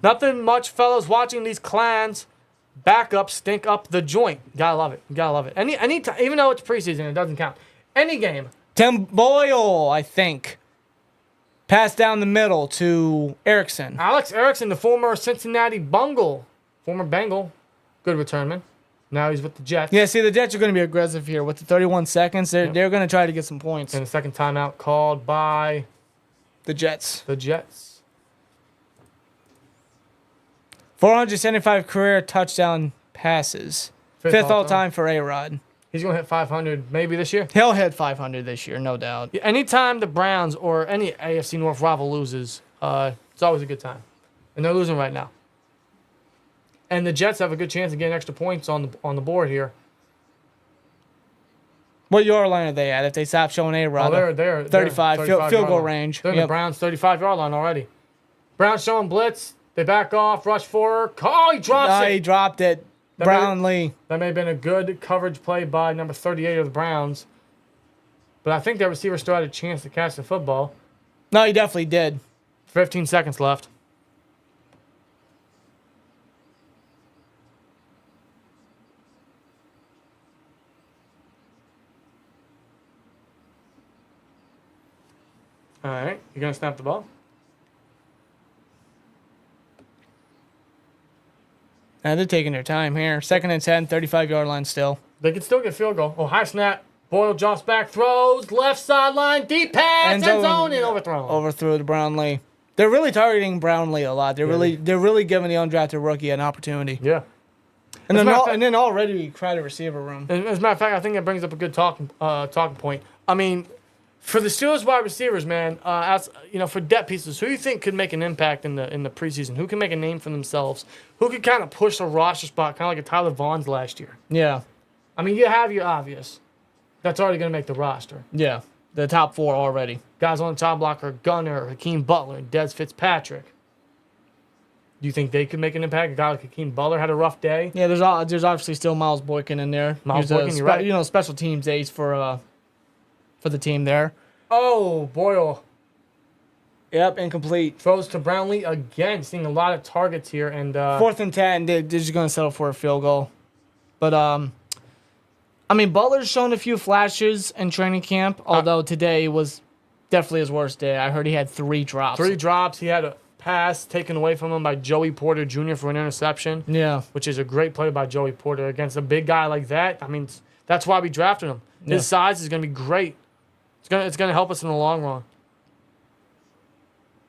Nothing much, fellas. Watching these clans back up, stink up the joint. Gotta love it. Gotta love it. Any time, even though it's preseason, it doesn't count. Any game. Tim Boyle, I think, passed down the middle to Erickson. Alex Erickson, the former Cincinnati Bengal. Good returnman. Now he's with the Jets. Yeah, see, the Jets are going to be aggressive here. With the 31 seconds, they're going to try to get some points. And the second timeout called by The Jets. 475 career touchdown passes. Fifth all-time for A-Rod. He's going to hit 500 maybe this year. He'll hit 500 this year, no doubt. Anytime the Browns or any AFC North rival loses, it's always a good time. And they're losing right now. And the Jets have a good chance of getting extra points on the board here. What yard line are they at if they stop showing A-Rod? Oh, they're 35, field goal range. They're in the Browns' 35-yard line already. Browns showing blitz. They back off, rush forward. Oh, he drops it. He dropped it. Brownlee. That may have been a good coverage play by number 38 of the Browns. But I think that receiver still had a chance to catch the football. No, he definitely did. 15 seconds left. All right, you're going to snap the ball? They're taking their time here. 2nd and 10, 35-yard line still. They can still get field goal. Oh, high snap. Boyle drops back, throws, left sideline, deep pass, end zone, and overthrown. Overthrew to Brownlee. They're really targeting Brownlee a lot. They're really giving the undrafted rookie an opportunity. Yeah. And then already crowded receiver room. As a matter of fact, I think that brings up a good talking point. I mean, for the Steelers wide receivers, man, for depth pieces, who do you think could make an impact in the preseason? Who can make a name for themselves? Who could kind of push a roster spot, kind of like a Tyler Vaughn's last year? Yeah. I mean, you have your obvious. That's already going to make the roster. Yeah, the top 4 already. Guys on the top block are Gunner, Hakeem Butler, and Dez Fitzpatrick. Do you think they could make an impact? A guy like Hakeem Butler had a rough day. Yeah, there's obviously still Miles Boykin in there. Miles Boykin, you're right. Special teams ace for the team there. Oh, Boyle. Yep, incomplete. Throws to Brownlee again, seeing a lot of targets here. And 4th and 10, they're just going to settle for a field goal. But, Butler's shown a few flashes in training camp, although today was definitely his worst day. I heard he had 3 drops. 3 drops. He had a pass taken away from him by Joey Porter Jr. for an interception. Yeah. Which is a great play by Joey Porter against a big guy like that. I mean, that's why we drafted him. His size is going to be great. It's gonna help us in the long run.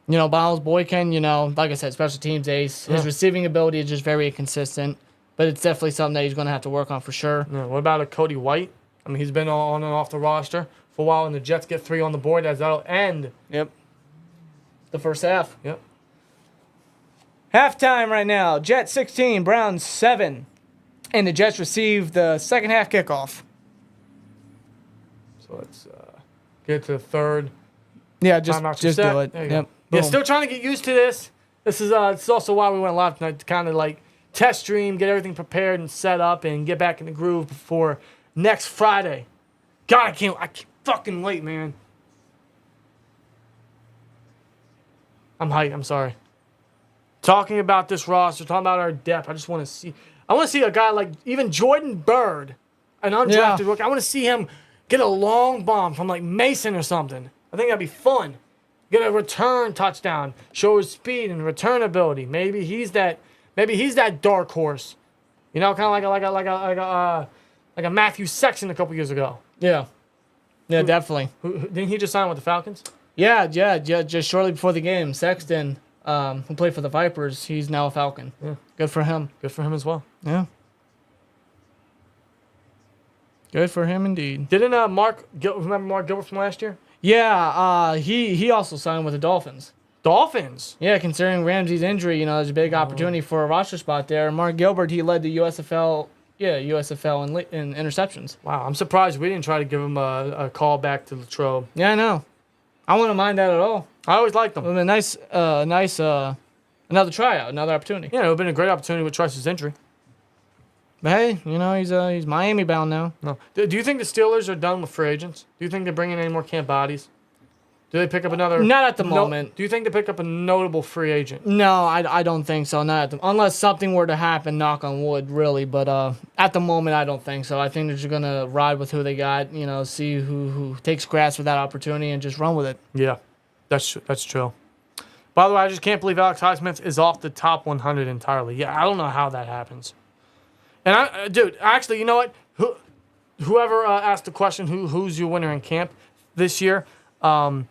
Miles Boykin, like I said, special teams ace. His receiving ability is just very inconsistent, but it's definitely something that he's going to have to work on for sure. Yeah, what about a Cody White? I mean, he's been on and off the roster for a while, and the Jets get 3 on the board as that'll end. Yep. The first half. Yep. Halftime right now. Jets 16, Browns 7. And the Jets receive the second half kickoff. So let's get to the third. Yeah, just do it. Yep. Yeah, still trying to get used to this. This is also why we went live tonight, to kind of like test stream, get everything prepared and set up, and get back in the groove before next Friday. God, I can't fucking wait, man. I'm hyped. I'm sorry. Talking about this roster, talking about our depth, I want to see a guy like even Jordan Bird, an undrafted rookie. I want to see him get a long bomb from like Mason or something. I think that'd be fun. Get a return touchdown, show his speed and return ability. Maybe he's that dark horse. Kind of like a Matthew Sexton a couple years ago. Yeah. Yeah, definitely. Didn't he just sign with the Falcons? Yeah. Just shortly before the game, Sexton, who played for the Vipers, he's now a Falcon. Yeah. Good for him. Good for him as well. Yeah. Good for him indeed. Didn't remember Mark Gilbert from last year? Yeah, he also signed with the Dolphins. Dolphins? Yeah, considering Ramsey's injury, there's a big opportunity for a roster spot there. Mark Gilbert, he led the USFL in interceptions. Wow, I'm surprised we didn't try to give him a call back to Latrobe. Yeah, I know. I wouldn't mind that at all. I always liked them. It would have been nice, another tryout, another opportunity. Yeah, it would have been a great opportunity with Trice's injury. But hey, he's Miami bound now. No. Do you think the Steelers are done with free agents? Do you think they're bringing any more camp bodies? Do they pick up another? Not at the moment. Do you think they pick up a notable free agent? No, I don't think so. Not at the, unless something were to happen, knock on wood, really. But at the moment, I don't think so. I think they're just going to ride with who they got, see who takes grasp of that opportunity and just run with it. Yeah, that's true. By the way, I just can't believe Alex Highsmith is off the top 100 entirely. Yeah, I don't know how that happens. And, dude, actually, you know what? Whoever asked the question, who's your winner in camp this year, I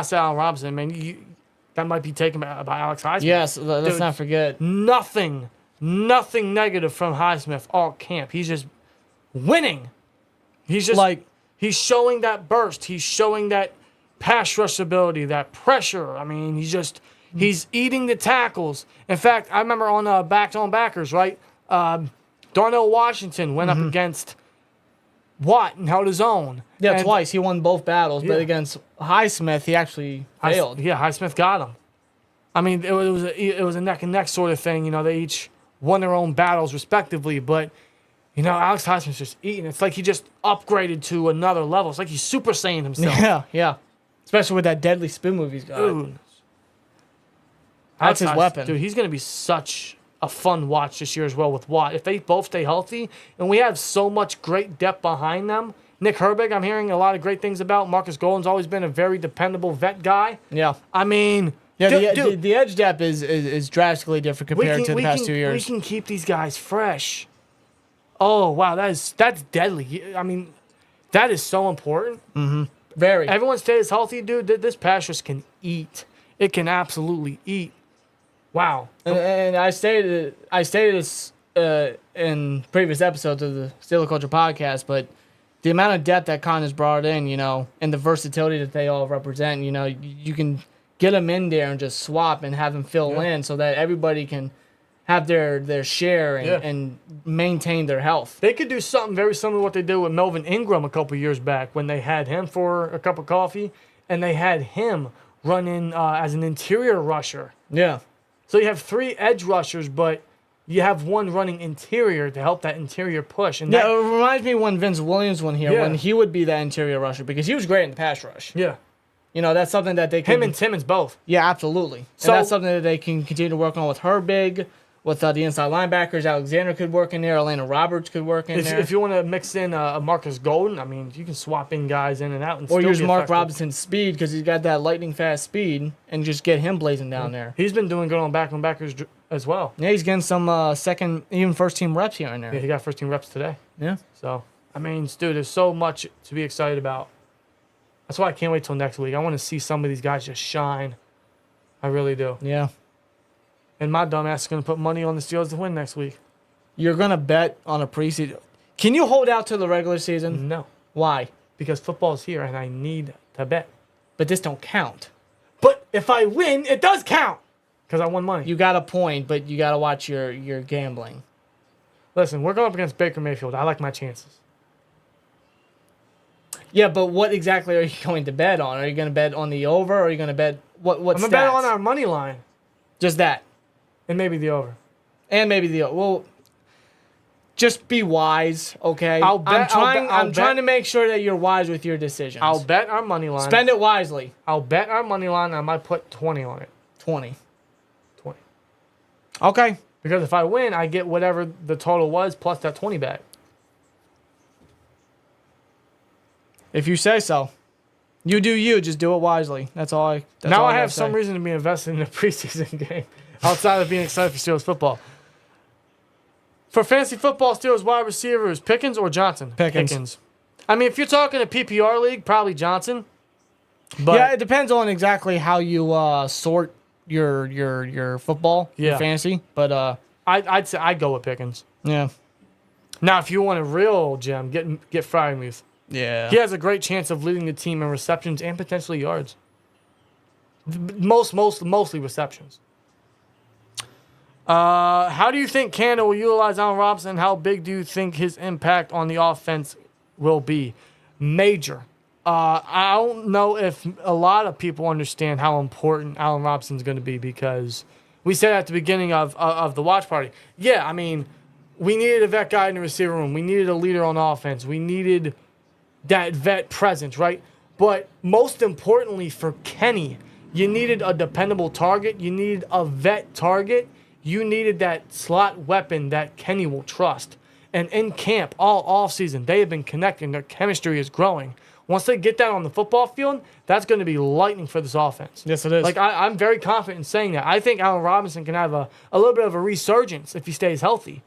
said Allen Robinson. Man, that might be taken by Alex Highsmith. Yes, let's not forget. Nothing negative from Highsmith all camp. He's just winning. He's just he's showing that burst. He's showing that pass rush ability, that pressure. I mean, he's eating the tackles. In fact, I remember on Backed on Backers, right? Darnell Washington went up against Watt and held his own. Yeah, twice. He won both battles, but against Highsmith, he actually failed. Highsmith got him. I mean, it was a neck and neck sort of thing. They each won their own battles respectively, but Alex Highsmith's just eating. It's like he just upgraded to another level. It's like he's Super Saiyan himself. Yeah. Especially with that deadly spin move he's got. Dude. That's his weapon. Dude, he's going to be such a fun watch this year as well with Watt. If they both stay healthy, and we have so much great depth behind them. Nick Herbig, I'm hearing a lot of great things about. Marcus Golden's always been a very dependable vet guy. Yeah. I mean... Yeah, the edge depth is drastically different compared to the past 2 years. We can keep these guys fresh. Oh, wow, that's deadly. I mean, that is so important. Mm-hmm. Very. Everyone stays healthy, dude. This pass rush can eat. It can absolutely eat. Wow. And I stated this in previous episodes of the Steeler Culture podcast, but the amount of depth that Con has brought in, and the versatility that they all represent, you can get them in there and just swap and have them fill in so that everybody can have their share and maintain their health. They could do something very similar to what they did with Melvin Ingram a couple years back when they had him for a cup of coffee and they had him run in as an interior rusher. Yeah. So you have 3 edge rushers, but you have one running interior to help that interior push. And it reminds me when Vince Williams went here, when he would be that interior rusher because he was great in the pass rush. Yeah. That's something that they can... Him and Timmons both. Yeah, absolutely. So, and that's something that they can continue to work on with Herbig, with the inside linebackers. Alexander could work in there. Elena Roberts could work in there. If you want to mix in a Marcus Golden, I mean, you can swap in guys in and out. And or still use Mark effective. Robinson's speed because he's got that lightning fast speed and just get him blazing down there. He's been doing good on backers as well. Yeah, he's getting some second, even first team reps here and there. Yeah, he got first team reps today. Yeah. So, I mean, dude, there's so much to be excited about. That's why I can't wait till next week. I want to see some of these guys just shine. I really do. Yeah. And my dumbass is going to put money on the Steelers to win next week. You're going to bet on a preseason. Can you hold out to the regular season? No. Why? Because football's here and I need to bet. But this don't count. But if I win, it does count. Because I won money. You got a point, but you got to watch your gambling. Listen, we're going up against Baker Mayfield. I like my chances. Yeah, but what exactly are you going to bet on? Are you going to bet on the over, or are you going to bet what I'm going to bet on our money line. Just that. And maybe the over. And maybe the over. Well, just be wise, okay? I'm trying to make sure that you're wise with your decisions. I'll bet our money line. Spend it wisely. I'll bet our money line. I might put 20 on it. 20. Okay. Because if I win, I get whatever the total was plus that 20 back. If you say so. You do you. Just do it wisely. That's all I Now I have some reason to be invested in a preseason game outside of being excited for Steelers football. For fantasy football, Steelers wide receivers, Pickens or Johnson? Pickens. I mean, if you're talking a PPR league, probably Johnson. But yeah, it depends on exactly how you sort your football, your fantasy. But I'd say I'd go with Pickens. Yeah. Now, if you want a real gem, get Freiermuth. Yeah. He has a great chance of leading the team in receptions and potentially yards. Mostly receptions. How do you think Canada will utilize Allen Robinson? How big do you think his impact on the offense will be? Major. I don't know if a lot of people understand how important Allen Robinson is going to be because we said at the beginning of the watch party, yeah, I mean, we needed a vet guy in the receiver room. We needed a leader on offense. We needed that vet presence, right? But most importantly for Kenny, you needed a dependable target. You needed a vet target. You needed that slot weapon that Kenny will trust. And in camp, all offseason, they have been connecting. Their chemistry is growing. Once they get that on the football field, that's going to be lightning for this offense. Yes, it is. Like, I'm very confident in saying that. I think Allen Robinson can have a little bit of a resurgence if he stays healthy.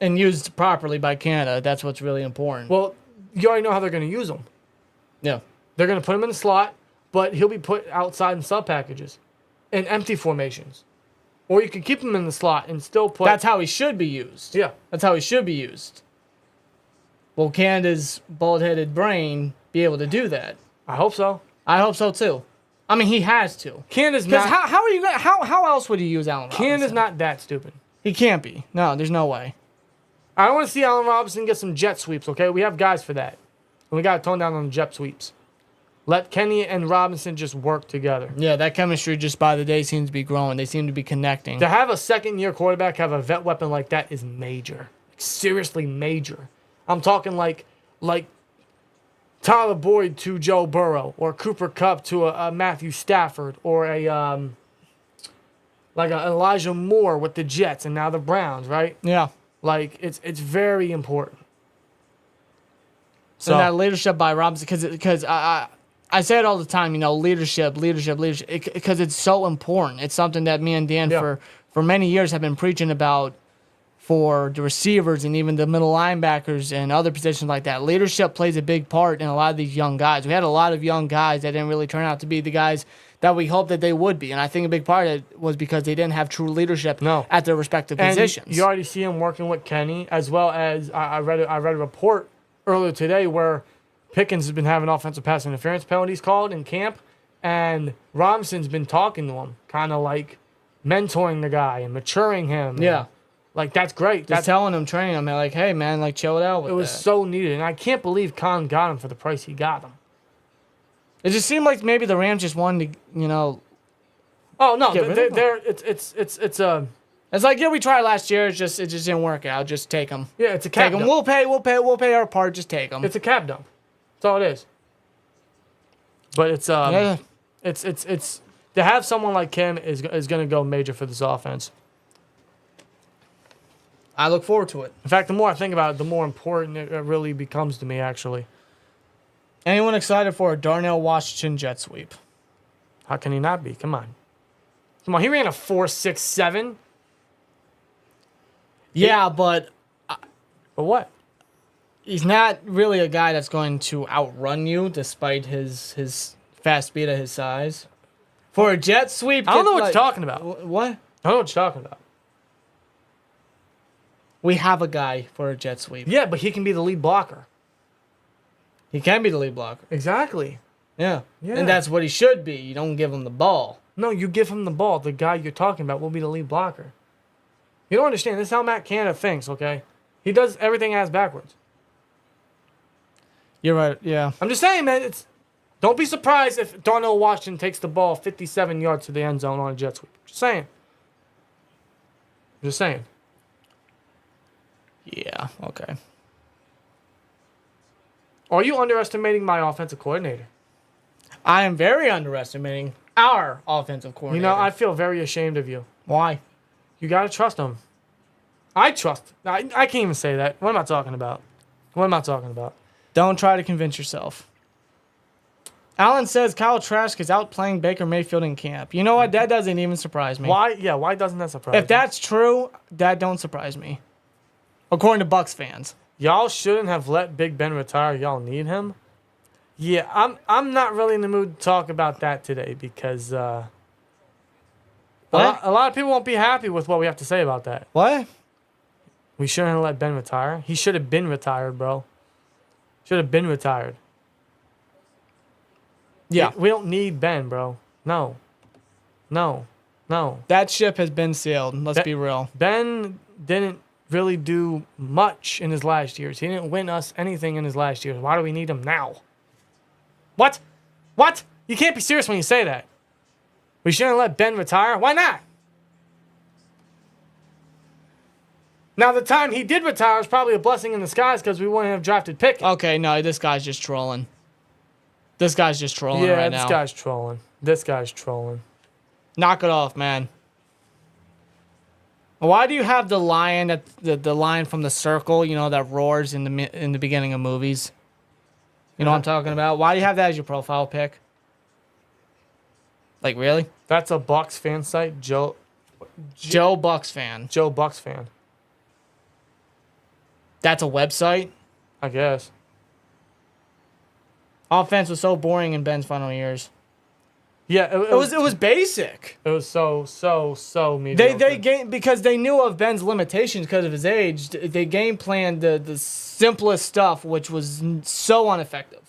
And used properly by Canada. That's what's really important. Well, you already know how they're going to use him. Yeah. They're going to put him in the slot, but he'll be put outside in sub packages in empty formations. Or you can keep him in the slot and still put... That's how he should be used. Yeah. That's how he should be used. Will Canada's bald-headed brain be able to do that? I hope so. I hope so, too. I mean, he has to. Canada's Because not... how are you gonna, how else would he use Allen Robinson? Canada's not that stupid. He can't be. No, there's no way. I want to see Allen Robinson get some jet sweeps, okay? We have guys for that. And we got to tone down on the jet sweeps. Let Kenny and Robinson just work together. Yeah, that chemistry just by the day seems to be growing. They seem to be connecting. To have a second-year quarterback have a vet weapon like that is major. Seriously major. I'm talking like Tyler Boyd to Joe Burrow, or Cooper Kupp to a Matthew Stafford, or a Elijah Moore with the Jets and now the Browns, right? Yeah. Like, it's very important. So that leadership by Robinson, because I say it all the time, leadership, because it's so important. It's something that me and Dan for many years have been preaching about for the receivers and even the middle linebackers and other positions like that. Leadership plays a big part in a lot of these young guys. We had a lot of young guys that didn't really turn out to be the guys that we hoped that they would be. And I think a big part of it was because they didn't have true leadership at their respective positions. You already see him working with Kenny, as well as I read a report earlier today where Pickens has been having offensive pass interference penalties called in camp, and Robinson's been talking to him, kind of like mentoring the guy and maturing him. Yeah. Like, that's great. Just telling him, training him, like, hey, man, like, chill it out with it was so needed, and I can't believe Khan got him for the price he got him. It just seemed like maybe the Rams just wanted to, Oh, no, It's like, we tried last year. It just didn't work out. Just take them. Yeah, it's a cap dump. dump. We'll pay our part. Just take them. It's a cap dump. That's all it is. But it's it's to have someone like Kim is going to go major for this offense. I look forward to it. In fact, the more I think about it, the more important it really becomes to me, actually. Anyone excited for a Darnell Washington jet sweep? How can he not be? Come on. He ran a 4.67. Yeah, but what? He's not really a guy that's going to outrun you, despite his fast speed at his size. For a jet sweep, I don't know what you're talking about. What? I don't know what you're talking about. We have a guy for a jet sweep. Yeah, but he can be the lead blocker. He can be the lead blocker. Exactly. Yeah. And that's what he should be. You don't give him the ball. No, you give him the ball. The guy you're talking about will be the lead blocker. You don't understand. This is how Matt Canada thinks, okay? He does everything ass backwards. You're right, yeah. I'm just saying, man, don't be surprised if Darnell Washington takes the ball 57 yards to the end zone on a jet sweep. Just saying. Just saying. Yeah, okay. Are you underestimating my offensive coordinator? I am very underestimating our offensive coordinator. I feel very ashamed of you. Why? You got to trust him. I trust. I can't even say that. What am I talking about? Don't try to convince yourself. Alan says Kyle Trask is out playing Baker Mayfield in camp. You know what? That doesn't even surprise me. Why? Yeah, why doesn't that surprise If that's true, that don't surprise me. According to Bucks fans. Y'all shouldn't have let Big Ben retire. Y'all need him. Yeah, I'm not really in the mood to talk about that today because a lot of people won't be happy with what we have to say about that. What? We shouldn't have let Ben retire. He should have been retired, bro. Should have been retired. Yeah. We don't need Ben, bro. No. That ship has been sailed. Let's be real. Ben didn't really do much in his last years. He didn't win us anything in his last years. Why do we need him now? What? You can't be serious when you say that. We shouldn't let Ben retire? Why not? Now, the time he did retire was probably a blessing in disguise because we wouldn't have drafted Pickett. Okay, no, this guy's just trolling. This guy's just trolling Yeah, right this now. guy's trolling. This guy's trolling. Knock it off, man. Why do you have the lion at the lion from the circle? You know that roars in the beginning of movies. You know what I'm talking about? Why do you have that as your profile pic? Like really? That's a Bucks fan site, Joe Bucks fan. Joe Bucks fan, That's a website. I guess. Offense was so boring in Ben's final years. Yeah, It was basic. It was so mediocre. They game because they knew of Ben's limitations because of his age. They game planned the simplest stuff, which was so ineffective.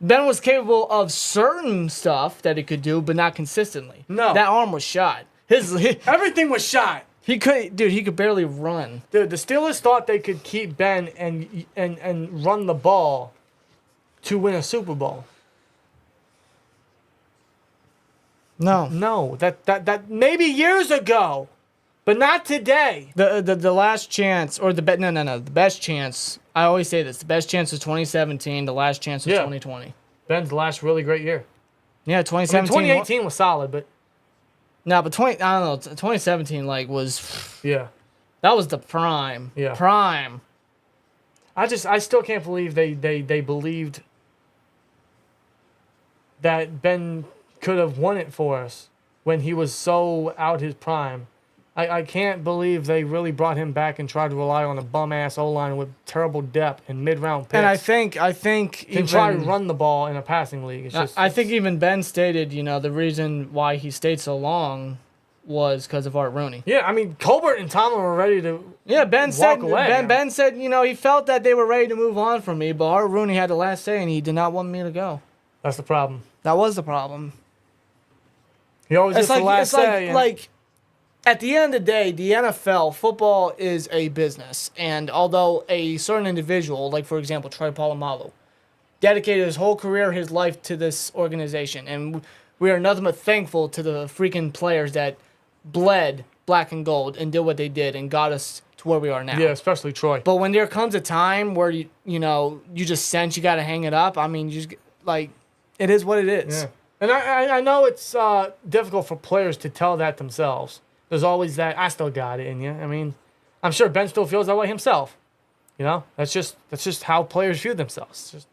Ben was capable of certain stuff that he could do, but not consistently. No. That arm was shot. Everything was shot. He could barely run. Dude, the Steelers thought they could keep Ben and run the ball to win a Super Bowl. No, that maybe years ago, but not today. The last chance or the best chance. I always say this: the best chance was 2017. The last chance was 2020. Ben's last really great year. Yeah, 2017. 2018 was solid, but No, but 2017 was yeah, that was the prime. Yeah. Prime. I still can't believe they believed that Ben could have won it for us when he was so out his prime. I can't believe they really brought him back and tried to rely on a bum-ass O-line with terrible depth and mid-round picks. And I think even try to run the ball in a passing league. It's just, I think even Ben stated, the reason why he stayed so long was because of Art Rooney. Yeah, I mean, Colbert and Tomlin were ready to Ben walk away. Ben said, he felt that they were ready to move on from me, but Art Rooney had the last say, and he did not want me to go. That's the problem. That was the problem. He always gets the last say. Like, at the end of the day, the NFL, football is a business. And although a certain individual, like, for example, Troy Polamalu, dedicated his whole career, his life to this organization. And we are nothing but thankful to the freaking players that bled black and gold and did what they did and got us to where we are now. Yeah, especially Troy. But when there comes a time where, you just sense you got to hang it up, I mean, you just, like, it is what it is. Yeah. And I know it's difficult for players to tell that themselves. There's always that, I still got it in you. I mean, I'm sure Ben still feels that way himself. That's just how players view themselves. It's just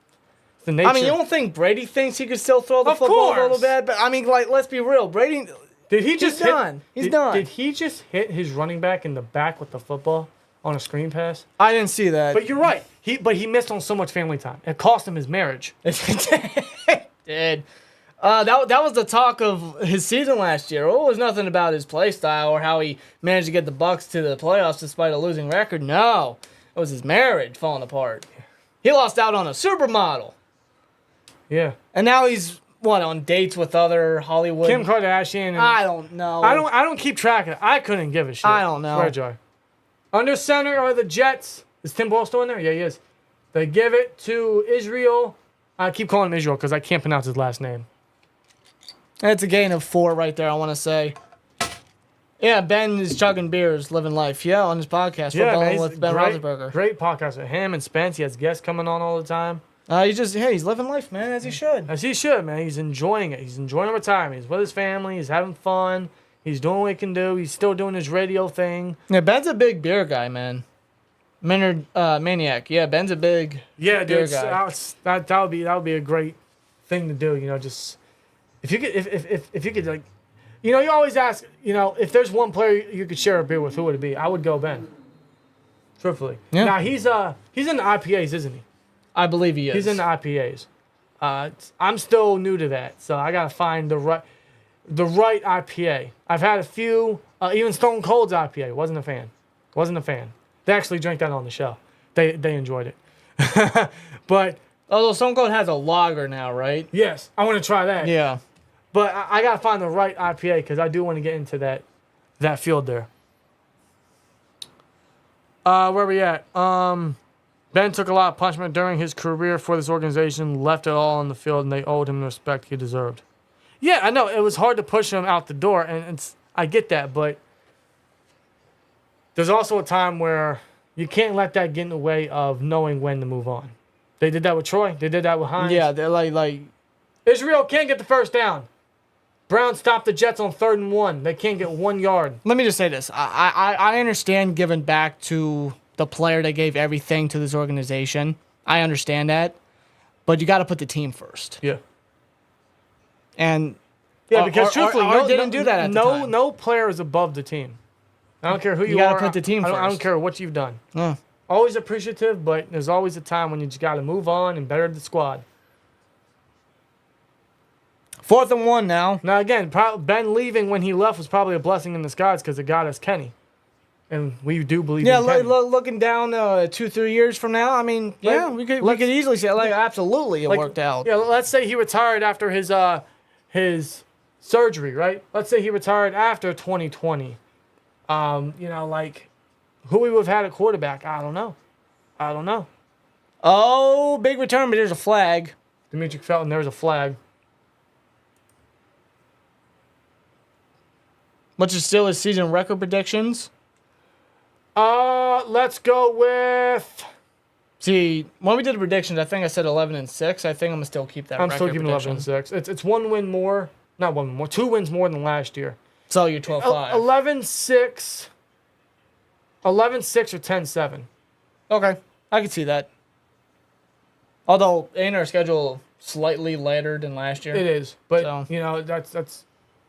the nature. I mean, you don't think Brady thinks he could still throw the football a little bit? But I mean, like, let's be real. Brady, he's done. He's done. Did he just hit his running back in the back with the football on a screen pass? I didn't see that. But you're right. He missed on so much family time. It cost him his marriage. It did. That was the talk of his season last year. It was nothing about his play style or how he managed to get the Bucks to the playoffs despite a losing record. No, it was his marriage falling apart. He lost out on a supermodel. Yeah. And now he's on dates with other Hollywood. Kim Kardashian. And I don't know. I don't keep track of it. I couldn't give a shit. I don't know. Swear, Joy. Under center are the Jets. Is Tim Ball still in there? Yeah, he is. They give it to Israel. I keep calling him Israel because I can't pronounce his last name. That's a gain of 4 right there, I want to say. Yeah, Ben is chugging beers, living life. Yeah, on his podcast. Yeah, man, with Ben Roethlisberger. Great podcast with him and Spence. He has guests coming on all the time. He's living life, man, as he should. As he should, man. He's enjoying it. He's enjoying retirement. He's with his family. He's having fun. He's doing what he can do. He's still doing his radio thing. Yeah, Ben's a big beer guy, man. Maynard Maniac. Yeah, Ben's a big beer guy. That would be a great thing to do. Just if you could like, you always ask, if there's one player you could share a beer with, who would it be? I would go Ben. Truthfully. Yeah. Now he's in the IPAs, isn't he? I believe he is. He's in the IPAs. I'm still new to that, so I gotta find the right IPA. I've had a few, even Stone Cold's IPA. Wasn't a fan. They actually drank that on the show. They enjoyed it. But although Stone Cold has a lager now, right? Yes, I want to try that. Yeah. But I gotta find the right IPA because I do want to get into that field there. Where we at? Ben took a lot of punishment during his career for this organization, left it all on the field, and they owed him the respect he deserved. Yeah, I know. It was hard to push him out the door, and I get that, but there's also a time where you can't let that get in the way of knowing when to move on. They did that with Troy. They did that with Hines. Yeah, they're like Israel can't get the first down. Brown stopped the Jets on 3rd and 1. They can't get 1 yard. let me just say this. I understand giving back to the player that gave everything to this organization. I understand that. But you got to put the team first. Yeah. And Yeah, because truthfully, didn't do that at the time. No player is above the team. I don't care who you gotta are. put the team I don't first. care what you've done. Yeah. Always appreciative, but there's always a time when you just got to move on and better the squad. 4th and 1 now. Now, again, Ben leaving when he left was probably a blessing in disguise because it got us Kenny. And we do believe Yeah, in Kenny. looking down 2-3 years from now, I mean, yeah, we could easily say absolutely it worked out. Yeah, let's say he retired after his surgery, right? Let's say he retired after 2020. Who we would have had at quarterback? I don't know. Oh, big return, but there's a flag. Demetric Felton, there's a flag. What's your Steelers season record predictions? Let's go with. See, when we did the predictions, I think I said 11-6. I think I'm gonna still keep that. I'm record still keeping prediction. 11-6. It's 1 win more, not 1 win more, 2 wins more than last year. So you're 12-5. 11-6. 11-6 or 10-7. Okay, I can see that. Although ain't our schedule slightly lighter than last year? It is, but So. that's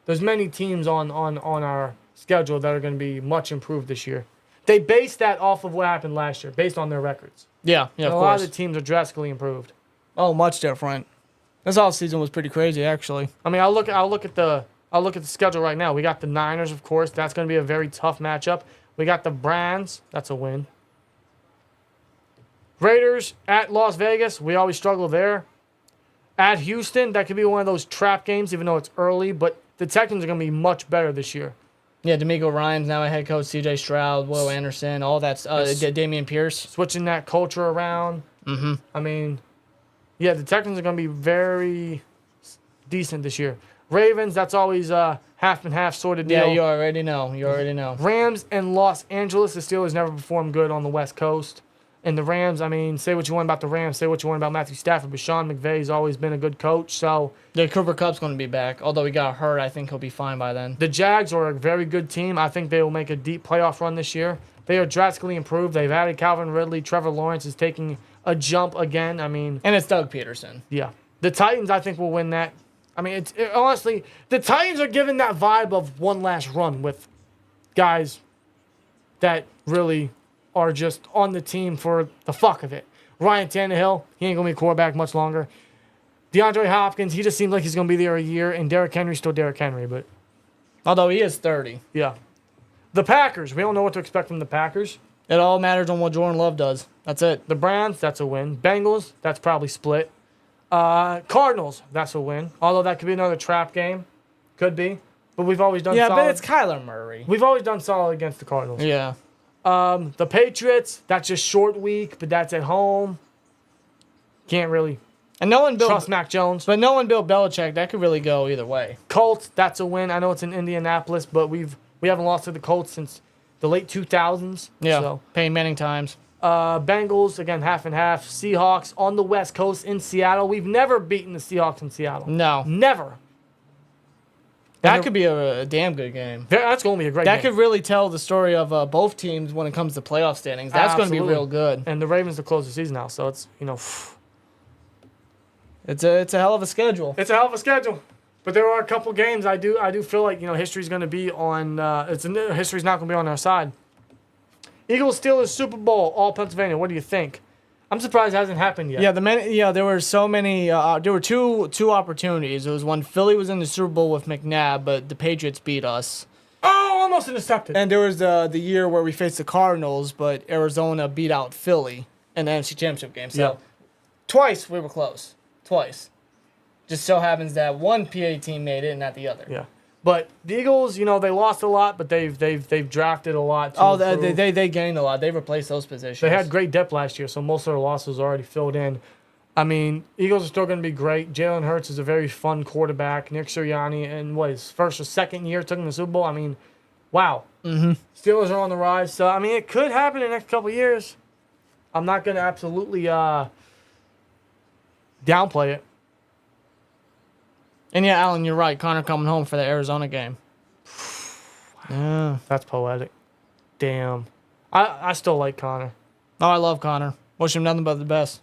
there's many teams on our schedule that are going to be much improved this year. They based that off of what happened last year, based on their records. Yeah, And of a lot course. of the teams are drastically improved. Oh, much different. This all season was pretty crazy, actually. I mean, I'll look at the schedule right now. We got the Niners, of course. That's going to be a very tough matchup. We got the Browns. That's a win. Raiders at Las Vegas. We always struggle there. At Houston, that could be one of those trap games, even though it's early. But the Texans are going to be much better this year. Yeah, D'Amico Ryan's now a head coach. C.J. Stroud, Will Anderson, all that. Damian Pierce. Switching that culture around. Mm-hmm. I mean, yeah, the Texans are going to be very decent this year. Ravens, that's always half and half sort of deal. Yeah, you already know. Rams and Los Angeles, the Steelers never performed good on the West Coast. And the Rams, I mean, say what you want about the Rams, say what you want about Matthew Stafford, but Sean McVay's always been a good coach. So Yeah, Cooper Kupp's going to be back. Although he got hurt, I think he'll be fine by then. the Jags are a very good team. I think they will make a deep playoff run this year. They are drastically improved. They've added Calvin Ridley. Trevor Lawrence is taking a jump again. I mean, And it's Doug Peterson. yeah. The Titans, I think, will win that. I mean, honestly, the Titans are giving that vibe of one last run with guys that really are just on the team for the fuck of it. Ryan Tannehill, he ain't going to be a quarterback much longer. DeAndre Hopkins, he just seems like he's going to be there a year. And Derrick Henry's still Derrick Henry, but Although he is 30. yeah. The Packers, we don't know what to expect from the Packers. It all matters on what Jordan Love does. That's it. The Browns, that's a win. Bengals, that's probably split. Cardinals, that's a win. Although that could be another trap game. Could be. But we've always done Yeah, solid. but it's Kyler Murray. We've always done solid against the Cardinals. Yeah. The Patriots, that's just short week, but that's at home. Can't really And no one built trust Mac Jones. But no one built Belichick. That could really go either way. Colts, that's a win. I know it's in Indianapolis, but we haven't lost to the Colts since the late 2000s. Yeah. So. Peyton Manning times. Bengals, again, half and half. Seahawks on the West Coast in Seattle. We've never beaten the Seahawks in Seattle. No. Never. That could be a damn good game. That's going to be a great That game. could really tell the story of both teams when it comes to playoff standings. That's going to be Absolutely. real good. And the Ravens to close the season now, so it's, It's a hell of a schedule. it's a hell of a schedule. But there are a couple games I do feel like, history's going to be on history's not going to be on our side. Eagles Steelers Super Bowl, all Pennsylvania. What do you think? I'm surprised it hasn't happened yet. Yeah, there were so many. There were two opportunities. It was when Philly was in the Super Bowl with McNabb, but the Patriots beat us. Oh, almost intercepted. And there was the year where we faced the Cardinals, but Arizona beat out Philly in the NFC Championship game. So Yeah. twice we were close. Twice. Just so happens that one PA team made it and not the other. Yeah. But the Eagles, they lost a lot, but they've drafted a lot. They gained a lot. They replaced those positions. They had great depth last year, so most of their losses are already filled in. I mean, Eagles are still going to be great. Jalen Hurts is a very fun quarterback. Nick Sirianni, and his first or second year took him to the Super Bowl. I mean, wow. Mm-hmm. Steelers are on the rise. So, I mean, it could happen in the next couple of years. I'm not going to absolutely downplay it. And yeah, Alan, you're right. Connor coming home for the Arizona game. Yeah. That's poetic. Damn. I still like Connor. Oh, I love Connor. Wish him nothing but the best.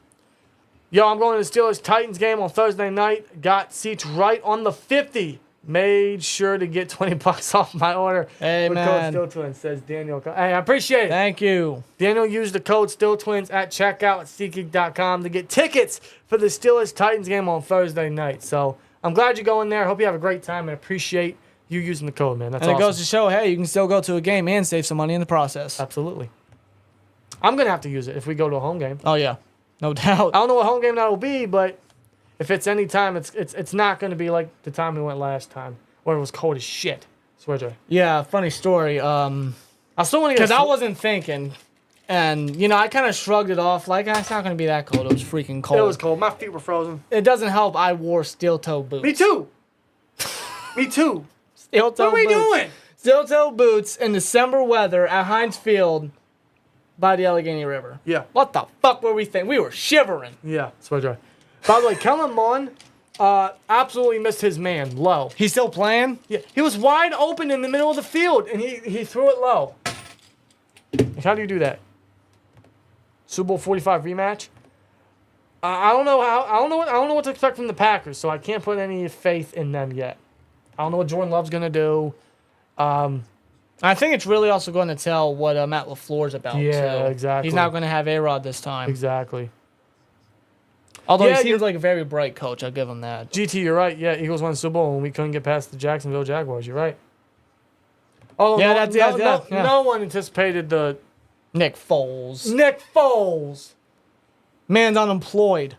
Yo, I'm going to the Steelers-Titans game on Thursday night. Got seats right on the 50. Made sure to get $20 off my order. Hey, with man. code SteelTwins, says Daniel. Hey, I appreciate it. Thank you. Daniel used the code SteelTwins at checkout at SeatGeek.com to get tickets for the Steelers-Titans game on Thursday night. So I'm glad you're going there. Hope you have a great time and appreciate you using the code, man. That's And awesome. it goes to show, hey, you can still go to a game and save some money in the process. Absolutely. I'm going to have to use it if we go to a home game. Oh, yeah. No doubt. I don't know what home game that will be, but if it's any time, it's not going to be like the time we went last time where it was cold as shit. Swear to you. Yeah, funny story. I still want to get Because I wasn't thinking, and, you know, I kind of shrugged it off like, it's not going to be that cold. It was freaking cold. It was cold. My feet were frozen. It doesn't help I wore steel-toe boots. Me too. Me too. Steel-toe What are we boots. doing? Steel-toe boots in December weather at Heinz Field by the Allegheny River. Yeah. What the fuck were we thinking? We were shivering. Yeah. Swear to you. By the way, Kellen Mond absolutely missed his man low. He's still playing? Yeah. He was wide open in the middle of the field, and he threw it low. How do you do that? Super Bowl 45 rematch? I don't know what to expect from the Packers, so I can't put any faith in them yet. I don't know what Jordan Love's gonna do. I think it's really also going to tell what Matt LaFleur's about. Yeah, too. exactly. He's not going to have A-Rod this time. Exactly. Although Yeah, he seems like a very bright coach. I'll give him that. GT, you're right. Yeah, Eagles won the Super Bowl, and we couldn't get past the Jacksonville Jaguars. You're right. Oh, Yeah, no one anticipated the Nick Foles. Nick Foles. Man's unemployed.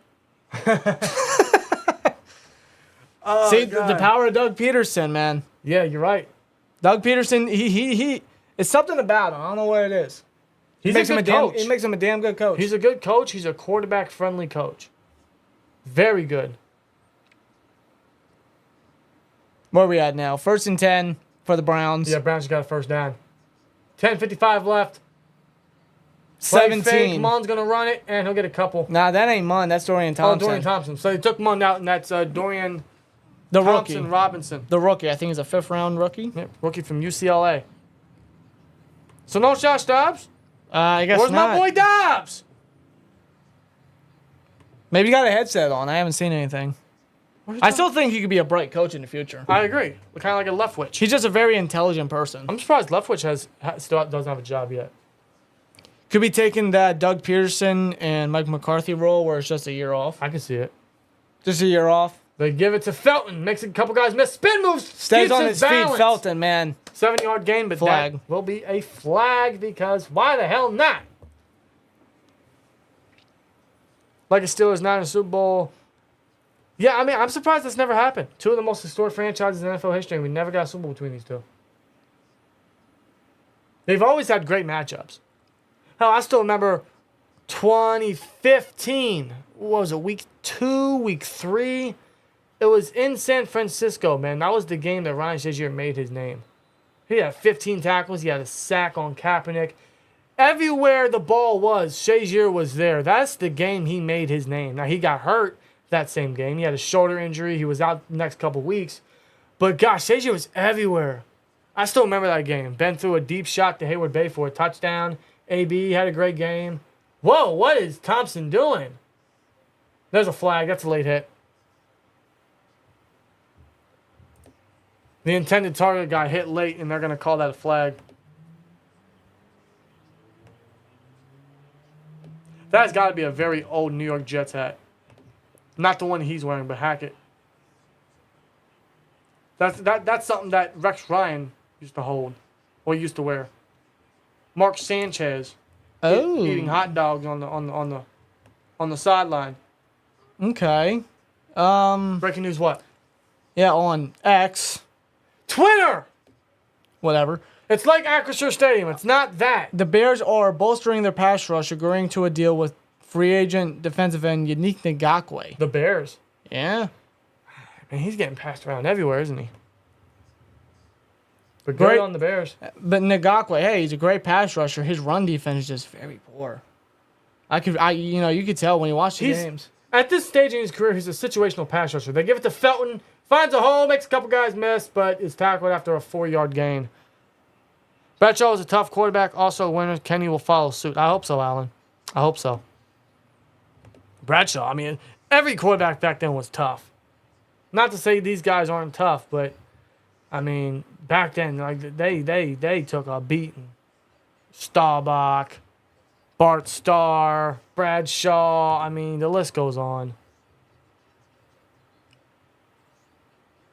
Oh, See, God. the power of Doug Peterson, man. Yeah, you're right. Doug Peterson, he it's something about him. I don't know what it is. He's makes a him good coach. It makes him a damn good coach. He's a good coach. He's a quarterback-friendly coach. Very good. Where are we at now? 1st and 10 for the Browns. Yeah, Browns got a first down. 10:55 left. Play fake. 17. Mond's going to run it, and he'll get a couple. Nah, that ain't Munn. That's Dorian Thompson. Oh, Dorian Thompson. So they took Mond out, and that's Dorian the Thompson rookie. Robinson. The rookie. I think he's a 5th-round rookie. Yeah, rookie from UCLA. So no Josh Dobbs? I guess Where's not. my boy Dobbs? Maybe he got a headset on. I haven't seen anything. I still think he could be a bright coach in the future. I agree. Kind of like a Leftwich. He's just a very intelligent person. I'm surprised Leftwich still doesn't have a job yet. Could be taking that Doug Peterson and Mike McCarthy role where it's just a year off. I can see it. Just a year off. They give it to Felton. Makes a couple guys miss spin moves. Stays keeps on his feet, balance. Felton, man. 7-yard gain, but Flag. that will be a flag because why the hell not? Like a Steelers not in a Super Bowl. Yeah, I mean, I'm surprised this never happened. Two of the most historic franchises in NFL history, and we never got a Super Bowl between these two. They've always had great matchups. Hell, I still remember 2015. What was it, week 2, week 3? It was in San Francisco, man. That was the game that Ryan Shazier made his name. He had 15 tackles. He had a sack on Kaepernick. Everywhere the ball was, Shazier was there. That's the game he made his name. Now, he got hurt that same game. He had a shoulder injury. He was out the next couple weeks. But, gosh, Shazier was everywhere. I still remember that game. Ben threw a deep shot to Hayward Bay for a touchdown. AB had a great game. Whoa, what is Thompson doing? There's a flag. That's a late hit. The intended target got hit late, and they're going to call that a flag. That's got to be a very old New York Jets hat. Not the one he's wearing, but Hackett. That's something that Rex Ryan used to hold, or used to wear. Mark Sanchez eating hot dogs on the sideline. Okay. Breaking news what? Yeah, on X. Twitter! Whatever. It's like Acrisure Stadium. It's not that. The Bears are bolstering their pass rush, agreeing to a deal with free agent defensive end Yannick Ngakoue. The Bears. Yeah. Man, he's getting passed around everywhere, isn't he? But Great. good on the Bears. But Ngakoue, hey, he's a great pass rusher. His run defense is just very poor. You could tell when you watch the games. At this stage in his career, he's a situational pass rusher. They give it to Felton, finds a hole, makes a couple guys miss, but is tackled after a 4-yard gain. Bradshaw is a tough quarterback, also a winner. Kenny will follow suit. I hope so, Alan. I hope so. Bradshaw, I mean, every quarterback back then was tough. Not to say these guys aren't tough, but I mean, back then, like they took a beating. Staubach, Bart Starr, Bradshaw. I mean, the list goes on.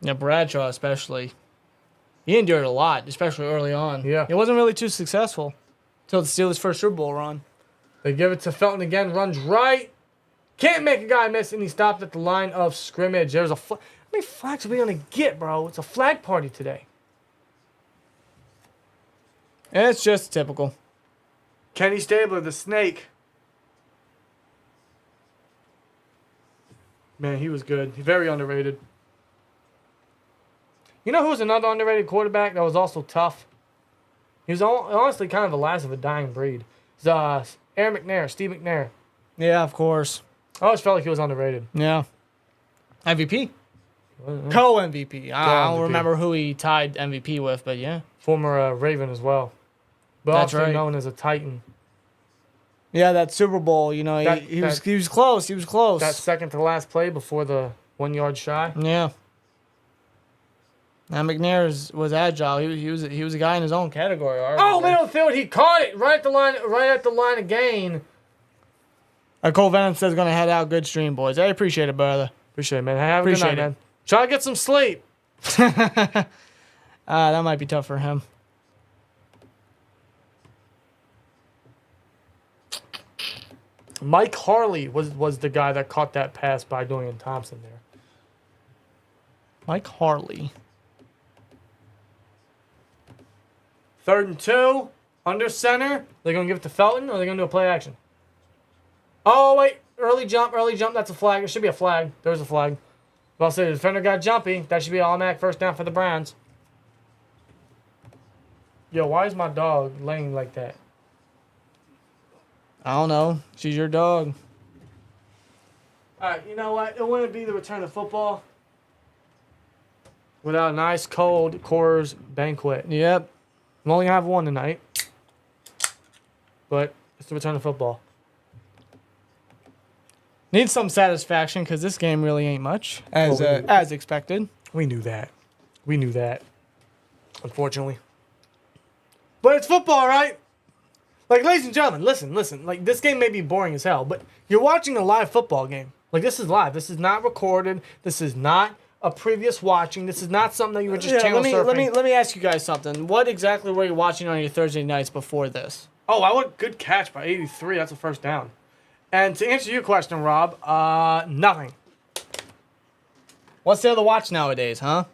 Yeah, Bradshaw especially. He endured a lot, especially early on. Yeah. He wasn't really too successful until the Steelers' first Super Bowl run. They give it to Felton again, runs right. Can't make a guy miss, and he stopped at the line of scrimmage. There's a how many flags are we going to get, bro? It's a flag party today. And it's just typical. Kenny Stabler, the snake. Man, he was good. Very underrated. You know who was another underrated quarterback that was also tough? He was honestly kind of the last of a dying breed. It was Aaron McNair, Steve McNair. Yeah, of course. I always felt like he was underrated. Yeah. MVP? Co-MVP. I don't remember who he tied MVP with, but yeah. Former Raven as well. But That's also right. known as a Titan. Yeah, that Super Bowl, you know, he was close. He was close. That second to last play before the 1 yard shy. Yeah. Now McNair was agile. He was a guy in his own category. Oh, middle field, he caught it right at the line of gain. Cole Venom says going to head out. Good stream, boys. I appreciate it, brother. Appreciate it, man. Have a good night, Appreciate it. man. Try to get some sleep. That might be tough for him. Mike Harley was the guy that caught that pass by Dorian Thompson there. Mike Harley. 3rd and 2, under center. They're going to give it to Felton, or they're going to do a play action? Oh, wait. Early jump. That's a flag. It should be a flag. There's a flag. Well, I'll say the defender got jumpy. That should be an automatic first down for the Browns. Yo, why is my dog laying like that? I don't know. She's your dog. All right, you know what? It wouldn't be the return of football without a nice, cold Coors Banquet. Yep. I'm only going to have one tonight, but it's the return of football. Needs some satisfaction because this game really ain't much, as expected. We knew that. Unfortunately. But it's football, right? Like, ladies and gentlemen, listen. Like, this game may be boring as hell, but you're watching a live football game. Like, this is live. This is not recorded. This is not a previous watching. This is not something that you were just channel surfing. Let me ask you guys something. What exactly were you watching on your Thursday nights before this? Oh, I want good catch by 83. That's a first down. And to answer your question, Rob, nothing. What's there to watch nowadays, huh?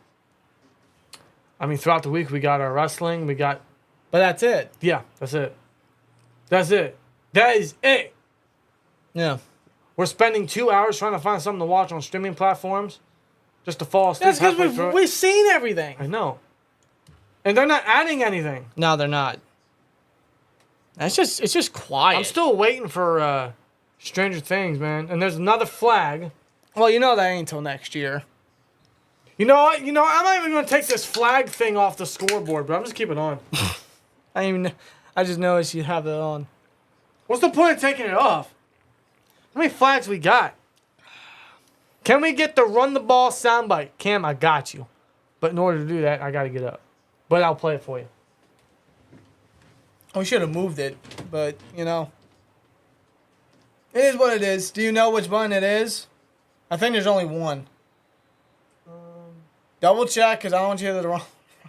I mean, throughout the week, we got our wrestling. But that's it. Yeah, that's it. That is it. Yeah. We're spending 2 hours trying to find something to watch on streaming platforms just to fall asleep. That's because we've seen everything. I know. And they're not adding anything. No, they're not. It's just quiet. I'm still waiting for Stranger Things, man. And there's another flag. Well, you know that ain't until next year. You know what? I'm not even going to take this flag thing off the scoreboard, but I'm just keeping it on. I just noticed you have it on. What's the point of taking it off? How many flags we got? Can we get the run the ball soundbite? Cam, I got you. But in order to do that, I got to get up. But I'll play it for you. We should have moved it, but, you know. It is what it is. Do you know which button it is? I think there's only one. Double check, because I don't want you to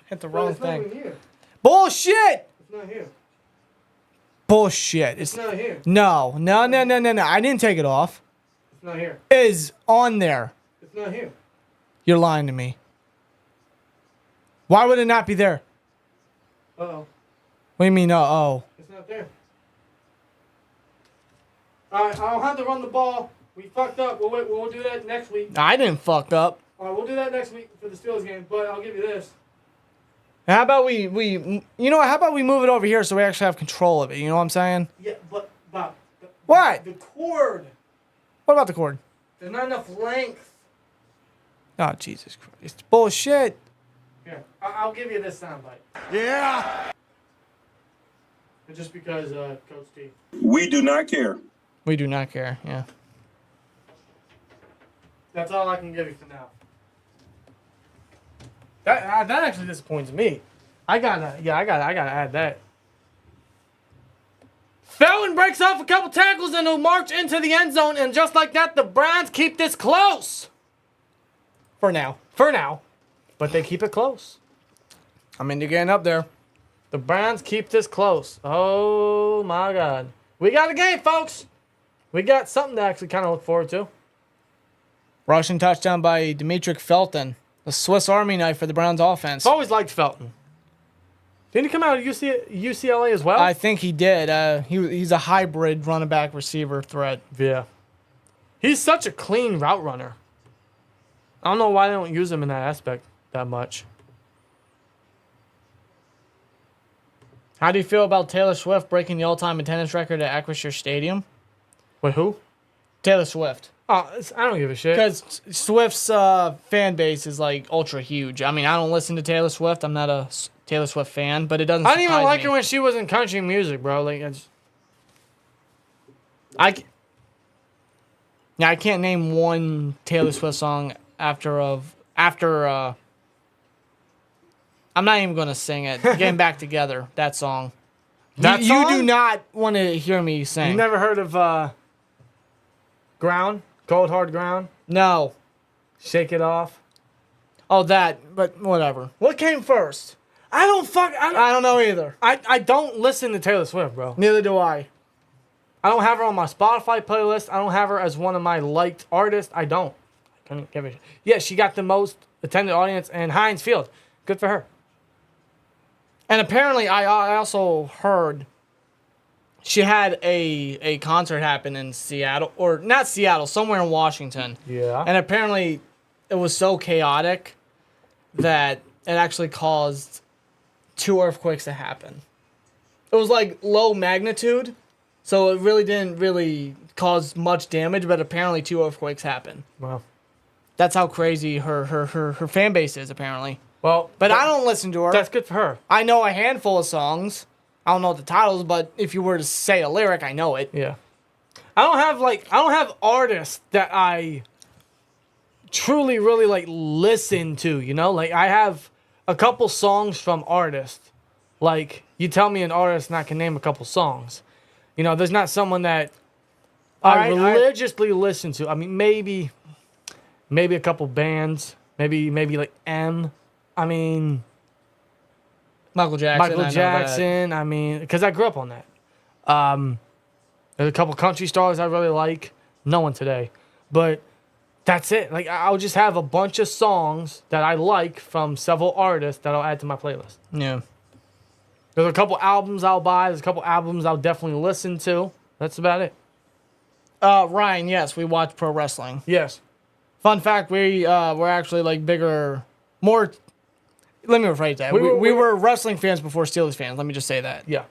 hit the wrong thing. Not even here. Bullshit! It's not here. Bullshit. It's not here. No. I didn't take it off. It's not here. It is on there. It's not here. You're lying to me. Why would it not be there? Uh-oh. What do you mean, uh-oh? It's not there. All right, I'll have to run the ball. We fucked up. We'll do that next week. I didn't fuck up. All right, we'll do that next week for the Steelers game, but I'll give you this. How about we how about we move it over here so we actually have control of it? You know what I'm saying? Yeah, but Bob. What? The cord. What about the cord? There's not enough length. Oh, Jesus Christ. Bullshit. Here, I'll give you this soundbite. Yeah. Just because, Coach T. We do not care. We do not care, yeah. That's all I can give you for now. That actually disappoints me. I gotta add that. Felton breaks off a couple tackles and will march into the end zone, and just like that, the Browns keep this close. For now. But they keep it close. I mean, they're getting up there. The Browns keep this close. Oh, my God. We got a game, folks. We got something to actually kind of look forward to. Rushing touchdown by Demetric Felton. The Swiss Army knife for the Browns offense. I've always liked Felton. Didn't he come out of UCLA as well? I think he did. He's a hybrid running back receiver threat. Yeah. He's such a clean route runner. I don't know why they don't use him in that aspect that much. How do you feel about Taylor Swift breaking the all-time attendance record at Acrisure Stadium? Wait, who? Taylor Swift. Oh, I don't give a shit. Because Swift's fan base is like ultra huge. I mean, I don't listen to Taylor Swift. I'm not a Taylor Swift fan, but it doesn't. I didn't even like me. her when she was in country music, bro. Like, I can't name one Taylor Swift song after. I'm not even gonna sing it. Getting Back Together, that song. That you song? do not want to hear me sing. You never heard of Ground? Cold Hard Ground? No. Shake It Off? Oh, that. But whatever. What came first? I I don't know either. I don't listen to Taylor Swift, bro. Neither do I. I don't have her on my Spotify playlist. I don't have her as one of my liked artists. I don't. I couldn't give a shit. Yeah, she got the most attended audience in Heinz Field. Good for her. And apparently, I also heard she had a concert happen in Seattle, or not Seattle, somewhere in Washington. Yeah. And apparently, it was so chaotic that it actually caused 2 earthquakes to happen. It was like low magnitude, so it really didn't cause much damage, but apparently 2 earthquakes happened. Wow. That's how crazy her fan base is, apparently. Well, But I don't listen to her. That's good for her. I know a handful of songs. I don't know the titles, but if you were to say a lyric, I know it. Yeah. I don't have artists that I truly really listen to, you know? Like I have a couple songs from artists. Like you tell me an artist and I can name a couple songs. You know, there's not someone that I religiously listen to. I mean, maybe a couple bands, maybe like M. I mean, Michael Jackson. I mean, because I grew up on that. There's a couple country stars I really like. No one today, but that's it. Like I'll just have a bunch of songs that I like from several artists that I'll add to my playlist. Yeah. There's a couple albums I'll buy. There's a couple albums I'll definitely listen to. That's about it. Ryan, yes, we watch pro wrestling. Yes. Fun fact, we're actually like more. Let me rephrase that. We were wrestling fans before Steelers fans. Let me just say that. Yeah.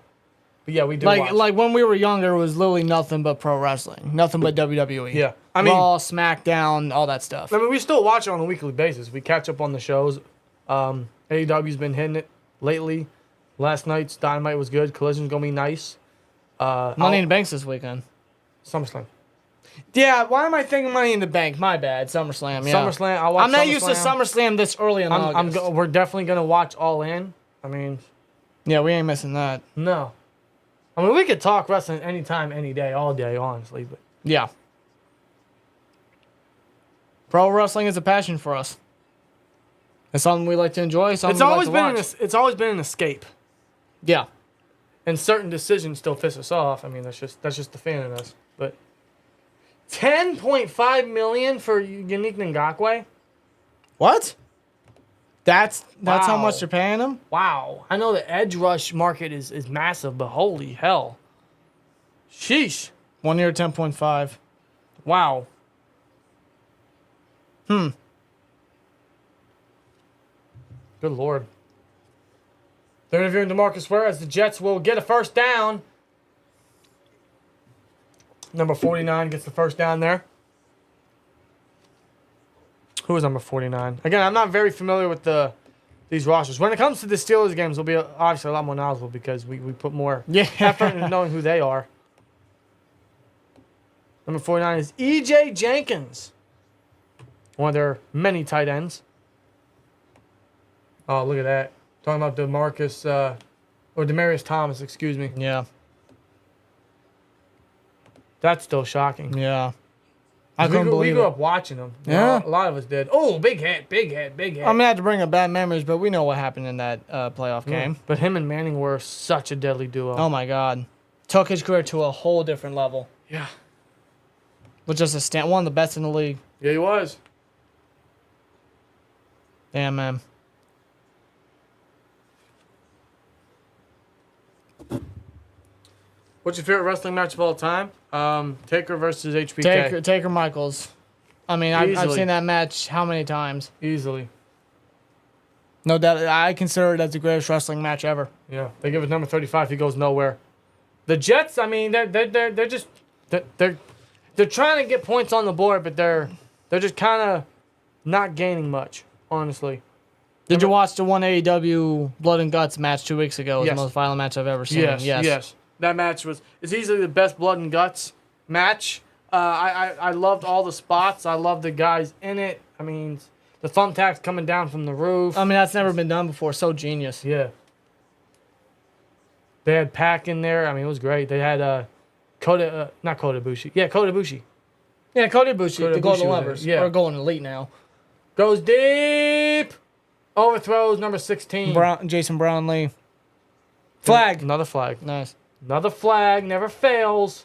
But yeah, we do Like watch. like when we were younger, it was literally nothing but pro wrestling, nothing but WWE. Yeah. I mean, Raw, SmackDown, all that stuff. I mean, we still watch it on a weekly basis. We catch up on the shows. AEW's been hitting it lately. Last night's Dynamite was good. Collision's going to be nice. Money in the Bank's this weekend. SummerSlam. Yeah, why am I thinking Money in the Bank? My bad. SummerSlam, yeah. SummerSlam. I'll watch I'm not SummerSlam. used to SummerSlam this early in August. We're definitely going to watch All In. I mean, Yeah, we ain't missing that. no. I mean, we could talk wrestling anytime, any day, all day, honestly. But Yeah. Pro wrestling is a passion for us. It's something we like to enjoy. Something it's we always like to been watch. it's always been an escape. Yeah. And certain decisions still piss us off. I mean, that's just the fan in us. But $10.5 million for Unique Ngakwe? What? That's how Wow. much they're paying him? Wow. I know the edge rush market is massive, but holy hell. Sheesh. 1 year, 10.5. Wow. Good Lord. They're interviewing DeMarcus Ware as the Jets will get a first down. Number 49 gets the first down there. Who is number 49? Again, I'm not very familiar with these rosters. When it comes to the Steelers games, we'll be obviously a lot more knowledgeable because we put more effort into knowing who they are. Number 49 is E.J. Jenkins. One of their many tight ends. Oh, look at that. Talking about Demaryius Thomas, excuse me. Yeah. That's still shocking. Yeah. I couldn't believe we it. grew up watching them. Yeah. A lot of us did. Oh, big hit. I'm going to have to bring up bad memories, but we know what happened in that playoff game. But him and Manning were such a deadly duo. Oh, my God. Took his career to a whole different level. Yeah. Was just one of the best in the league. Yeah, he was. Damn, man. What's your favorite wrestling match of all time? Taker versus HBK. Taker Michaels. I mean, I've seen that match how many times? Easily. No doubt. I consider it as the greatest wrestling match ever. Yeah, they give it number 35. He goes nowhere. The Jets, I mean, they're just they're trying to get points on the board, but they're just kind of not gaining much, honestly. Did you watch the one AEW Blood and Guts match 2 weeks ago? It was Yes. the most violent match I've ever seen. Yes. That match is easily the best blood and guts match. I loved all the spots. I loved the guys in it. I mean, the thumbtacks coming down from the roof. I mean, that's never been done before. So genius. Yeah. They had Pac in there. I mean, it was great. They had not Kota Ibushi. Yeah, Kota Ibushi. Yeah, Kota Ibushi, Kota the Golden Ibushi was Lovers. there. Yeah. Or Golden Elite now. Goes deep. Overthrows number 16. Jason Brownlee. Flag. Another flag. Nice. Another flag. Never fails.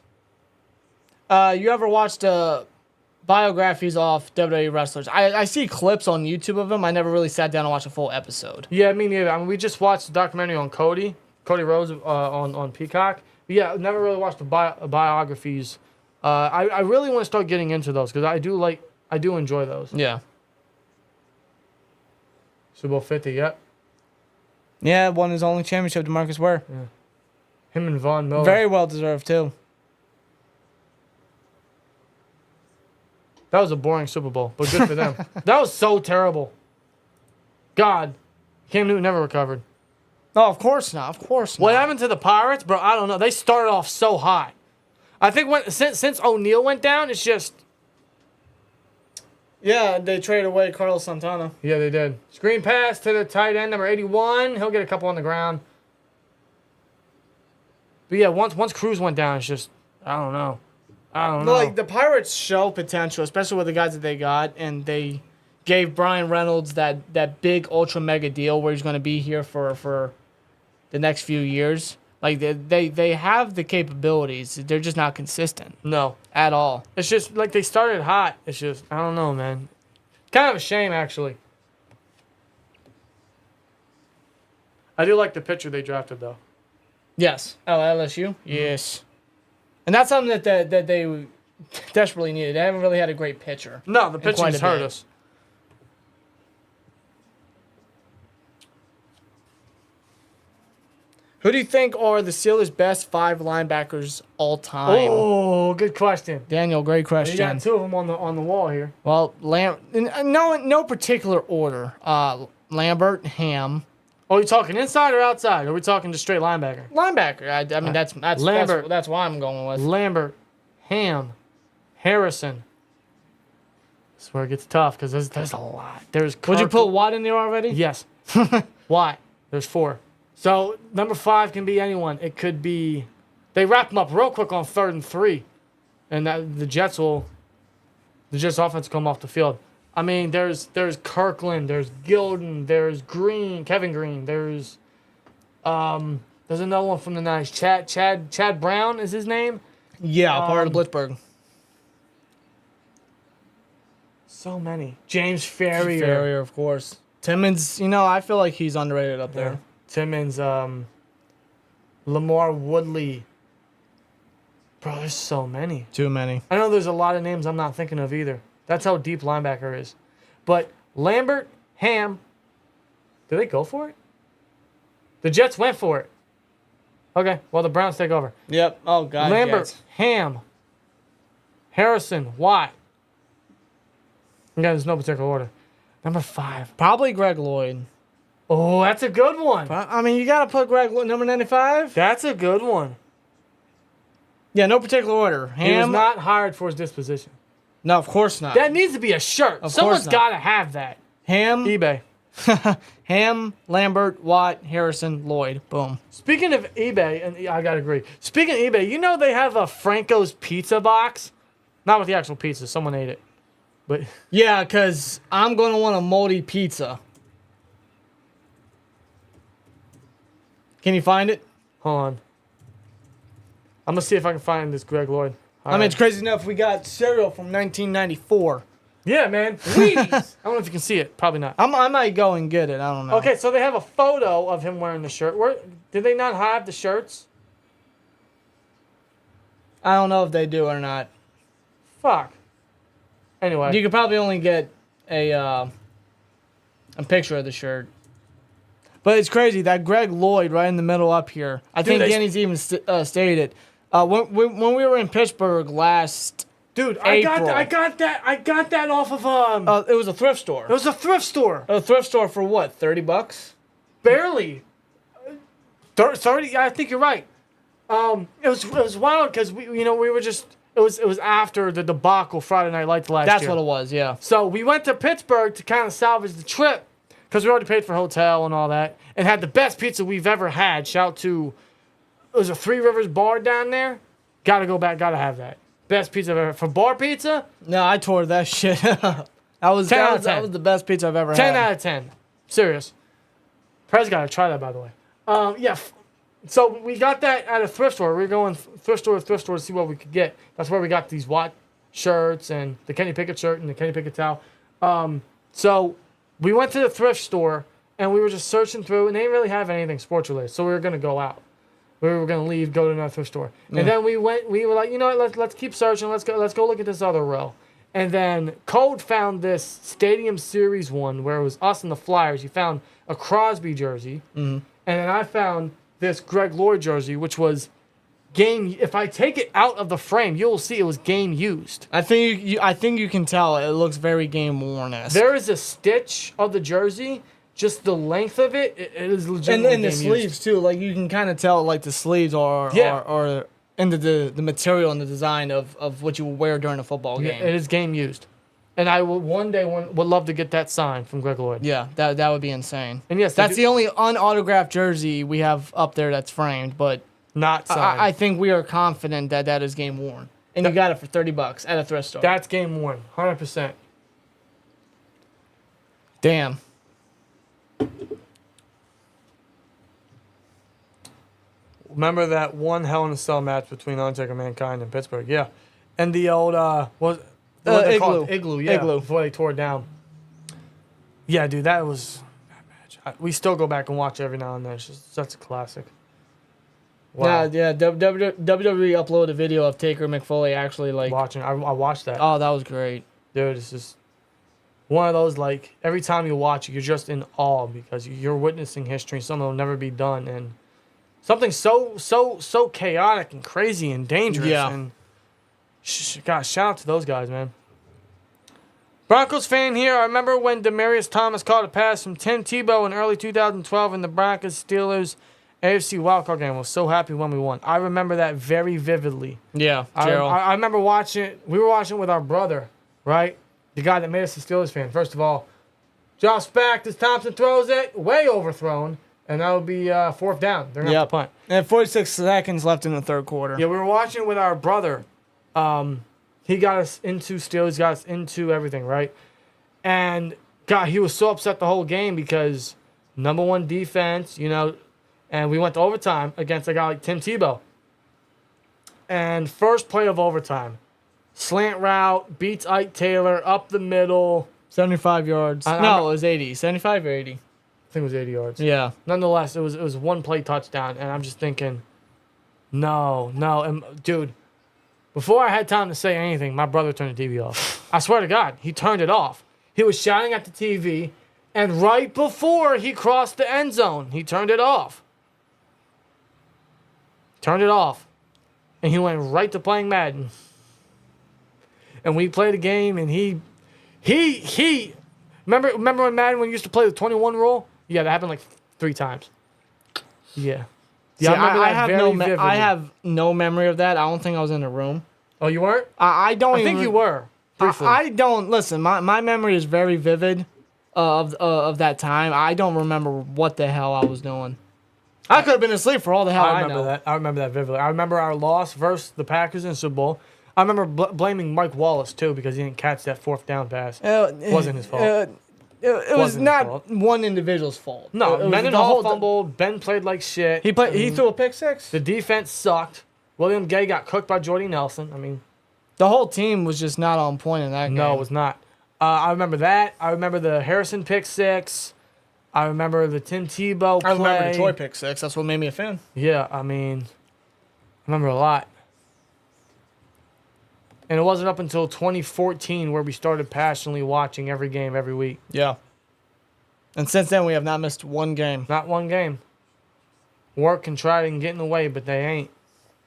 You ever watched biographies off WWE wrestlers? I see clips on YouTube of them. I never really sat down and watched a full episode. Yeah, me neither. I mean, we just watched the documentary on Cody Rhodes on Peacock. But yeah, never really watched the biographies. I really want to start getting into those because I do enjoy those. Yeah. Super Bowl 50, yep. Yeah, won his only championship, DeMarcus Ware. Yeah. Him and Von Miller. Very well deserved, too. That was a boring Super Bowl, but good for them. That was so terrible. God. Cam Newton never recovered. No, of course not. Of course not. What happened to the Pirates, bro? I don't know. They started off so hot. I think since O'Neal went down, it's just... Yeah, they traded away Carlos Santana. Yeah, they did. Screen pass to the tight end, number 81. He'll get a couple on the ground. But yeah, once Cruz went down, it's just... I don't know. Like, the Pirates show potential, especially with the guys that they got, and they gave Brian Reynolds that big ultra mega deal where he's going to be here for the next few years. Like, they have the capabilities. They're just not consistent. No. At all. It's just, like, they started hot. It's just, I don't know, man. Kind of a shame, actually. I do like the pitcher they drafted, though. Yes. Oh, LSU? Mm-hmm. Yes. And that's something that they desperately needed. They haven't really had a great pitcher. No, the pitching's hurt us. Who do you think are the Steelers' best 5 linebackers all time? Oh, good question. Daniel, great You question. got 2 of them on the wall here. Well, no particular order. Lambert, Ham. Oh, you talking inside or outside? Or are we talking just straight linebacker? Linebacker. I mean, that's Lambert. That's why I'm going with. Lambert, Ham, Harrison. This is where it gets tough because there's a lot. Would you put Watt in there already? Yes. Why? There's 4. So number 5 can be anyone. It could be. They wrap them up real quick on 3rd and 3, and the Jets offense will come off the field. I mean, there's Kirkland, there's Gilden, there's Kevin Green, there's another one from the 90s. Chad Brown is his name. Yeah, part of Blitzburg. So many. James Ferrier. Ferrier, of course. Timmons, I feel like he's underrated up there. Timmons, Lamar Woodley. Bro, there's so many. Too many. I know there's a lot of names I'm not thinking of either. That's how deep linebacker is. But Lambert, Ham, did they go for it? The Jets went for it. Okay, well, the Browns take over. Yep. Oh, God. Lambert, Jets. Ham, Harrison, Watt. Yeah, there's no particular order. Number 5. Probably Greg Lloyd. Oh, that's a good one. I mean, you got to put Greg Lloyd, number 95. That's a good one. Yeah, no particular order. He was Ham. not hired for his disposition. No, of course not. That needs to be a shirt. Of Someone's course not. got to have that. Ham, eBay. Ham, Lambert, Watt, Harrison, Lloyd. Boom. Speaking of eBay, and I gotta agree. Speaking of eBay, you know they have a Franco's pizza box? Not with the actual pizza. Someone ate it. But Yeah, because I'm going to want a moldy pizza. Can you find it? hold on. I'm gonna see if I can find this Greg Lloyd. I mean, it's crazy enough. We got cereal from 1994. Yeah, man. Wheaties. I don't know if you can see it. Probably not. I might go and get it. I don't know. Okay, so they have a photo of him wearing the shirt. Where did they not have the shirts? I don't know if they do or not. Fuck. Anyway. You could probably only get a picture of the shirt. But it's crazy that Greg Lloyd right in the middle up here. I think Danny's even stated it. When we were in Pittsburgh last Dude, April. I got that off of it was a thrift store. it was a thrift store. A thrift store for what? $30? Barely. 30. Yeah, I think you're right. It was wild because we were just it was after the debacle Friday Night Lights last year. That's what it was. Yeah. So we went to Pittsburgh to kind of salvage the trip because we already paid for hotel and all that, and had the best pizza we've ever had. Shout out to it was a Three Rivers bar down there. Gotta go back. Gotta have that. Best pizza I've ever for bar pizza. No, I tore that shit up. That was 10 out of 10. that was the best pizza I've ever 10 had. out of 10. Serious. Prez gotta try that, by the way. Yeah. So we got that at a thrift store. We were going thrift store to see what we could get. That's where we got these Watt shirts and the Kenny Pickett shirt and the Kenny Pickett towel. So we went to the thrift store and we were just searching through, and they didn't really have anything sports related. So we were gonna go out. We were gonna leave, go to another thrift store, and then we went. We were like, you know what? Let's keep searching. Let's go look at this other row. And then Code found this Stadium Series one where it was us and the Flyers. He found a Crosby jersey, and then I found this Greg Lloyd jersey, which was game. If I take it out of the frame, you'll see it was game used. I think you can tell it looks very game worn-esque. There is a stitch of the jersey. Just the length of it, it is legitimately And the game sleeves used. too. Like you can kind of tell like the sleeves are into the material and the design of what you will wear during a football game. Yeah, it is game used. And I will one day would love to get that signed from Greg Lloyd. Yeah, that would be insane. And yes, That's the only unautographed jersey we have up there that's framed, but not signed. I think we are confident that is game worn. And you got it for $30 at a thrift store. That's game worn, 100%. Damn. Remember that one Hell in a Cell match between Undertaker and Mankind in Pittsburgh? Yeah. And the old, what they call it? Igloo, yeah. Igloo. Before they tore it down. Yeah, dude, that was that match. We still go back and watch every now and then. It's just such a classic. Wow. Yeah. WWE uploaded a video of Taker McFoley actually like Watching. I watched that. Oh, that was great. Dude, it's just one of those, like, every time you watch it, you're just in awe because you're witnessing history, something that will never be done, and something so chaotic and crazy and dangerous. Yeah. And gosh, shout out to those guys, man. Broncos fan here. I remember when Demaryius Thomas caught a pass from Tim Tebow in early 2012 in the Broncos Steelers AFC wildcard game. I was so happy when we won. I remember that very vividly. Yeah, I remember watching it. We were watching it with our brother, right? The guy that made us a Steelers fan. First of all, drops back as Thompson throws it, way overthrown, and that would be fourth down. They're going to have to punt. And 46 seconds left in the third quarter. Yeah, we were watching it with our brother. He got us into Steelers, got us into everything, right? And, God, he was so upset the whole game because number one defense, and we went to overtime against a guy like Tim Tebow. And first play of overtime, slant route, beats Ike Taylor, up the middle. 75 yards. No, it was 80. 75 or 80? I think it was 80 yards. Yeah. Nonetheless, it was one play touchdown, and I'm just thinking, no. And, dude, before I had time to say anything, my brother turned the TV off. I swear to God, he turned it off. He was shouting at the TV, and right before he crossed the end zone, he turned it off. And he went right to playing Madden. And we played a game, and he He. Remember when Madden when you used to play the 21 rule? Yeah, that happened like 3 times. Yeah. See, Yeah, I remember that have very no vividly. I have no memory of that. I don't think I was in the room. Oh, you weren't? I don't. I think you were. Briefly. I don't listen. My memory is very vivid of that time. I don't remember what the hell I was doing. I could have been asleep for all the hell I remember know. that. I remember that vividly. I remember our loss versus the Packers in the Super Bowl. I remember blaming Mike Wallace too because he didn't catch that 4th down pass. Wasn't his fault. It was Wasn't his not fault. one individual's fault. No, it was Mendenhall fumbled. Ben played like shit. He threw a pick six. The defense sucked. William Gay got cooked by Jordy Nelson. I mean, The whole team was just not on point in that game. no, it was not. I remember that. I remember the Harrison pick six. I remember the Tim Tebow play. I remember the Troy pick six. That's what made me a fan. Yeah, I mean, I remember a lot. And it wasn't up until 2014 where we started passionately watching every game every week. Yeah. And since then, we have not missed one game. Not one game. Work can try to get in the way, but they ain't.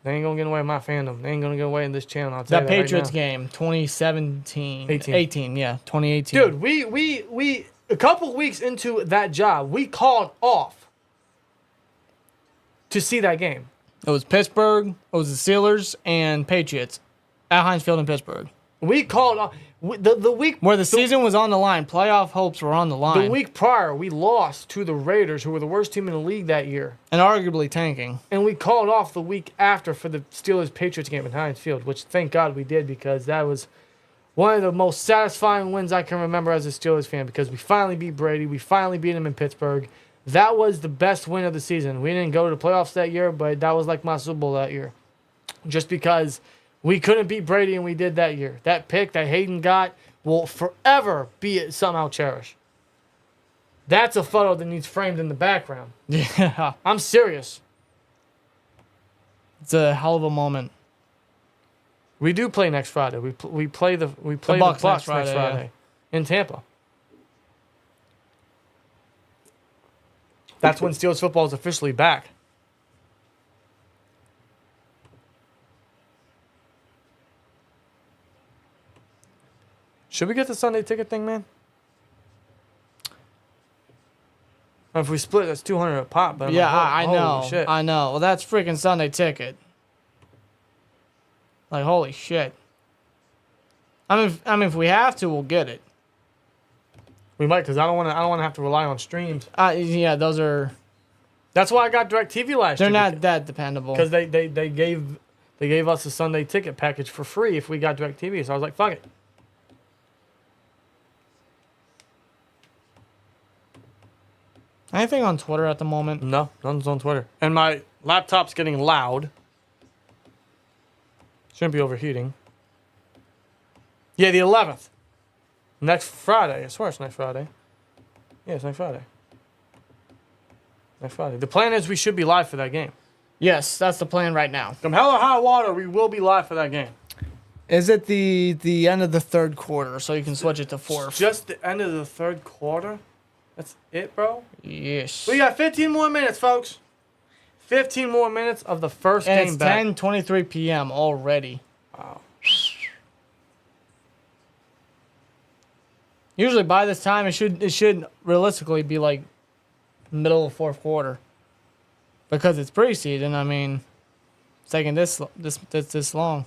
They ain't gonna get away with my fandom. They ain't gonna get away in this channel. I'll tell That you Patriots right game, 2017. 18. Yeah, 2018. now. Dude, we a couple weeks into that job, we called off to see that game. It was Pittsburgh, it was the Steelers, and Patriots at Heinz Field in Pittsburgh. We called off the week Where the season was on the line. Playoff hopes were on the line. the week prior. We lost to the Raiders, who were the worst team in the league that year. And arguably tanking. And we called off the week after for the Steelers-Patriots game at Heinz Field, which thank God we did because that was one of the most satisfying wins I can remember as a Steelers fan because we finally beat Brady. We finally beat him in Pittsburgh. That was the best win of the season. We didn't go to the playoffs that year, but that was like my Super Bowl that year. Just because we couldn't beat Brady and we did that year. That pick that Hayden got will forever be somehow cherished. That's a photo that needs framed in the background. Yeah. I'm serious. It's a hell of a moment. We do play next Friday. We play the Bucs Bucs next Friday, in Tampa. That's when Steelers football is officially back. Should we get the Sunday ticket thing, man? If we split, that's $200 a pop. But I'm Yeah, like, I holy know. shit. I know. Well, that's freaking Sunday ticket. Like, holy shit. I mean, if we have to, we'll get it. We might, because I don't want to have to rely on streams. Yeah, those are. That's why I got DirecTV last They're year. not that dependable. Because they gave us a Sunday ticket package for free if we got DirecTV. So I was like, fuck it. Anything on Twitter at the moment? No, nothing's on Twitter. And my laptop's getting loud. Shouldn't be overheating. Yeah, the 11th. Next Friday. I swear it's next Friday. Yeah, it's next Friday. Next Friday. The plan is we should be live for that game. Yes, that's the plan right now. Come hell or high water, we will be live for that game. Is it the end of the third quarter, so you can switch it to fourth? Just the end of the third quarter? That's it, bro? Yes. We got 15 more minutes, folks. 15 more minutes of the first And game it's back. 10:23 p.m. already. Wow. Usually by this time, it should realistically be like middle of fourth quarter. Because it's preseason, I mean, it's taking this long,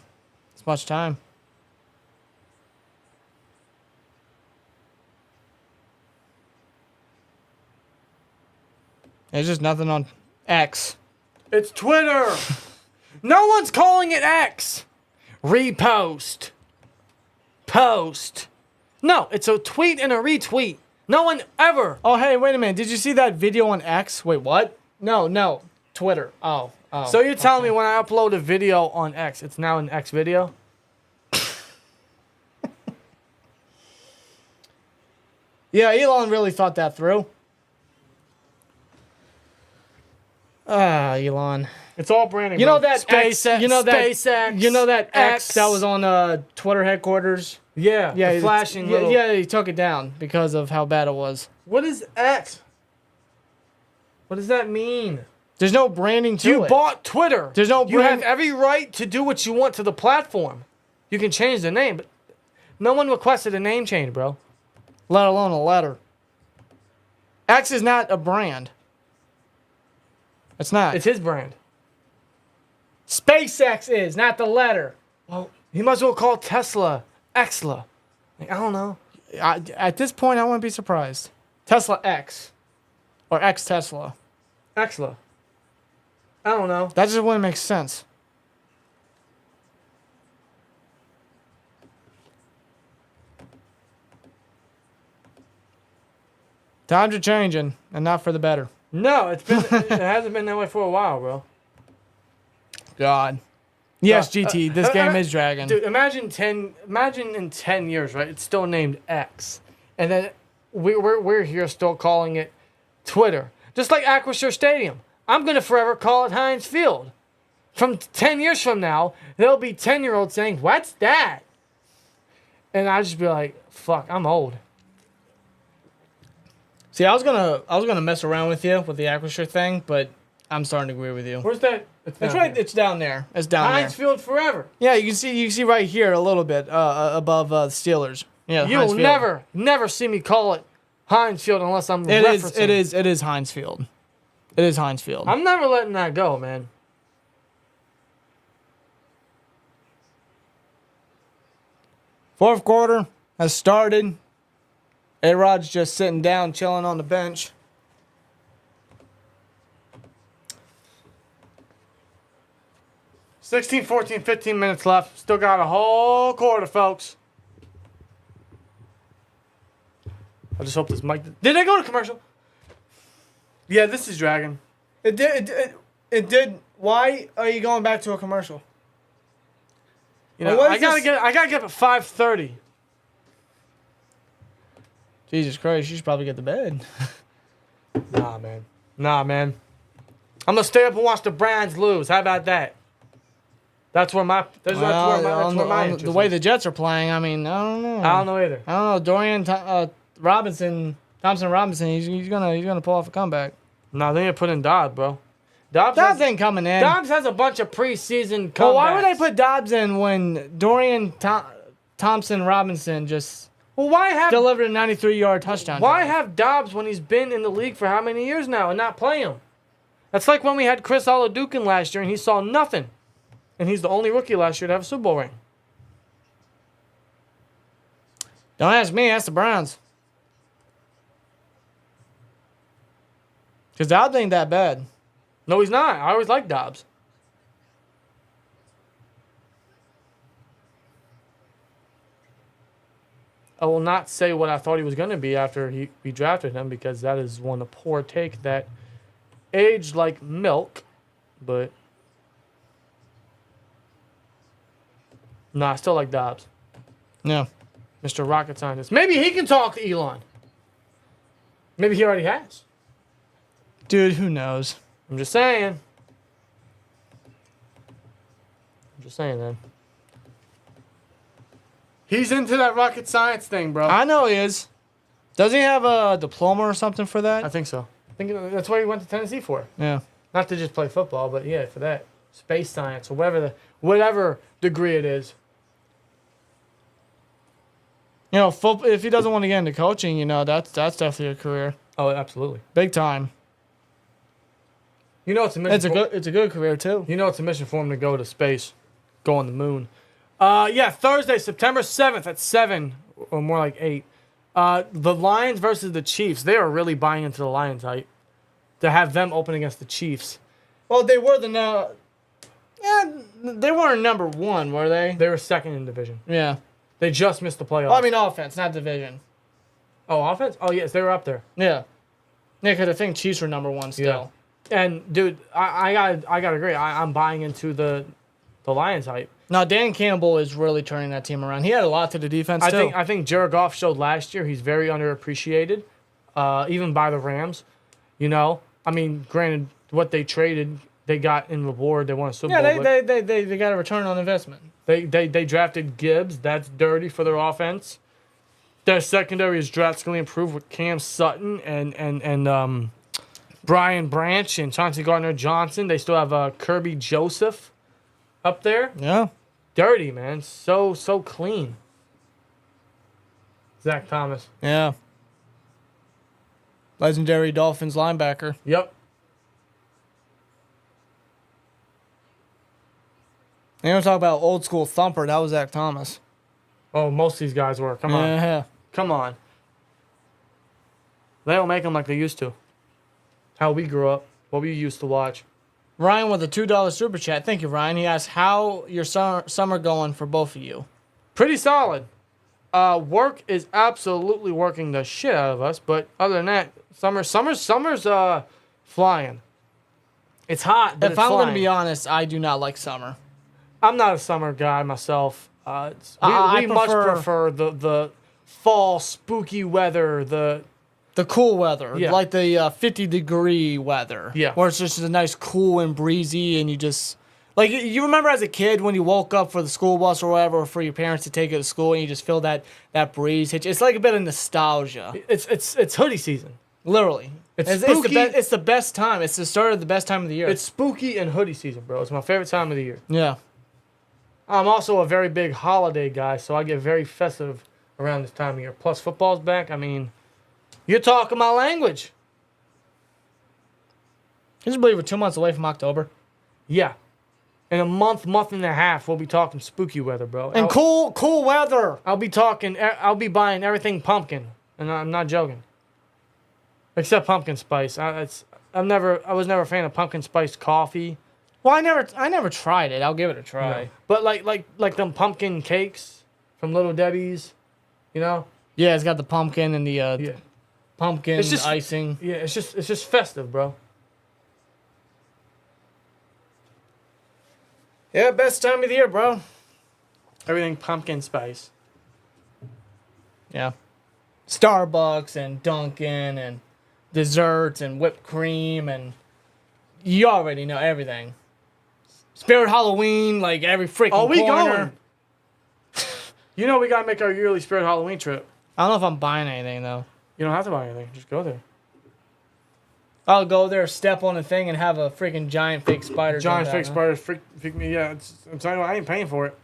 this much time. There's just nothing on X. It's Twitter. No one's calling it X. Repost. Post. No, it's a tweet and a retweet. No one ever. Oh, hey, wait a minute. Did you see that video on X? Wait, what? No. Twitter. Oh. So you're telling me when I upload a video on X, it's now an X video? Yeah, Elon really thought that through. Elon. It's all branding. You know bro. that SpaceX. X, you know that SpaceX. You know that X that was on Twitter headquarters. Yeah. Yeah, The flashing yeah, little. yeah, he took it down because of how bad it was. What is X? What does that mean? There's no branding to You it. bought Twitter. There's no You have brand- every right to do what you want to the platform. You can change the name, but No one requested a name change, bro. Let alone a letter. X is not a brand. It's not. It's his brand. SpaceX is, not the letter. Well, he might as well call Tesla Xla. Like, I don't know. At this point, I wouldn't be surprised. Tesla X. Or X Tesla. Xla. I don't know. That just wouldn't make sense. Times are changing, and not for the better. No, it hasn't been that way for a while, bro. God. Yes, GT, this game is dragging. Dude, imagine in 10 years, right? It's still named X. And then we're here still calling it Twitter. Just like Acrisure Stadium. I'm going to forever call it Heinz Field. From 10 years from now, there'll be 10-year-olds saying, "What's that?" And I'll just be like, fuck, I'm old. See, I was gonna mess around with you with the Acrisure thing, but I'm starting to agree with you. Where's that? It's right. It's down there. It's down Heinz there. Field forever. Yeah, you can see right here a little bit above the Steelers. Yeah, You'll never see me call it Heinz Field unless I'm referencing. It is Heinz Field. It is Heinz Field. I'm never letting that go, man. Fourth quarter has started. A-Rod's just sitting down, chilling on the bench. $16, $14, 15 minutes left. Still got a whole quarter, folks. I just hope this mic... Did they go to commercial? Yeah, this is dragging. It did. Why are you going back to a commercial? You know, I gotta get up at 5:30. Jesus Christ, you should probably get to bed. Nah, man. I'm gonna stay up and watch the Browns lose. How about that? That's where my interest the way the Jets are playing. I mean, I don't know. I don't know either. I don't know. Dorian Thompson Robinson. He's gonna pull off a comeback. No, they need to put in Dobbs, bro. Dobbs ain't coming in. Dobbs has a bunch of preseason comebacks. Well, why would they put Dobbs in when Dorian Thompson Robinson just delivered a 93-yard touchdown? Why have Dobbs when he's been in the league for how many years now and not play him? That's like when we had Chris Oladukin last year and he saw nothing. And he's the only rookie last year to have a Super Bowl ring. Don't ask me, ask the Browns. Because Dobbs ain't that bad. No, he's not. I always liked Dobbs. I will not say what I thought he was going to be after we drafted him because that is one of poor take that aged like milk. But, I still like Dobbs. Yeah. Mr. Rocket Scientist. Maybe he can talk to Elon. Maybe he already has. Dude, who knows? I'm just saying. Man. He's into that rocket science thing, bro. I know he is. Does he have a diploma or something for that? I think so. I think that's what he went to Tennessee for. Yeah. Not to just play football, but yeah, for that. Space science or whatever degree it is. You know, if he doesn't want to get into coaching, you know, that's definitely a career. Oh, absolutely. Big time. You know it's a mission. It's a good career too. You know it's a mission for him to go to space, go on the moon. Yeah, Thursday, September 7th at 7, or more like 8. The Lions versus the Chiefs. They are really buying into the Lions hype to have them open against the Chiefs. Well, they were they weren't number 1, were they? They were second in division. Yeah. They just missed the playoffs. Well, I mean offense, not division. Oh, offense? Oh, yes, they were up there. Yeah. Yeah, because I think Chiefs were number 1 still. Yeah. And dude, I gotta agree. I'm buying into the Lions hype. Now Dan Campbell is really turning that team around. He had a lot to the defense too. I think Jared Goff showed last year he's very underappreciated, even by the Rams. You know, I mean, granted, what they traded, they got in reward. They won a Super Bowl. Yeah, they got a return on investment. They drafted Gibbs. That's dirty for their offense. Their secondary is drastically improved with Cam Sutton and Brian Branch and Chauncey Gardner-Johnson. They still have Kirby Joseph up there. Yeah. Dirty, man. So clean. Zach Thomas. Yeah. Legendary Dolphins linebacker. Yep. You don't talk about old school thumper. That was Zach Thomas. Oh, most of these guys were. Come on. Yeah. Come on. They don't make them like they used to. How we grew up. What we used to watch. Ryan with a $2 super chat. Thank you, Ryan. He asked, how your summer going for both of you? Pretty solid. Work is absolutely working the shit out of us, but other than that, summer's flying. It's hot, but If it's I'm flying. going to be honest, I do not like summer. I'm not a summer guy myself. We I much prefer the fall spooky weather, the cool weather, Yeah. like the 50-degree weather. Yeah. Where it's just a nice cool and breezy, and you just... Like, you remember as a kid when you woke up for the school bus or whatever, or for your parents to take you to school, and you just feel that breeze hit you. It's like a bit of nostalgia. It's hoodie season. Literally. It's It's spooky. it's the best time. It's the start of the best time of the year. It's spooky and hoodie season, bro. It's my favorite time of the year. Yeah. I'm also a very big holiday guy, so I get very festive around this time of year. Plus, football's back. I mean, you're talking my language. Can you believe we're 2 months away from October? Yeah. In a month and a half, we'll be talking spooky weather, bro. And cool weather. I'll be buying everything pumpkin, and I'm not joking. Except pumpkin spice. I was never a fan of pumpkin spice coffee. Well, I never tried it. I'll give it a try. No. But like them pumpkin cakes from Little Debbie's, you know? Yeah, it's got the pumpkin and the Yeah. pumpkin It's just- icing. Yeah, it's just festive, bro. Yeah, best time of the year, bro. Everything pumpkin spice. Yeah. Starbucks and Dunkin' and desserts and whipped cream and you already know everything. Spirit Halloween, like every freaking Oh, we corner. going. You know we gotta make our yearly Spirit Halloween trip. I don't know if I'm buying anything though. You don't have to buy anything. Just go there. I'll go there, step on a thing, and have a freaking giant fake spider. Giant jump fake out, huh? spiders freak me. Yeah, I'm telling you, I ain't paying for it.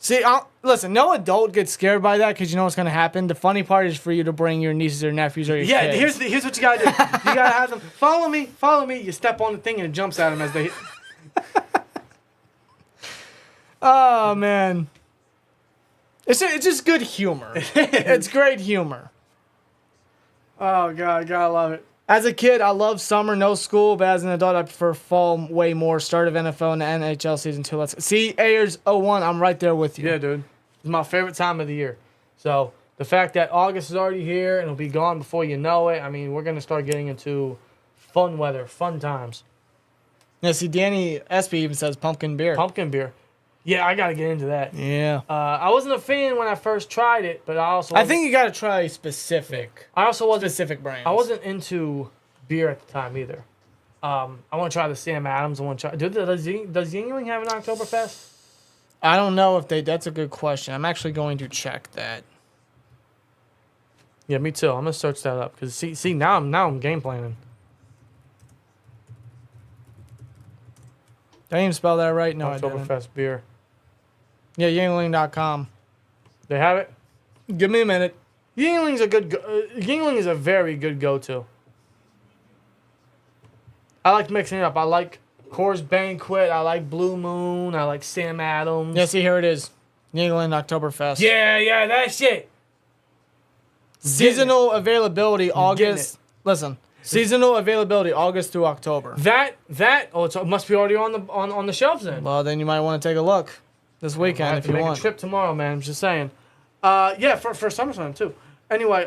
See, listen, no adult gets scared by that because you know what's going to happen. The funny part is for you to bring your nieces or nephews or your Yeah, kids. here's what you gotta do. You gotta have them follow me. You step on the thing and it jumps at them as they. Oh, man. It's just good humor. It's great humor. Oh god, gotta love it. As a kid, I love summer, no school, but as an adult, I prefer fall way more. Start of NFL and the NHL season 2. Let's see, Ayers 01, I'm right there with you. Yeah, dude. It's my favorite time of the year. So the fact that August is already here and it'll be gone before you know it, I mean, we're gonna start getting into fun weather, fun times. Yeah, see, Danny Espy even says pumpkin beer. Pumpkin beer. Yeah, I gotta get into that. Yeah. I wasn't a fan when I first tried it, but I think you got to try specific brand. I wasn't into beer at the time either. I want to try the Sam Adams. I want to try. Does Yingling have an Oktoberfest? I don't know if that's a good question. I'm actually going to check that. Yeah, me too. I'm gonna search that up because see now I'm game planning. Did I even spell that right? No, I didn't. Oktoberfest beer. Yeah, Yingling.com. They have it. Give me a minute. Yingling's Yingling is a very good go-to. I like mixing it up. I like Coors Banquet. I like Blue Moon. I like Sam Adams. Yeah, see, here it is. Yingling Oktoberfest. Yeah, that shit. Seasonal availability August. it. Listen, seasonal availability August through October. It must be already on the shelves then. Well, then you might want to take a look this I weekend have if to you make want. a trip tomorrow, man. I'm just saying. Yeah, for SummerSlam too. Anyway,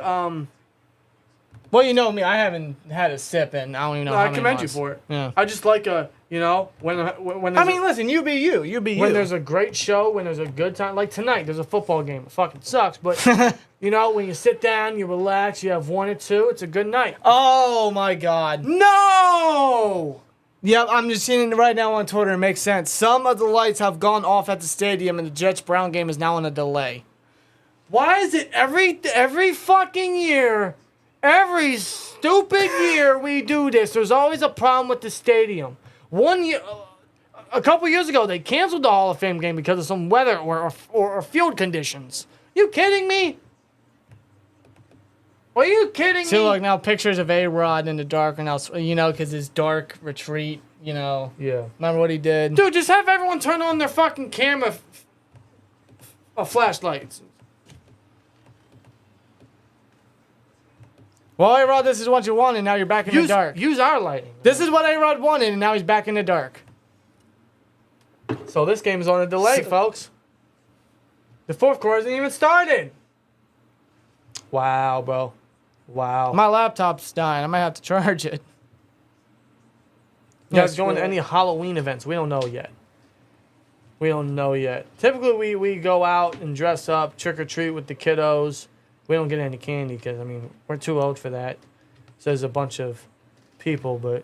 Well, you know me, I haven't had a sip in I don't even know how I many commend you months. for it. Yeah. I just like when I mean, listen, you be you. You be you. when there's a great show, when there's a good time, like tonight, there's a football game. It fucking sucks, but when you sit down, you relax, you have one or two, it's a good night. Oh, my God. No! Yep, I'm just seeing it right now on Twitter. It makes sense. Some of the lights have gone off at the stadium, and the Jets-Brown game is now on a delay. Why is it every fucking year, every stupid year we do this, there's always a problem with the stadium. One year, a couple years ago, they canceled the Hall of Fame game because of some weather or field conditions. You kidding me? Are you kidding See, me? look, now pictures of A-Rod in the dark, and now, because his dark retreat, Yeah. Remember what he did? Dude, just have everyone turn on their fucking camera flashlights. Well, A-Rod, this is what you wanted, now you're back in the dark. Use our lighting. This is what A-Rod wanted, and now he's back in the dark. So this game is on a delay, folks. The fourth quarter hasn't even started. Wow, bro. Wow. My laptop's dying. I might have to charge it. You guys going to any Halloween events? We don't know yet. We don't know yet. Typically, we go out and dress up, trick or treat with the kiddos. We don't get any candy because, I mean, we're too old for that. So there's a bunch of people, but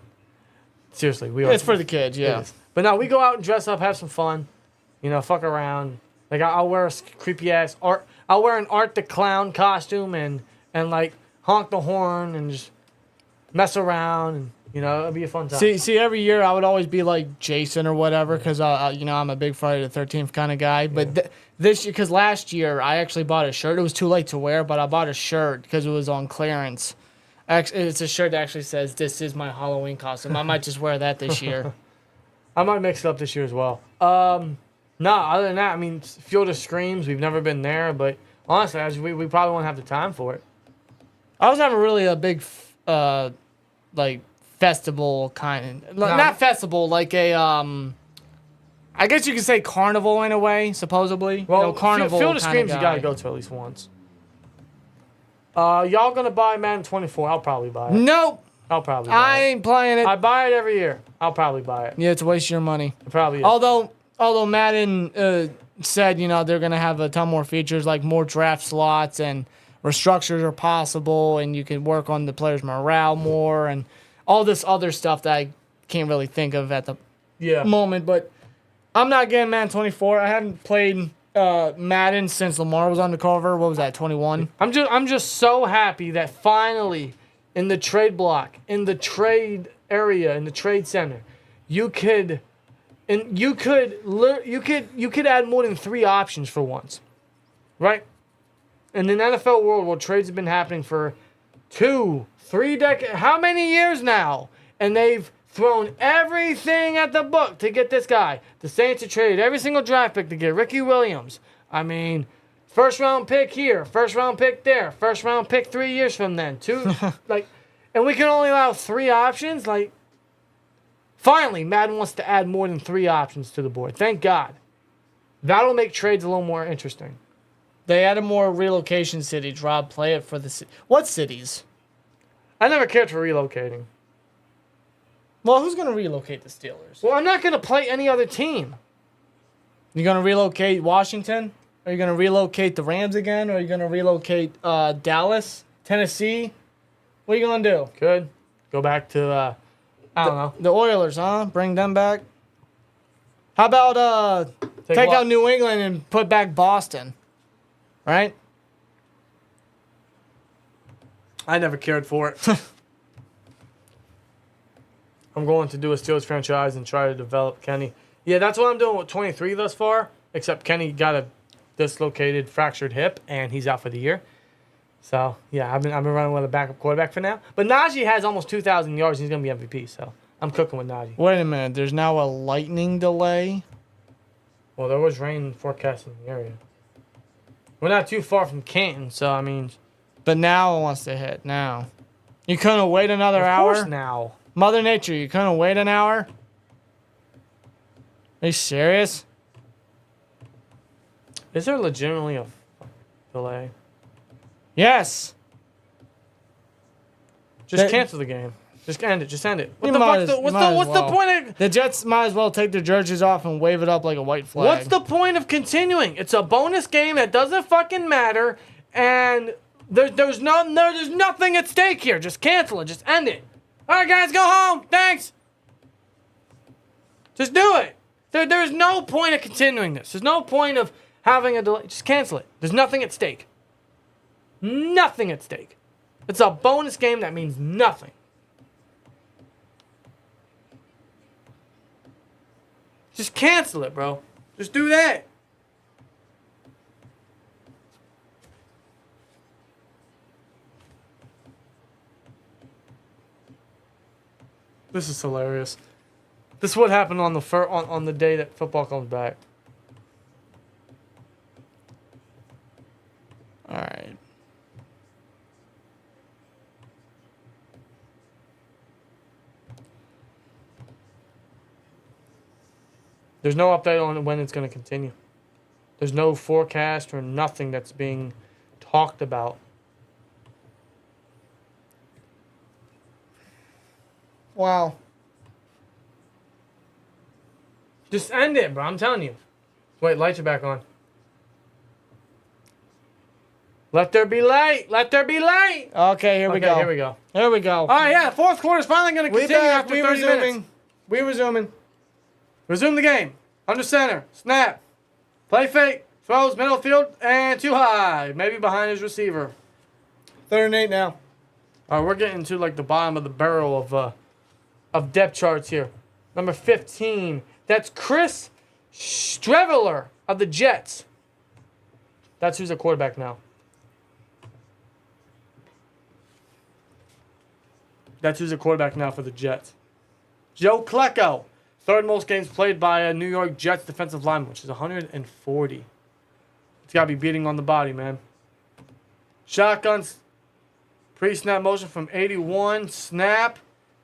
seriously, we are. It's for the kids, yeah. But no, we go out and dress up, have some fun. Fuck around. Like, I'll wear a creepy ass Art. I'll wear an Art the Clown costume and like honk the horn and just mess around and it'll be a fun time. See, every year I would always be like Jason or whatever because I'm a big Friday the 13th kind of guy. But this year, because last year I actually bought a shirt. It was too late to wear, but I bought a shirt because it was on clearance. It's a shirt that actually says, "This is my Halloween costume." I might just wear that this year. I might mix it up this year as well. No, other than that, I mean, Field of Screams, we've never been there, but honestly, we probably won't have the time for it. I was never really a big, festival kind of, not festival, like a, I guess you could say carnival in a way, supposedly. Well, carnival Field of kinda Screams, you gotta go to at least once. Y'all gonna buy Madden 24? I'll probably buy it. Nope. I'll probably buy I it. ain't playing it. I buy it every year. I'll probably buy it. Yeah, it's a waste of your money. It probably is. Although Madden said, they're going to have a ton more features like more draft slots and restructures are possible and you can work on the players' morale more and all this other stuff that I can't really think of at the moment. But I'm not getting Madden 24. I haven't played Madden since Lamar was on the cover. What was that, 21? I'm just so happy that finally in the trade block, in the trade area, in the trade center, you could add more than 3 options for once, right? In an NFL world where trades have been happening for 2-3 decades, how many years now? And they've thrown everything at the book to get this guy. The Saints have traded every single draft pick to get Ricky Williams. I mean, first round pick here, first round pick there, first round pick 3 years from then. And we can only allow 3 options, Finally, Madden wants to add more than 3 options to the board. Thank God. That'll make trades a little more interesting. They added more relocation cities. Rob, play it for the what cities? I never cared for relocating. Well, who's going to relocate the Steelers? Well, I'm not going to play any other team. You going to relocate Washington? Are you going to relocate the Rams again? Or are you going to relocate Dallas, Tennessee? What are you going to do? Good. Go back to... I don't know. The Oilers, huh? Bring them back. How about take out New England and put back Boston? Right? I never cared for it. I'm going to do a Steelers franchise and try to develop Kenny. Yeah, that's what I'm doing with 23 thus far, except Kenny got a dislocated, fractured hip, and he's out for the year. So, yeah, I've been running with a backup quarterback for now. But Najee has almost 2,000 yards, and he's going to be MVP, so I'm cooking with Najee. Wait a minute. There's now a lightning delay? Well, there was rain forecast in the area. We're not too far from Canton, so, I mean... But now it wants to hit, now. You couldn't wait another hour? Of course now. Mother Nature, you couldn't wait an hour? Are you serious? Is there legitimately a delay? Yes. Just cancel the game. Just end it. Just end it. What's the point of... The Jets might as well take their jerseys off and wave it up like a white flag. What's the point of continuing? It's a bonus game that doesn't fucking matter, and there's nothing at stake here. Just cancel it. Just end it. All right, guys, go home. Thanks. Just do it. There's no point of continuing this. There's no point of having a delay. Just cancel it. There's nothing at stake. Nothing at stake. It's a bonus game that means nothing. Just cancel it, bro. Just do that. This is hilarious. This would happen on the day that football comes back. All right. There's no update on when it's going to continue. There's no forecast or nothing that's being talked about. Wow. Just end it, bro. I'm telling you. Wait, lights are back on. Let there be light. Let there be light. Okay, here we go. Here we go. Here we go. All right, yeah. Fourth quarter's finally going to We continue back. after We 30 resuming. minutes. We resuming. Resume the game. Under center. Snap. Play fake. Throws middle field and too high. Maybe behind his receiver. 3rd and 8 now. All right, we're getting to like the bottom of the barrel of depth charts here. Number 15. That's Chris Streveler of the Jets. That's who's the quarterback now. That's who's the quarterback now for the Jets. Joe Klecko. 3rd most games played by a New York Jets defensive lineman, which is 140. It's got to be beating on the body, man. Shotguns. Pre-snap motion from 81. Snap.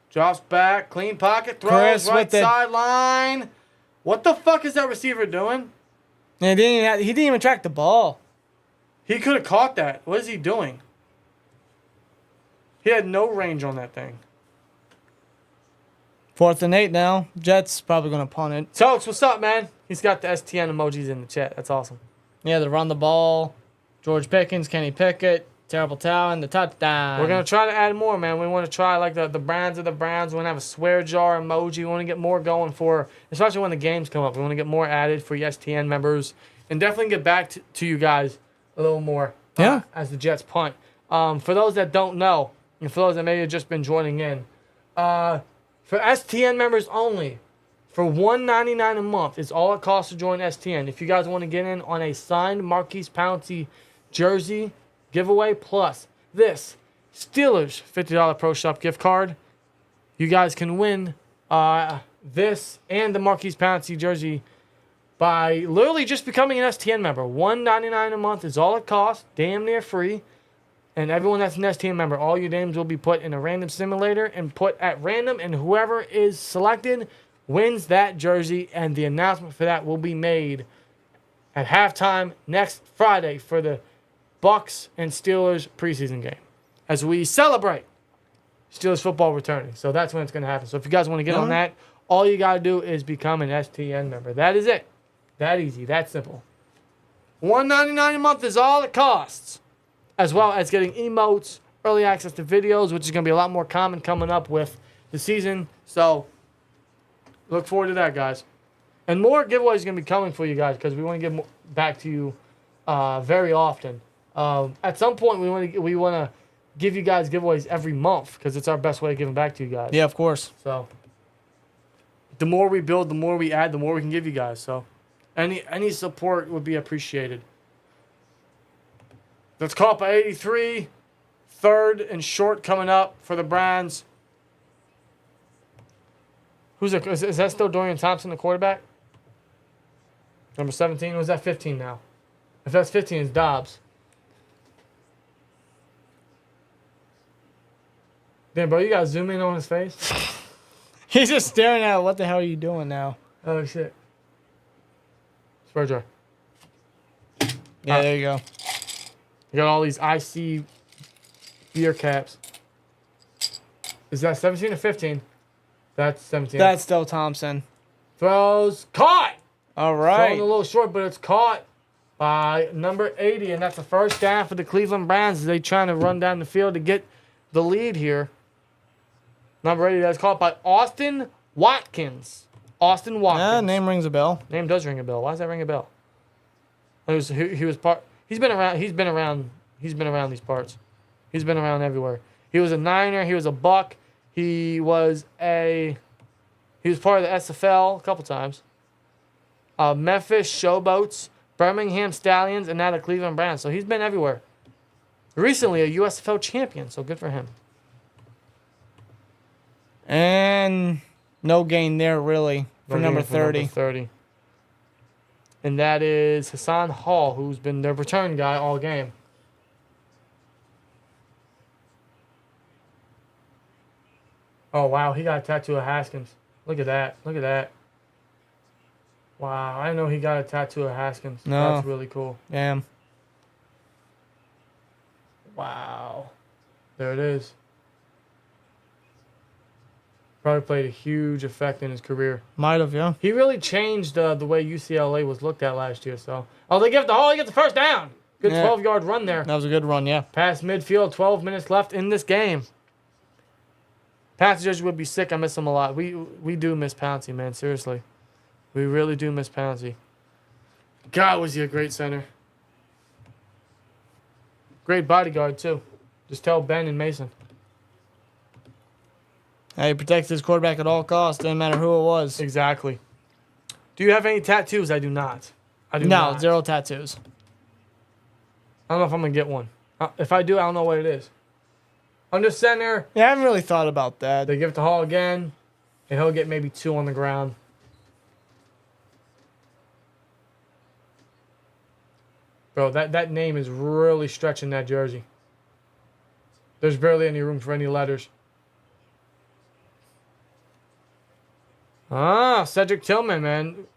Drops back. Clean pocket. Throws Chris right with it. sideline. What the fuck is that receiver doing? Yeah, he didn't even track the ball. He could have caught that. What is he doing? He had no range on that thing. 4th and 8 now. Jets probably going to punt it. Tokes, what's up, man? He's got the STN emojis in the chat. That's awesome. Yeah, they run the ball. George Pickens, Kenny Pickett, terrible talent, the touchdown. We're going to try to add more, man. We want to try like the brands of the Browns. We want to have a swear jar emoji. We want to get more going for, especially when the games come up. We want to get more added for you STN members. And definitely get back to you guys a little more as the Jets punt. For those that don't know, and for those that may have just been joining in, for STN members only, for $1.99 a month is all it costs to join STN. If you guys want to get in on a signed Marquise Pouncey jersey giveaway plus this Steelers $50 Pro Shop gift card, you guys can win this and the Marquise Pouncey jersey by literally just becoming an STN member. $1.99 a month is all it costs, damn near free. And everyone that's an STN member, all your names will be put in a random simulator and put at random, and whoever is selected wins that jersey, and the announcement for that will be made at halftime next Friday for the Bucks and Steelers preseason game as we celebrate Steelers football returning. So that's when it's going to happen. So if you guys want to get on that, all you got to do is become an STN member. That is it. That easy. That simple. $1.99 a month is all it costs, as well as getting emotes, early access to videos, which is going to be a lot more common coming up with the season. So look forward to that, guys. And more giveaways are going to be coming for you guys because we want to give back to you very often. At some point, we want to give you guys giveaways every month because it's our best way of giving back to you guys. Yeah, of course. So the more we build, the more we add, the more we can give you guys. So any support would be appreciated. That's caught by 83. 3rd and short coming up for the Browns. Is that still Dorian Thompson, the quarterback? Number 17? Or is that 15 now? If that's 15, it's Dobbs. Damn, bro, you got to zoom in on his face? He's just staring at what the hell are you doing now? Oh, shit. Swear jar. Yeah, there you go. You got all these IC beer caps. Is that 17 or 15? That's 17. That's still Thompson. Throws. Caught! All right. Throwing a little short, but it's caught by number 80, and that's the first down for the Cleveland Browns as they trying to run down the field to get the lead here. Number 80, that's caught by Austin Watkins. Austin Watkins. Yeah, name rings a bell. Name does ring a bell. Why does that ring a bell? He was part. He's been around these parts. He's been around everywhere. He was a Niner. He was a Buck. He was part of the SFL a couple times. Memphis Showboats, Birmingham Stallions, and now the Cleveland Browns. So he's been everywhere. Recently a USFL champion, so good for him. And no gain there, really, for No number gain 30. 30. And that is Hassan Hall, who's been their return guy all game. Oh, wow. He got a tattoo of Haskins. Look at that. Look at that. Wow. I didn't know he got a tattoo of Haskins. No. That's really cool. Damn. Wow. There it is. Probably played a huge effect in his career. Might have, yeah. He really changed the way UCLA was looked at last year. So, they give it to Hall. He gets the first down. Good Yeah. 12-yard run there. That was a good run, yeah. Past midfield, 12 minutes left in this game. Passengers would be sick. I miss him a lot. We do miss Pouncey, man. Seriously. We really do miss Pouncey. God, was he a great center. Great bodyguard, too. Just tell Ben and Mason. He protects his quarterback at all costs. Doesn't matter who it was. Exactly. Do you have any tattoos? I do not. I do not. No, 0 tattoos. I don't know if I'm going to get one. If I do, I don't know what it is. Under center, Yeah, I haven't really thought about that. they give it to Hall again, and he'll get maybe 2 on the ground. Bro, that name is really stretching that jersey. There's barely any room for any letters. Cedric Tillman, man.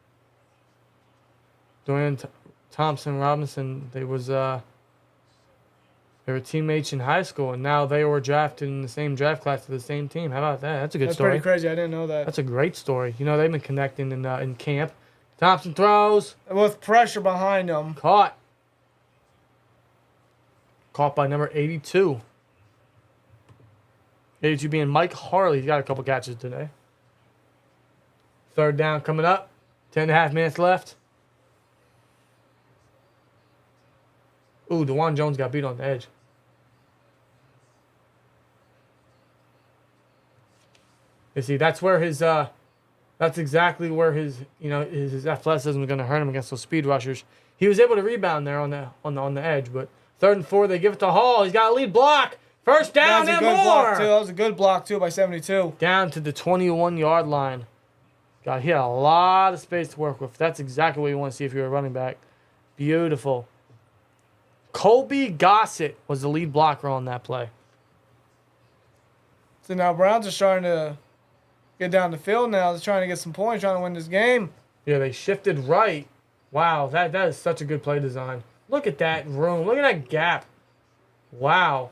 Dwayne Thompson Robinson, they were teammates in high school, and now they were drafted in the same draft class to the same team. How about that? That's a good That's story. pretty crazy. I didn't know that. That's a great story. You know, they've been connecting in camp. Thompson throws. With pressure behind him. Caught. Caught by number 82. 82 being Mike Harley. He's got a couple catches today. Third down coming up. 10.5 minutes left. Ooh, DeJuan Jones got beat on the edge. You see, that's where that's exactly where his athleticism is going to hurt him against those speed rushers. He was able to rebound there on the edge, but 3rd and 4, they give it to Hall. He's got a lead block. First down That was a and good more. block, too. That was a good block, too, by 72. Down to the 21-yard line. God, he had a lot of space to work with. That's exactly what you want to see if you're a running back. Beautiful. Colby Gossett was the lead blocker on that play. So now Browns are starting to get down the field now. They're trying to get some points, trying to win this game. Yeah, they shifted right. Wow, that is such a good play design. Look at that room. Look at that gap. Wow.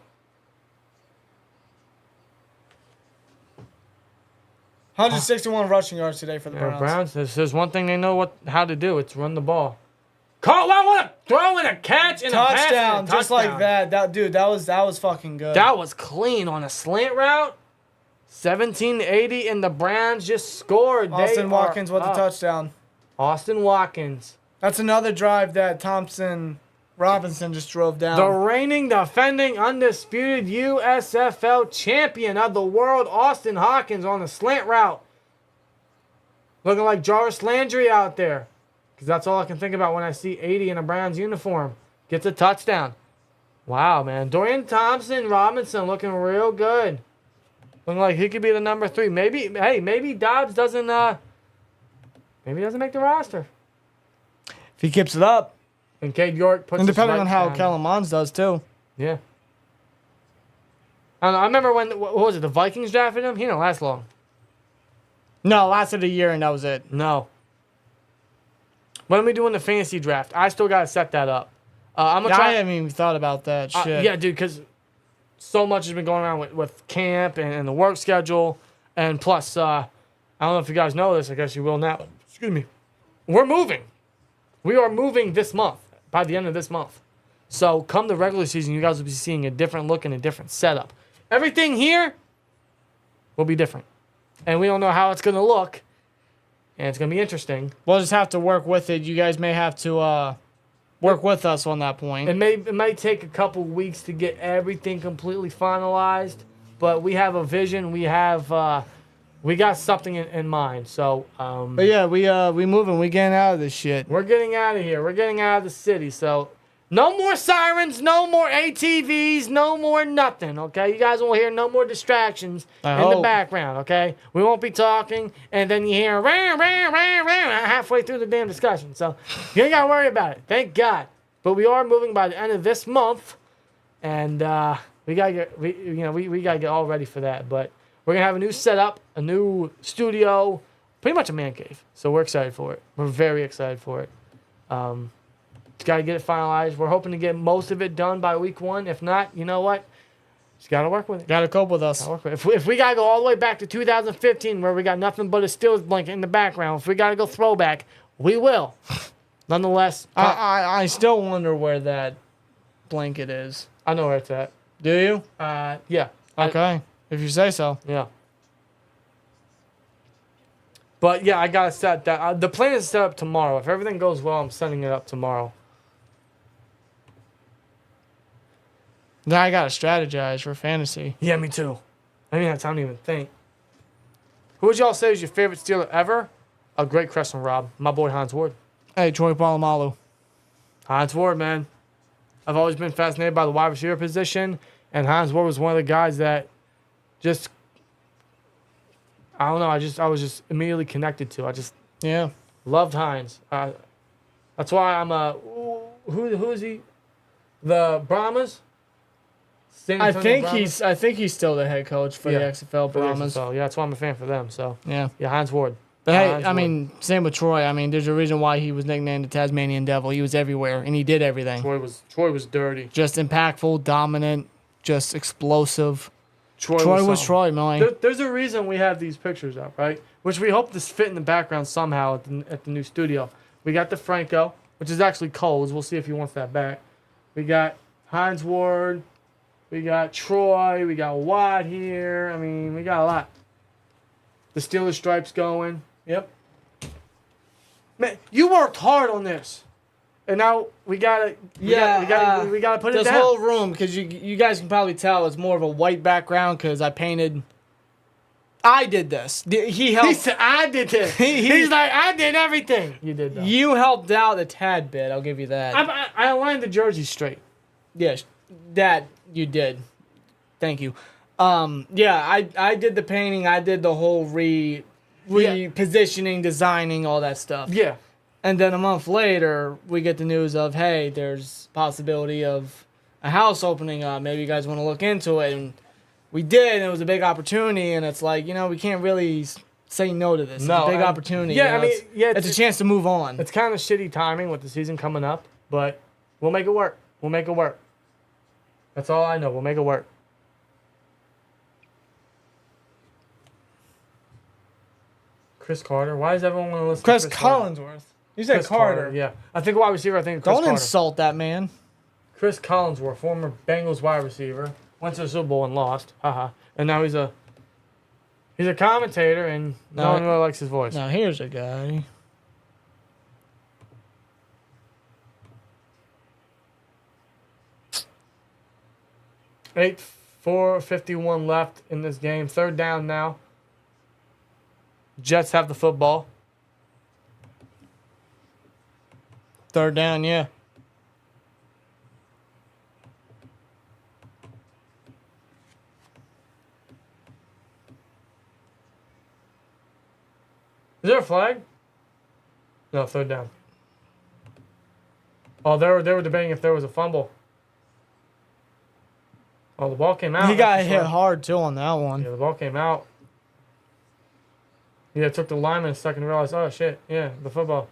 161 rushing yards today for the Yeah, Browns. Browns, there's one thing they know how to do. It's run the ball. Caught one, what a throw and a catch and a pass. Touchdown, And a just like touchdown. that was fucking good. That was clean on a slant route. 1780, and the Browns just scored. Austin Watkins with the touchdown. Austin Watkins. That's another drive that Thompson Robinson just drove down. The reigning, defending, undisputed USFL champion of the world, Austin Hawkins, on a slant route. Looking like Jarvis Landry out there. Because that's all I can think about when I see 80 in a Browns uniform. Gets a touchdown. Wow, man. Dorian Thompson Robinson looking real good. Looking like he could be the number 3. Maybe Dobbs doesn't make the roster. If he keeps it up. And Cade York puts And depending us right on how down. Kellen Mons does, too. Yeah. I don't know. I remember when, what was it, the Vikings drafted him? He didn't last long. No, lasted a year and that was it. No. What am we doing the fantasy draft? I still got to set that up. I'm gonna I try. haven't even thought about that shit. Yeah, dude, because so much has been going on with camp and the work schedule. And plus, I don't know if you guys know this. I guess you will now. Excuse me. We're moving. We are moving this month, by the end of this month. So come the regular season, you guys will be seeing a different look and a different setup. Everything here will be different. And we don't know how it's going to look. And it's going to be interesting. We'll just have to work with it. You guys may have to work with us on that point. It may take a couple weeks to get everything completely finalized, but we have a vision. We have we got something in mind. So, But yeah, we moving. We getting out of this shit. we're getting out of here. We're getting out of the city. So, No more sirens, no more ATVs, no more nothing, okay? You guys won't hear no more distractions in the background, okay? We won't be talking, and then you hear halfway through the damn discussion. So you ain't got to worry about it. Thank God. But we are moving by the end of this month, and we got to get all ready for that. But we're going to have a new setup, a new studio, pretty much a man cave. So we're excited for it. We're very excited for it. Got to get it finalized. We're hoping to get most of it done by week 1. If not, you know what? Just got to work with it. Got to cope with us. If we got to go all the way back to 2015 where we got nothing but a Steelers blanket in the background, if we got to go throwback, we will. Nonetheless. I still wonder where that blanket is. I know where it's at. Do you? Yeah. Okay. If you say so. Yeah. But, yeah, I got to set that. The plan is to set up tomorrow. If everything goes well, I'm setting it up tomorrow. Now I got to strategize for fantasy. Yeah, me too. I didn't have time to even think. Who would y'all say is your favorite Steeler ever? A great question, Rob. My boy Hans Ward. Hey, Troy Polamalu. Hans Ward, man. I've always been fascinated by the wide receiver position, and Hans Ward was one of the guys that just, I don't know, I was just immediately connected to. I just loved Hines. That's why I'm who is he? The Brahmas? I think he's still the head coach for the XFL Brahmas. Yeah, that's why I'm a fan for them. So yeah, Hines Ward. But hey, I mean, same with Troy. I mean, there's a reason why he was nicknamed the Tasmanian Devil. He was everywhere and he did everything. Troy was dirty. Just impactful, dominant, just explosive. Troy was Troy, man. There's a reason we have these pictures up, right? Which we hope to fit in the background somehow at the new studio. We got the Franco, which is actually Cole's. We'll see if he wants that back. We got Hines Ward. We got Troy. We got Watt here. I mean, we got a lot. The Steelers stripes going. Yep. Man, you worked hard on this, and now we gotta put it down. This whole room, because you guys can probably tell, it's more of a white background because I painted. I did this. He helped. He said, "I did this." He's like, "I did everything." You did that. You helped out a tad bit. I'll give you that. I aligned the jersey straight. Yes, that you did. Thank you. I did the painting. I did the whole repositioning, designing, all that stuff. Yeah. And then a month later, we get the news of, hey, there's possibility of a house opening up. Maybe you guys want to look into it. And we did, and it was a big opportunity. And it's like, we can't really say no to this. It's a big opportunity. Yeah, it's a chance to move on. It's kind of shitty timing with the season coming up, but we'll make it work. We'll make it work. That's all I know. We'll make it work. Chris Carter. Why does everyone want to listen to Chris Collinsworth? You said Chris Carter. Yeah. I think wide receiver, Chris Carter. Don't insult that man. Chris Collinsworth, former Bengals wide receiver. Went to the Super Bowl and lost. Haha. And now he's a commentator, and no one really likes his voice. Now here's a guy. Eight 4:51 left in this game. Third down now. Jets have the football. Third down, yeah. Is there a flag? No, third down. Oh, they were debating if there was a fumble. Oh, the ball came out. He got hit hard, too, on that one. Yeah, the ball came out. Yeah, it took the lineman a second to realize, oh, shit, yeah, the football.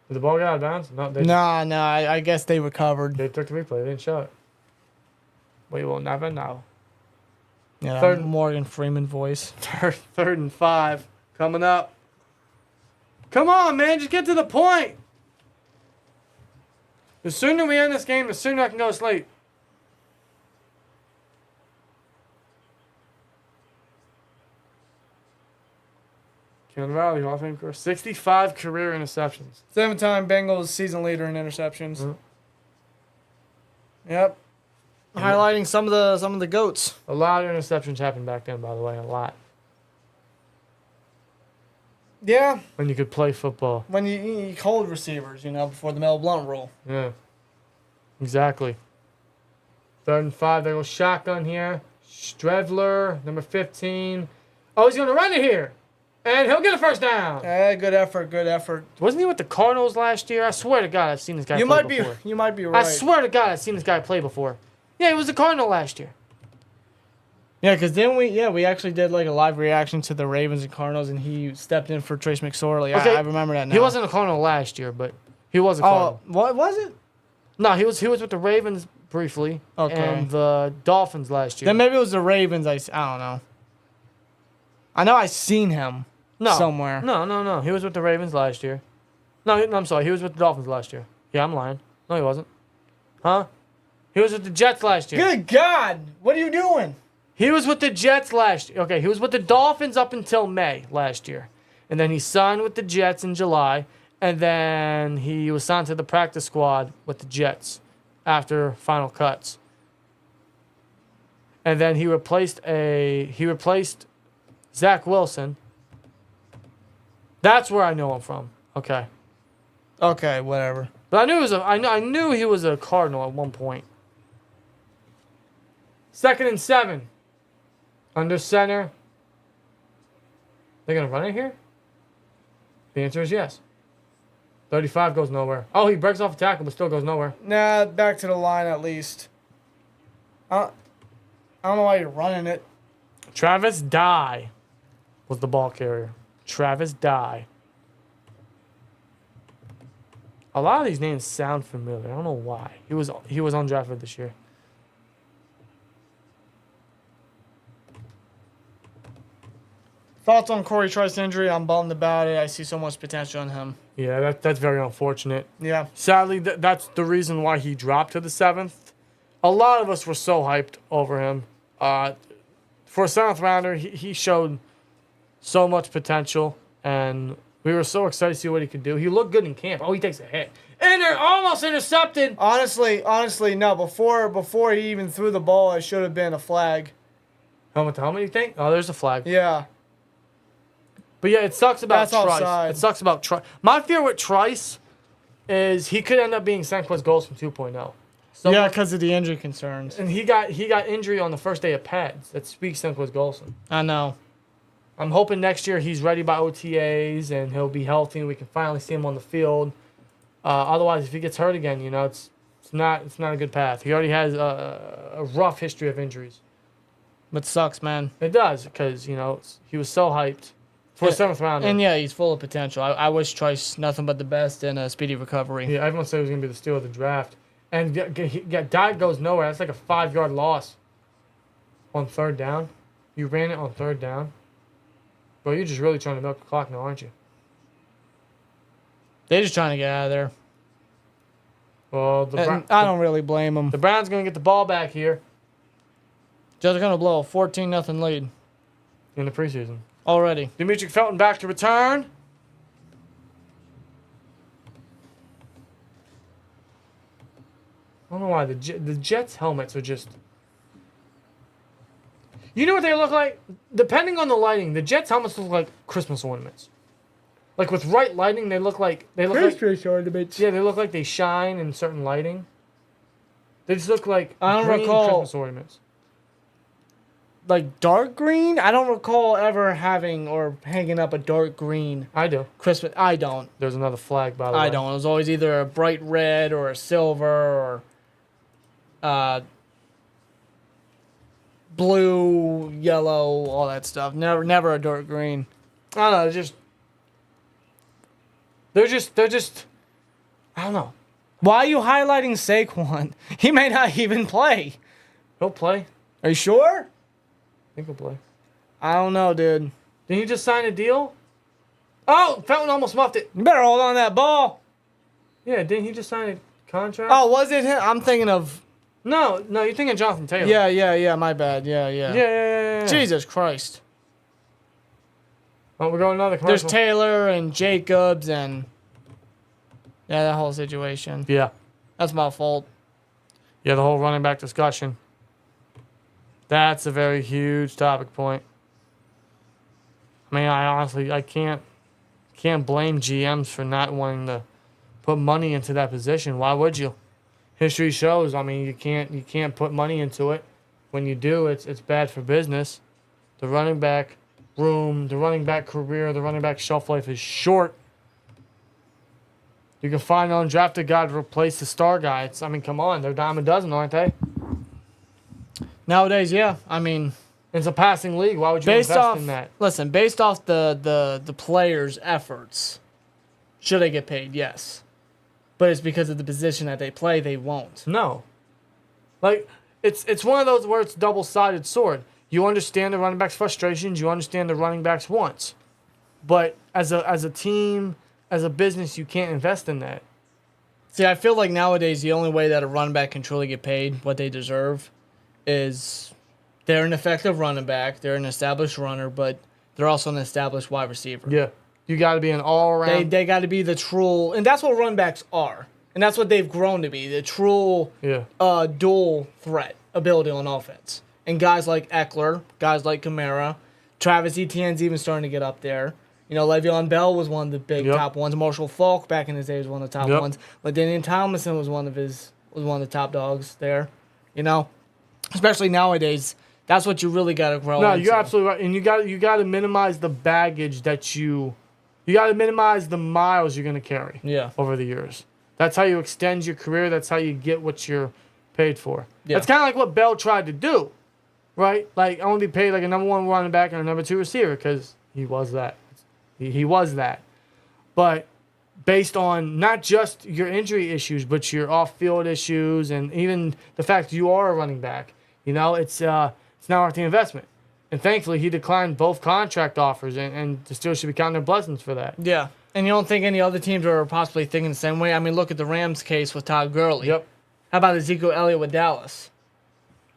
Did the ball get out of bounds? No, I guess they recovered. They took the replay. They didn't show it. We will never know. Yeah, third Morgan Freeman voice. Third and 5 coming up. Come on, man, just get to the point. The sooner we end this game, the sooner I can go to sleep. Kevin Riley, Hall of Fame career. 65 career interceptions. 7-time Bengals season leader in interceptions. Mm-hmm. Yep. Highlighting some of the GOATs. A lot of interceptions happened back then, by the way. A lot. Yeah. When you could play football. When you hold receivers, before the Mel Blount rule. Yeah. Exactly. 3rd and 5. They go shotgun here. Strevler, number 15. Oh, he's going to run it here. And he'll get a first down. Good effort, good effort. Wasn't he with the Cardinals last year? I swear to God, I've seen this guy play before. You might be right. I swear to God, I've seen this guy play before. Yeah, he was a Cardinal last year. Yeah, because then we actually did like a live reaction to the Ravens and Cardinals, and he stepped in for Trace McSorley. Okay. I remember that now. He wasn't a Cardinal last year, but he was a Cardinal. What was it? No, he was with the Ravens briefly. Okay. And the Dolphins last year. Then maybe it was the Ravens. I don't know. I know I seen him somewhere. No. He was with the Ravens last year. No, I'm sorry. He was with the Dolphins last year. Yeah, I'm lying. No, he wasn't. Huh? He was with the Jets last year. Good God. What are you doing? He was with the Jets last year. Okay, he was with the Dolphins up until May last year. And then he signed with the Jets in July. And then he was signed to the practice squad with the Jets after final cuts. And then he replaced Zach Wilson. That's where I know him from. Okay. Okay, whatever. But I knew he was a Cardinal at one point. 2nd and 7. Under center. They're going to run it here? The answer is yes. 35 goes nowhere. Oh, he breaks off a tackle, but still goes nowhere. Nah, back to the line at least. I don't know why you're running it. Travis Dye was the ball carrier. Travis Dye. A lot of these names sound familiar. I don't know why. He was undrafted this year. Thoughts on Corey Trice's injury? I'm bummed about it. I see so much potential in him. Yeah, that's very unfortunate. Yeah. Sadly, that's the reason why he dropped to the 7th. A lot of us were so hyped over him. For a 7th rounder, he showed so much potential, and we were so excited to see what he could do. He looked good in camp. Oh, he takes a hit. And they're almost intercepted. Honestly, no. Before he even threw the ball, it should have been a flag. Helmet to helmet, you think? Oh, there's a flag. Yeah. But yeah, it sucks about That's Trice. offside. It sucks about Trice. My fear with Trice is he could end up being Senquez Goals from 2.0. Yeah, because of the injury concerns. And he got injury on the first day of pads. That speaks Senquez Golson. I know. I'm hoping next year he's ready by OTAs and he'll be healthy and we can finally see him on the field. Otherwise, if he gets hurt again, it's not a good path. He already has a rough history of injuries. But sucks, man. It does because he was so hyped for a 7th rounder. And yeah, he's full of potential. I wish Trice nothing but the best and a speedy recovery. Yeah, everyone said he was gonna be the steal of the draft. And Dye goes nowhere. That's like a 5-yard loss on 3rd down. You ran it on 3rd down. Bro, you're just really trying to milk the clock now, aren't you? They're just trying to get out of there. Well, I don't really blame them. The Browns going to get the ball back here Just going to blow a 14-0 lead in the preseason. already. Demetric Felton back to return. I don't know why the Jets helmets are just... You know what they look like? Depending on the lighting, the Jets helmets look like Christmas ornaments. Like with right lighting, they look like ornaments. Yeah, they look like they shine in certain lighting. They just look like I don't green recall- Christmas ornaments. Like dark green? I don't recall ever having or hanging up a dark green I do. Christmas. I don't. There's another flag, by the way. I don't. It was always either a bright red or a silver or blue, yellow, all that stuff. Never a dark green. I don't know. They're just. I don't know. Why are you highlighting Saquon? He may not even play. He'll play. Are you sure? I think he'll play. I don't know, dude. Didn't he just sign a deal? Oh, Felton almost muffed it. You better hold on to that ball. Yeah, didn't he just sign a contract? Oh, was it him? I'm thinking of... No, you're thinking Jonathan Taylor. Yeah, my bad. Yeah. Jesus Christ. Oh, we're going another commercial. There's Taylor and Jacobs and... Yeah, that whole situation. Yeah. That's my fault. Yeah, the whole running back discussion. That's a very huge topic point. I mean, I honestly can't blame GMs for not wanting to put money into that position. Why would you? history shows. I mean, you can't put money into it. When you do, it's bad for business. The running back room, the running back career, the running back shelf life is short. You can find an undrafted guy to replace the star guy. I mean, come on, they're a dime a dozen, aren't they? Nowadays, yeah. I mean, it's a passing league. Why would you invest in that? Listen, based off the players' efforts, should they get paid? Yes. But it's because of the position that they play, they won't. No. Like, it's one of those where it's a double-sided sword. You understand the running back's frustrations. You understand the running back's wants. But as a team, as a business, you can't invest in that. See, I feel like nowadays the only way that a running back can truly get paid what they deserve is they're an effective running back, they're an established runner, but they're also an established wide receiver. Yeah. You got to be an all-around. They got to be the true, and that's what running backs are. And that's what they've grown to be, the true dual threat ability on offense. And guys like Eckler, guys like Kamara, Travis Etienne's even starting to get up there. You know, Le'Veon Bell was one of the big top ones. Marshall Faulk back in his day was one of the top ones. LaDainian Tomlinson was one of the top dogs there. You know, especially nowadays, that's what you really got to grow. No, into. you're absolutely right, and you got to minimize the baggage that you got to minimize the miles you're going to carry. Over the years, that's how you extend your career. That's how you get what you're paid for. Yeah. That's kind of like what Bell tried to do, right? Like, I want to be paid like a number one running back and a number two receiver because he was that. He was that. But based on not just your injury issues, but your off-field issues and even the fact you are a running back, you know, it's not worth the investment. And thankfully, he declined both contract offers, and the Steelers should be counting their blessings for that. Yeah. And you don't think any other teams are possibly thinking the same way? I mean, look at the Rams case with Todd Gurley. Yep. How about Ezekiel Elliott with Dallas?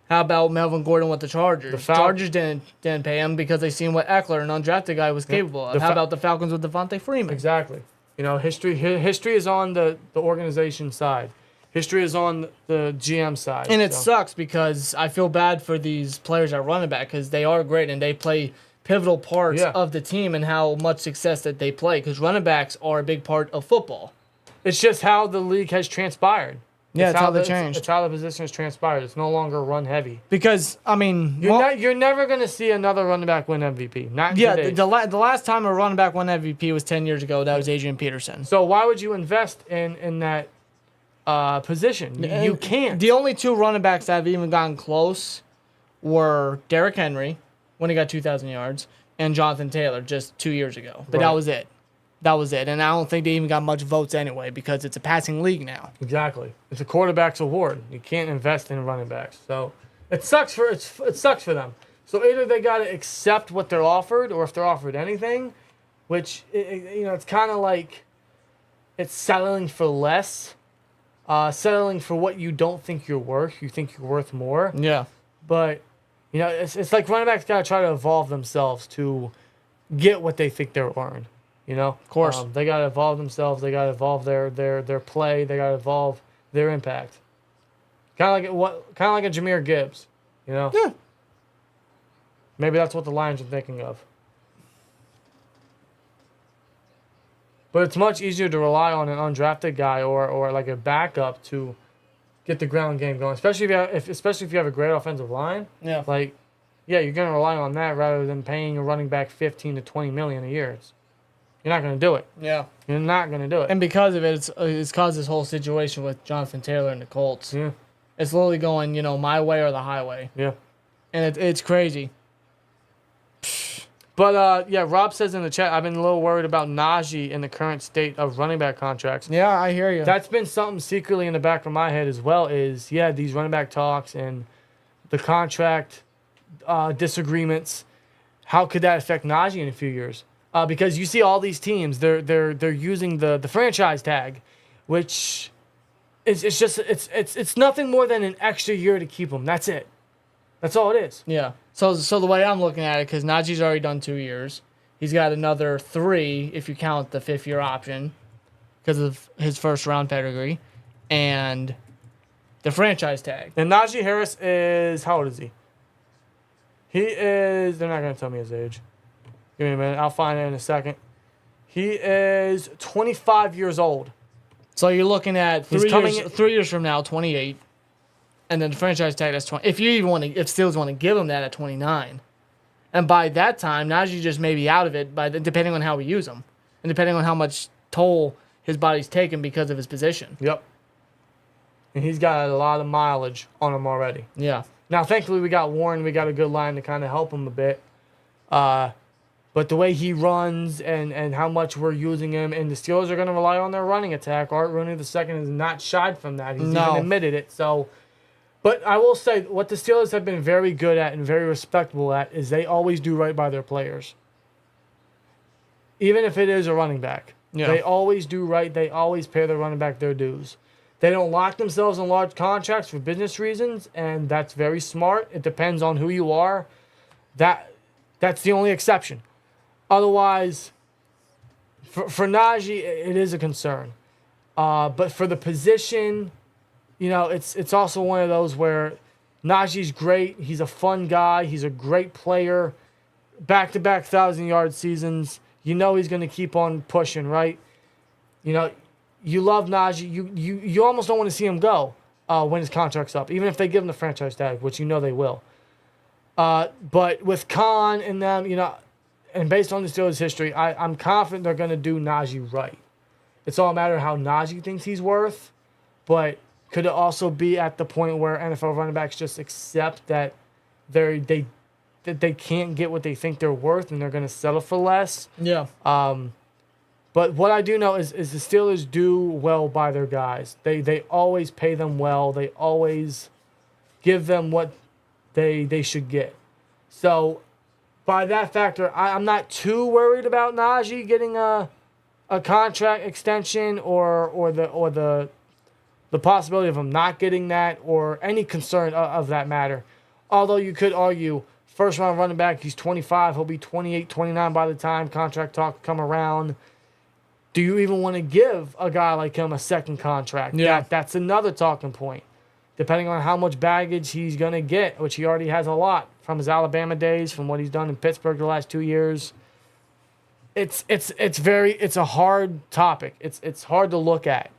How about Melvin Gordon with the Chargers? The Chargers didn't pay him because they seen what Eckler, an undrafted guy, was capable of. How about the Falcons with Devontae Freeman? Exactly. You know, history is on the organization side. History is on the GM side. And it sucks because I feel bad for these players at running back because they are great and they play pivotal parts of the team and how much success that they play because running backs are a big part of football. It's just how the league has transpired. Yeah, it's how they changed. It's how the position has transpired. It's no longer run heavy. Because, I mean... You're never going to see another running back win MVP. Not today. The last time a running back won MVP was 10 years ago. That was Adrian Peterson. So why would you invest in that position? You can't. The only two running backs that have even gotten close were Derrick Henry, when he got 2,000 yards, and Jonathan Taylor just 2 years ago. But that was it. That was it. And I don't think they even got much votes anyway because it's a passing league now. Exactly. It's a quarterback's award. You can't invest in running backs. So it sucks for them. So either they got to accept what they're offered or if they're offered anything, which, it's kind of like it's settling for less, settling for what you don't think you're worth. You think you're worth more. Yeah. But, it's like running backs got to try to evolve themselves to get what they think they're earned. You know, of course, they got to evolve themselves. They got to evolve their play. They got to evolve their impact. Kind of like a Jahmyr Gibbs, you know. Yeah. Maybe that's what the Lions are thinking of. But it's much easier to rely on an undrafted guy or like a backup to get the ground game going, especially if you have a great offensive line. Yeah. You're gonna rely on that rather than paying a running back $15 to $20 million a year. You're not going to do it. Yeah. You're not going to do it. And because of it, it's caused this whole situation with Jonathan Taylor and the Colts. Yeah. It's literally going, my way or the highway. Yeah. And it's crazy. But, Rob says in the chat, I've been a little worried about Najee in the current state of running back contracts. Yeah, I hear you. That's been something secretly in the back of my head as well is, these running back talks and the contract disagreements. How could that affect Najee in a few years? Because you see all these teams, they're using the franchise tag, which it's nothing more than an extra year to keep them. That's it. That's all it is. Yeah. So the way I'm looking at it, because Najee's already done 2 years, he's got another 3 if you count the 5th-year option because of his first-round pedigree, and the franchise tag. And Najee Harris is, how old is he? They're not going to tell me his age. Give me a minute. I'll find it in a second. He is 25 years old. So you're looking at He's 3 years from now, 28, and then the franchise tag that's 20. If Steelers want to give him that at 29, and by that time, Najee just may be out of it. Depending on how we use him, and depending on how much toll his body's taken because of his position. Yep. And he's got a lot of mileage on him already. Yeah. Now, thankfully, we got Warren. We got a good line to kind of help him a bit. But the way he runs and how much we're using him, and the Steelers are going to rely on their running attack. Art Rooney II has not shied from that. He's even admitted it. So, but I will say what the Steelers have been very good at and very respectable at is they always do right by their players. Even if it is a running back. Yeah. They always do right. They always pay their running back their dues. They don't lock themselves in large contracts for business reasons, and that's very smart. It depends on who you are. That's the only exception. Otherwise, for Najee, it is a concern. But for the position, it's also one of those where Najee's great. He's a fun guy. He's a great player. Back-to-back 1,000-yard seasons. He's going to keep on pushing, right? You love Najee. You almost don't want to see him go when his contract's up, even if they give him the franchise tag, which they will. But with Khan and them, and based on the Steelers' history, I'm confident they're going to do Najee right. It's all a matter of how Najee thinks he's worth, but could it also be at the point where NFL running backs just accept that they can't get what they think they're worth and they're going to settle for less? Yeah. But what I do know is the Steelers do well by their guys. They always pay them well. They always give them what they should get. So by that factor, I'm not too worried about Najee getting a contract extension or the possibility of him not getting that or any concern of that matter. Although you could argue first round running back, he's 25, he'll be 28, 29 by the time contract talk come around. Do you even want to give a guy like him a second contract? Yeah. That's another talking point. Depending on how much baggage he's going to get, which he already has a lot from his Alabama days, from what he's done in Pittsburgh the last 2 years. It's a hard topic. It's hard to look at.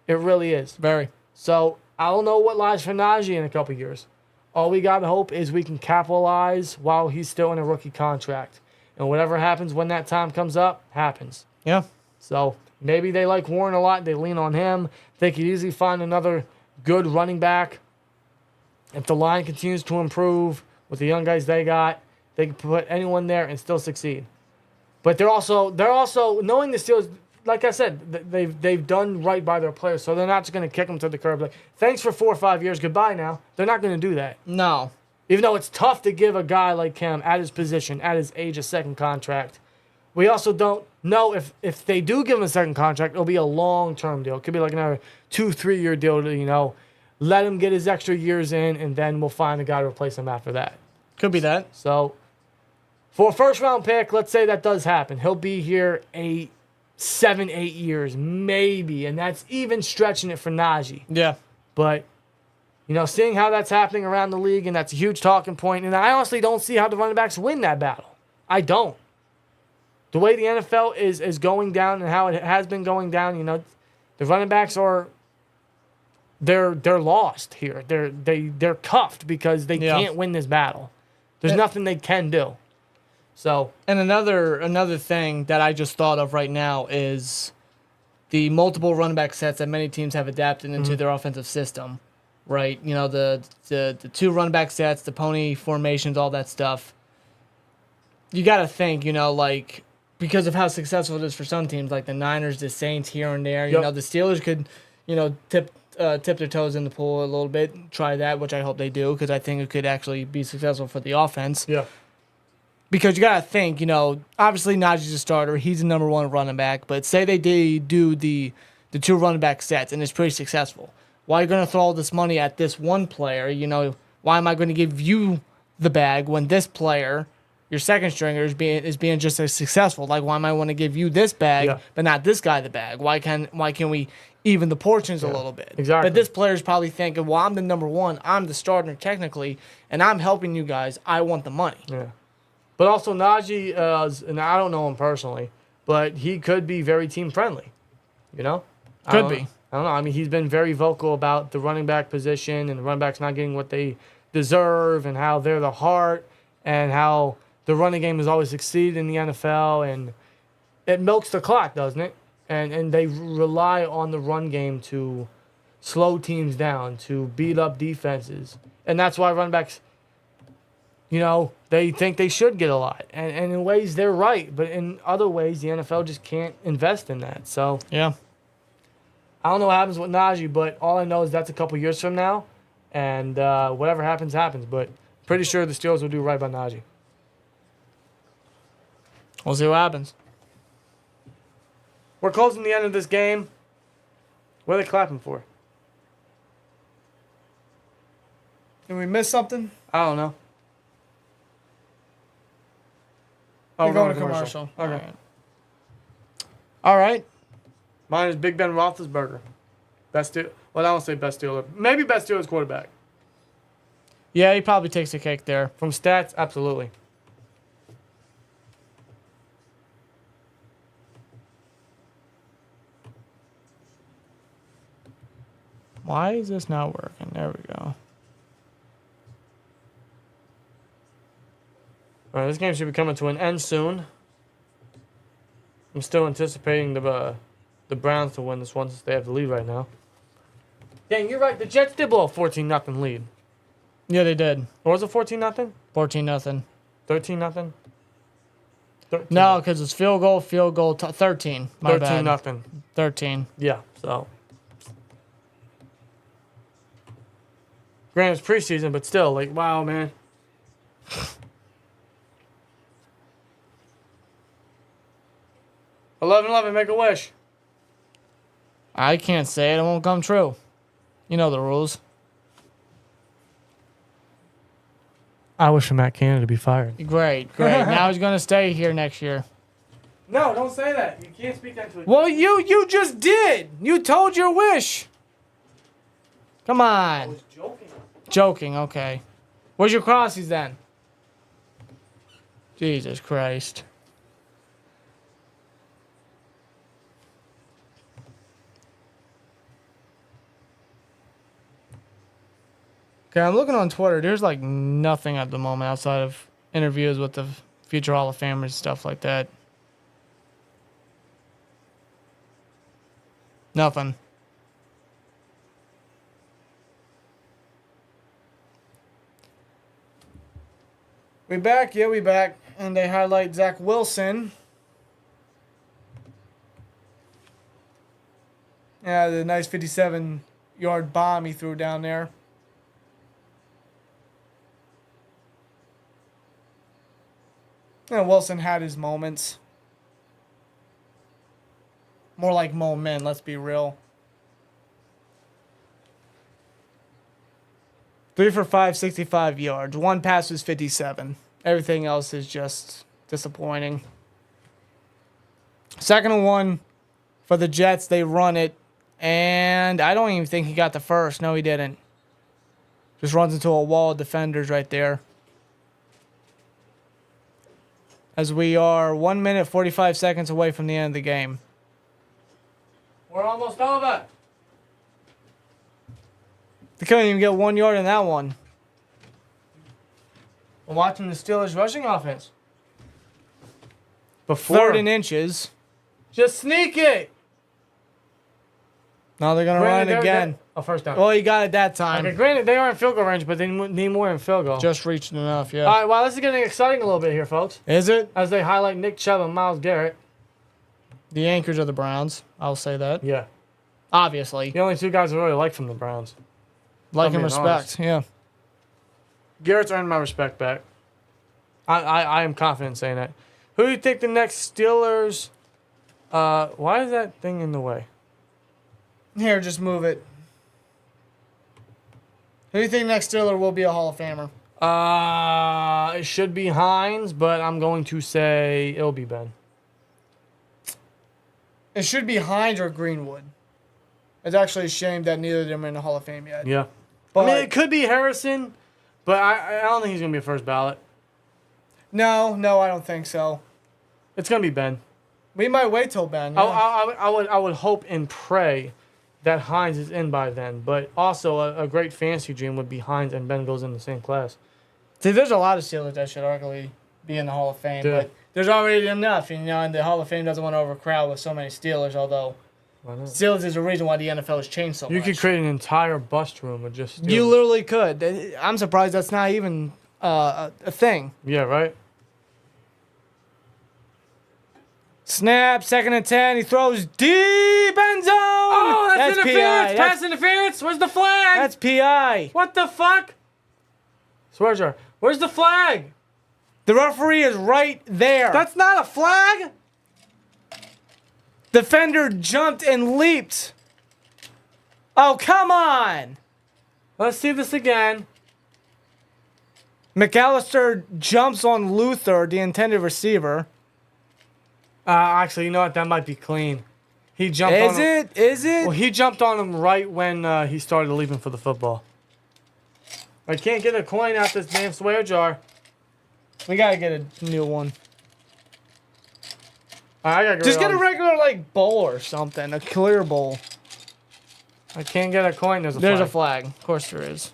It really is. Very. So I don't know what lies for Najee in a couple years. All we got to hope is we can capitalize while he's still in a rookie contract. And whatever happens when that time comes up, happens. Yeah. So maybe they like Warren a lot. They lean on him. They could easily find another good running back. If the line continues to improve with the young guys they got, they can put anyone there and still succeed. But they're also knowing the Steelers, like I said, they've done right by their players, so they're not just going to kick them to the curb. Like, thanks for 4 or 5 years, goodbye now. They're not going to do that. No. Even though it's tough to give a guy like him at his position, at his age, a second contract. We also don't know if they do give him a second contract, it'll be a long-term deal. It could be like another 2-3 year deal to, let him get his extra years in, and then we'll find a guy to replace him after that. Could be that. So, for a first-round pick, let's say that does happen. He'll be here 7-8 years, maybe, and that's even stretching it for Najee. Yeah. But, seeing how that's happening around the league, and that's a huge talking point, and I honestly don't see how the running backs win that battle. I don't. The way the NFL is going down and how it has been going down, the running backs they're lost here. They're cuffed because they can't win this battle. There's nothing they can do. So, and another thing that I just thought of right now is the multiple running back sets that many teams have adapted into their offensive system. Right? The two running back sets, the pony formations, all that stuff. You got to think, because of how successful it is for some teams, like the Niners, the Saints here and there. Yep. The Steelers could, tip their toes in the pool a little bit, try that, which I hope they do, because I think it could actually be successful for the offense. yeah. Because you got to think, obviously Najee's a starter. He's the number one running back. But say they do the two running back sets, and it's pretty successful. Why are you going to throw all this money at this one player? Why am I going to give you the bag when this player, your second stringer, is being just as successful? Like, why am I want to give you this bag, but not this guy the bag? Why can we even the portions a little bit? Exactly. But this player's probably thinking, well, I'm the number one. I'm the starter technically, and I'm helping you guys. I want the money. Yeah. But also Najee, and I don't know him personally, but he could be very team friendly. Could be. I don't know. I mean, he's been very vocal about the running back position and the running backs not getting what they deserve and how they're the heart and how the running game has always succeeded in the NFL. And it milks the clock, doesn't it? And they rely on the run game to slow teams down, to beat up defenses. And that's why running backs, they think they should get a lot. And in ways, they're right. But in other ways, the NFL just can't invest in that. So, Yeah. I don't know what happens with Najee, but all I know is that's a couple years from now. And whatever happens, happens. But pretty sure the Steelers will do right by Najee. We'll see what happens. We're closing the end of this game. What are they clapping for? Did we miss something? I don't know. We're going to commercial. Okay. All right. Mine is Big Ben Roethlisberger. Best Steelers. Well, I don't say best Steelers. Maybe best Steelers quarterback. Yeah, he probably takes the cake there. From stats, absolutely. Why is this not working? There we go. All right, this game should be coming to an end soon. I'm still anticipating the Browns to win this one since they have the lead right now. Dang, you're right. The Jets did blow a 14-0 lead. Yeah, they did. Or was it 14-0? 14-0. 13-0? No, because it's field goal, 13. My bad. 13-0. 13. Yeah, so. Granted, it's preseason, but still, wow, man. $11-11, make a wish. I can't say it. It won't come true. You know the rules. I wish for Matt Canada to be fired. Great. Now he's going to stay here next year. No, don't say that. You can't speak that to it. Well, you just did. You told your wish. Come I on. was joking. Joking, okay. Where's your crossies then? Jesus Christ. Okay, I'm looking on Twitter. There's nothing at the moment outside of interviews with the future Hall of Famers and stuff like that. Nothing. We back? Yeah, we back. And they highlight Zach Wilson. Yeah, the nice 57-yard bomb he threw down there. Yeah, Wilson had his moments. More like moment, let's be real. 3 for 5, 65 yards. One pass was 57. Everything else is just disappointing. 2nd and 1 for the Jets. They run it. And I don't even think he got the first. No, he didn't. Just runs into a wall of defenders right there. As we are 1 minute, 45 seconds away from the end of the game. We're almost over. They couldn't even get 1 yard in that one. We're watching the Steelers rushing offense. Third and inches. Just sneak it. Now they're going to run it again. A first down. Oh, he got it that time. Okay, granted, they are in field goal range, but they need more in field goal. Just reached enough, yeah. All right, well, this is getting exciting a little bit here, folks. Is it? As they highlight Nick Chubb and Myles Garrett. The anchors of the Browns. I'll say that. Yeah. Obviously. The only two guys I really like from the Browns. Like and being respect, honest. yeah. Garrett's earned my respect back. I am confident in saying that. Who do you think the next Steelers... why is that thing in the way? Here, just move it. Who do you think next Steeler will be a Hall of Famer? It should be Hines, but I'm going to say it'll be Ben. It should be Hines or Greenwood. It's actually a shame that neither of them are in the Hall of Fame yet. Yeah. But I mean, it could be Harrison, but I don't think he's going to be a first ballot. No, I don't think so. It's going to be Ben. We might wait till Ben. Yeah. I would hope and pray that Hines is in by then. But also a great fantasy dream would be Hines and Bengals in the same class. See, there's a lot of Steelers that should arguably be in the Hall of Fame, Dude. but there's already enough, and the Hall of Fame doesn't want to overcrowd with so many Steelers, although Why not? Steelers is the reason why the NFL has changed so You much. could create an entire bust room with just Steelers. You literally could. I'm surprised that's not even a thing. Yeah, right? Snap, 2nd and 10. He throws deep end zone. Oh, that's interference! PI. Pass interference! Where's the flag? That's PI. What the fuck? Swear, where's the flag? The referee is right there. That's not a flag! Defender jumped and leaped. Oh, come on. Let's see this again. McAllister jumps on Luther, the intended receiver. Actually, you know what? That might be clean. He jumped on him. Is it? Well, he jumped on him right when he started leaving for the football. I can't get a coin out this damn swear jar. We gotta get a new one. I gotta Just rid get of a regular bowl or something, a clear bowl. I can't get a coin. There's a There's flag. a flag. Of course there is.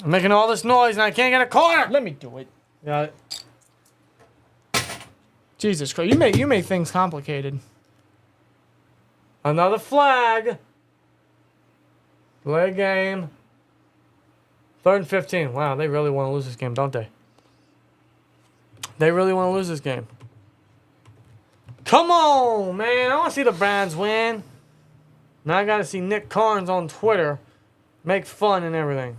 I'm making all this noise and I can't get a corner. Let me do it. Got it. Jesus Christ, you make things complicated. Another flag. Play game. 3rd and 15. Wow, they really want to lose this game, don't they? They really want to lose this game. Come on, man. I want to see the Browns win. Now I got to see Nick Carnes on Twitter make fun and everything.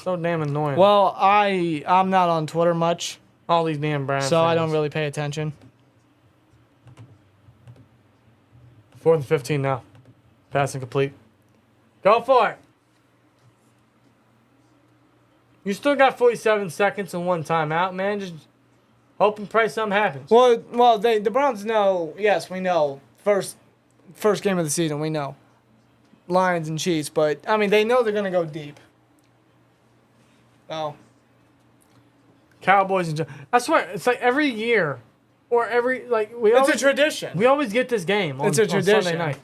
So damn annoying. Well, I'm not on Twitter much, All these damn Browns so I fans. don't really pay attention. 4th and 15 now. Passing complete. Go for it. You still got 47 seconds and 1 timeout, man. Just hope and pray something happens. Well, the Browns know. Yes, we know. First game of the season, we know. Lions and Chiefs, but I mean, they know they're gonna go deep. Oh, Cowboys and I swear, it's like every year, or every we. it's always, a tradition. We always get this game. On, It's a on tradition. Sunday night.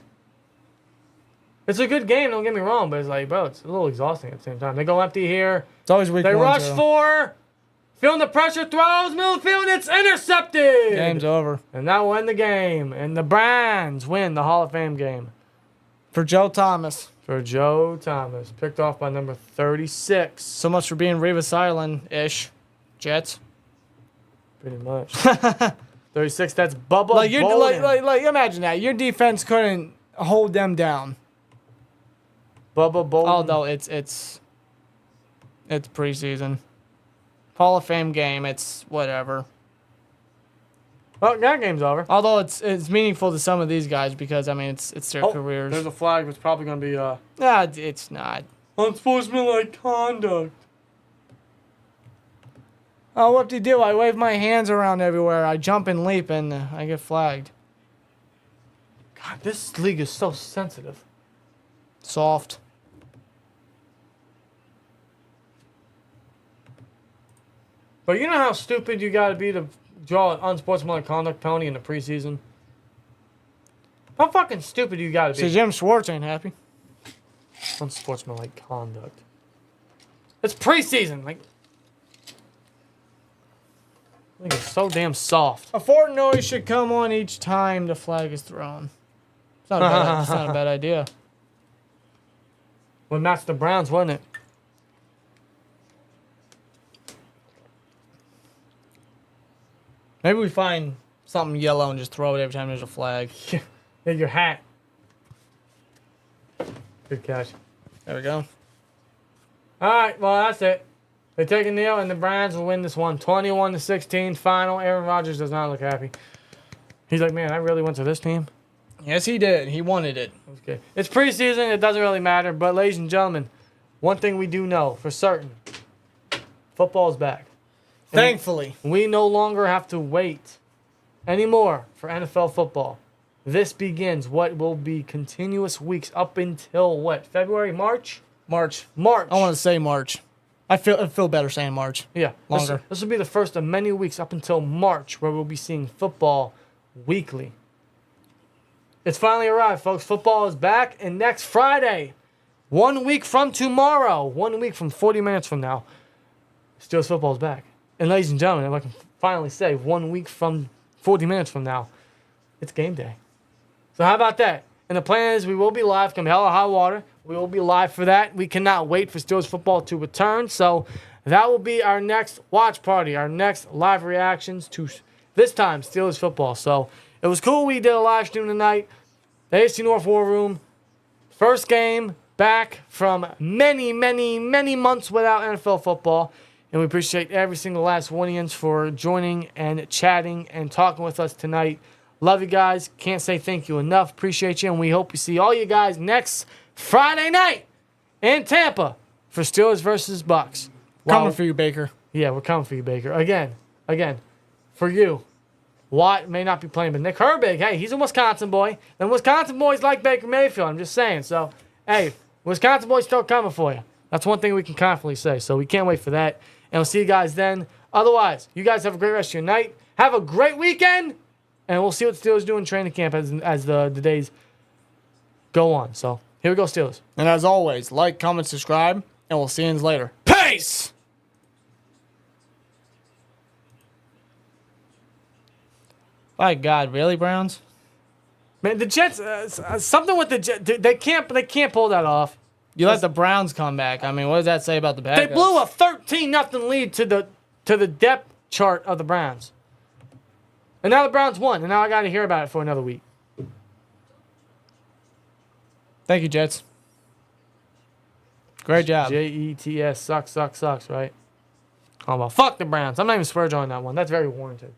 It's a good game. Don't get me wrong, but it's like, bro, it's a little exhausting at the same time. They go empty here. It's always week They one. rush too. 4. Feeling the pressure, throws middle of the field, and it's intercepted. Game's over And that will end the game. And the Browns win the Hall of Fame game. for Joe Thomas. For Joe Thomas. Picked off by number 36. So much for being Revis Island-ish. Jets. Pretty much. 36, that's Bubba Like you're Bolden. like imagine that your defense couldn't hold them down. Bubba Bolden. Although it's preseason. Hall of Fame game. It's whatever. Well, that game's over. Although it's meaningful to some of these guys because I mean it's their careers. There's a flag that's probably going to be Nah, it's not. unsportsmanlike conduct. Oh, what do you do? I wave my hands around everywhere. I jump and leap and I get flagged. God, this league is so sensitive. Soft. But you know how stupid you got to be to draw an unsportsmanlike conduct penalty in the preseason? How fucking stupid you got to So be? Jim Schwartz ain't happy. Unsportsmanlike conduct. It's preseason. Like, I think it's so damn soft. A fort noise should come on each time the flag is thrown. It's not it's not a bad idea. Well, that's the Browns, wasn't it? Maybe we find something yellow and just throw it every time there's a flag. Yeah, your hat. Good catch. There we go. All right, well, that's it. They take a kneel, and the Browns will win this one, 21-16 final. Aaron Rodgers does not look happy. He's like, man, I really went to this team. Yes, he did. He wanted it. Okay. It's preseason. It doesn't really matter. But, ladies and gentlemen, one thing we do know for certain, football's back. And Thankfully. we no longer have to wait anymore for NFL football. This begins what will be continuous weeks up until what? February, March? March. March. I want to say March. I feel better saying March. Yeah. Longer. This will be the first of many weeks up until March where we'll be seeing football weekly. It's finally arrived, folks. Football is back, and next Friday, 1 week from tomorrow, 1 week from 40 minutes from now, Steelers football is back. And ladies and gentlemen, if I can finally say, 1 week from 40 minutes from now, it's game day. So how about that? And the plan is we will be live, come hell or high water. We will be live for that. We cannot wait for Steelers football to return. So that will be our next watch party, our next live reactions to this time Steelers football. So it was cool we did a live stream tonight. The AFC North War Room. First game back from many, many, many months without NFL football. And we appreciate every single last one of you for joining and chatting and talking with us tonight. Love you guys. Can't say thank you enough. Appreciate you. And we hope we see all you guys next Friday night in Tampa for Steelers versus Bucks. Coming for you, Baker. Yeah, we're coming for you, Baker. Again, for you. Watt may not be playing, but Nick Herbig, hey, he's a Wisconsin boy. And Wisconsin boys like Baker Mayfield. I'm just saying. So, hey, Wisconsin boys still coming for you. That's one thing we can confidently say. So we can't wait for that. And we'll see you guys then. Otherwise, you guys have a great rest of your night. Have a great weekend. And we'll see what Steelers do in training camp as the days go on. So here we go, Steelers. And as always, like, comment, subscribe, and we'll see you later. Peace! My God, really, Browns? Man, the Jets, something with the Jets, they can't pull that off. You let the Browns come back. I mean, what does that say about the bad They guys? blew a 13-0 lead to the depth chart of the Browns. And now the Browns won, and now I got to hear about it for another week. Thank you, Jets. Great job. Jets sucks, right? Oh, well, fuck the Browns. I'm not even swearing on that one. That's very warranted.